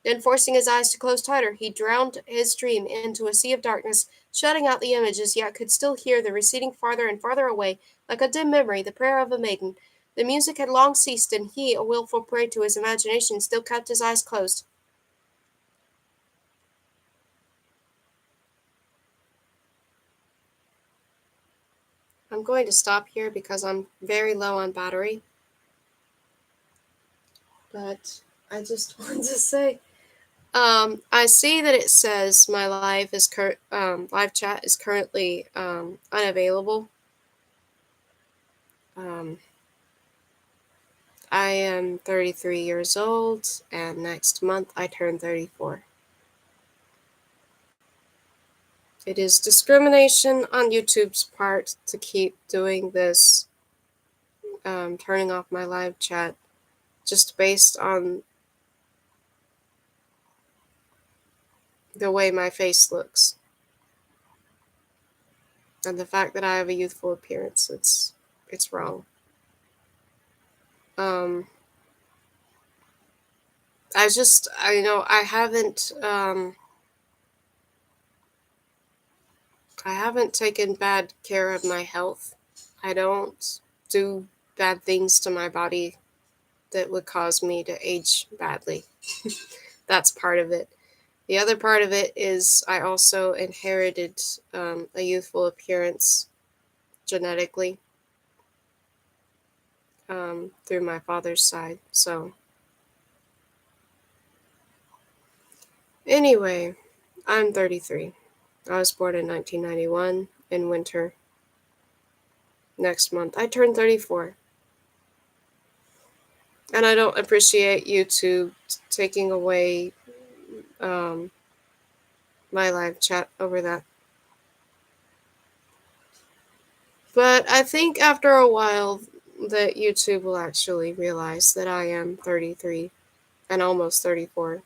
A: Then, forcing his eyes to close tighter, he drowned his dream into a sea of darkness, shutting out the images, yet could still hear the receding farther and farther away, like a dim memory, the prayer of a maiden. The music had long ceased, and he, a wilful prey to his imagination, still kept his eyes closed. I'm going to stop here because I'm very low on battery. But I just want to say, I see that it says my live chat is currently unavailable. I am 33 years old, and next month I turn 34. It is discrimination on YouTube's part to keep doing this, turning off my live chat, just based on the way my face looks. And the fact that I have a youthful appearance, it's wrong. I haven't taken bad care of my health. I don't do bad things to my body that would cause me to age badly. That's part of it. The other part of it is I also inherited a youthful appearance genetically through my father's side. So, anyway, I'm 33. I was born in 1991 in winter. Next month, I turn 34. And I don't appreciate YouTube taking away my live chat over that. But I think after a while that YouTube will actually realize that I am 33 and almost 34.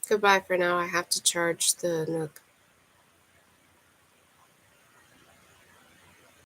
A: Goodbye for now. I have to charge the Nook.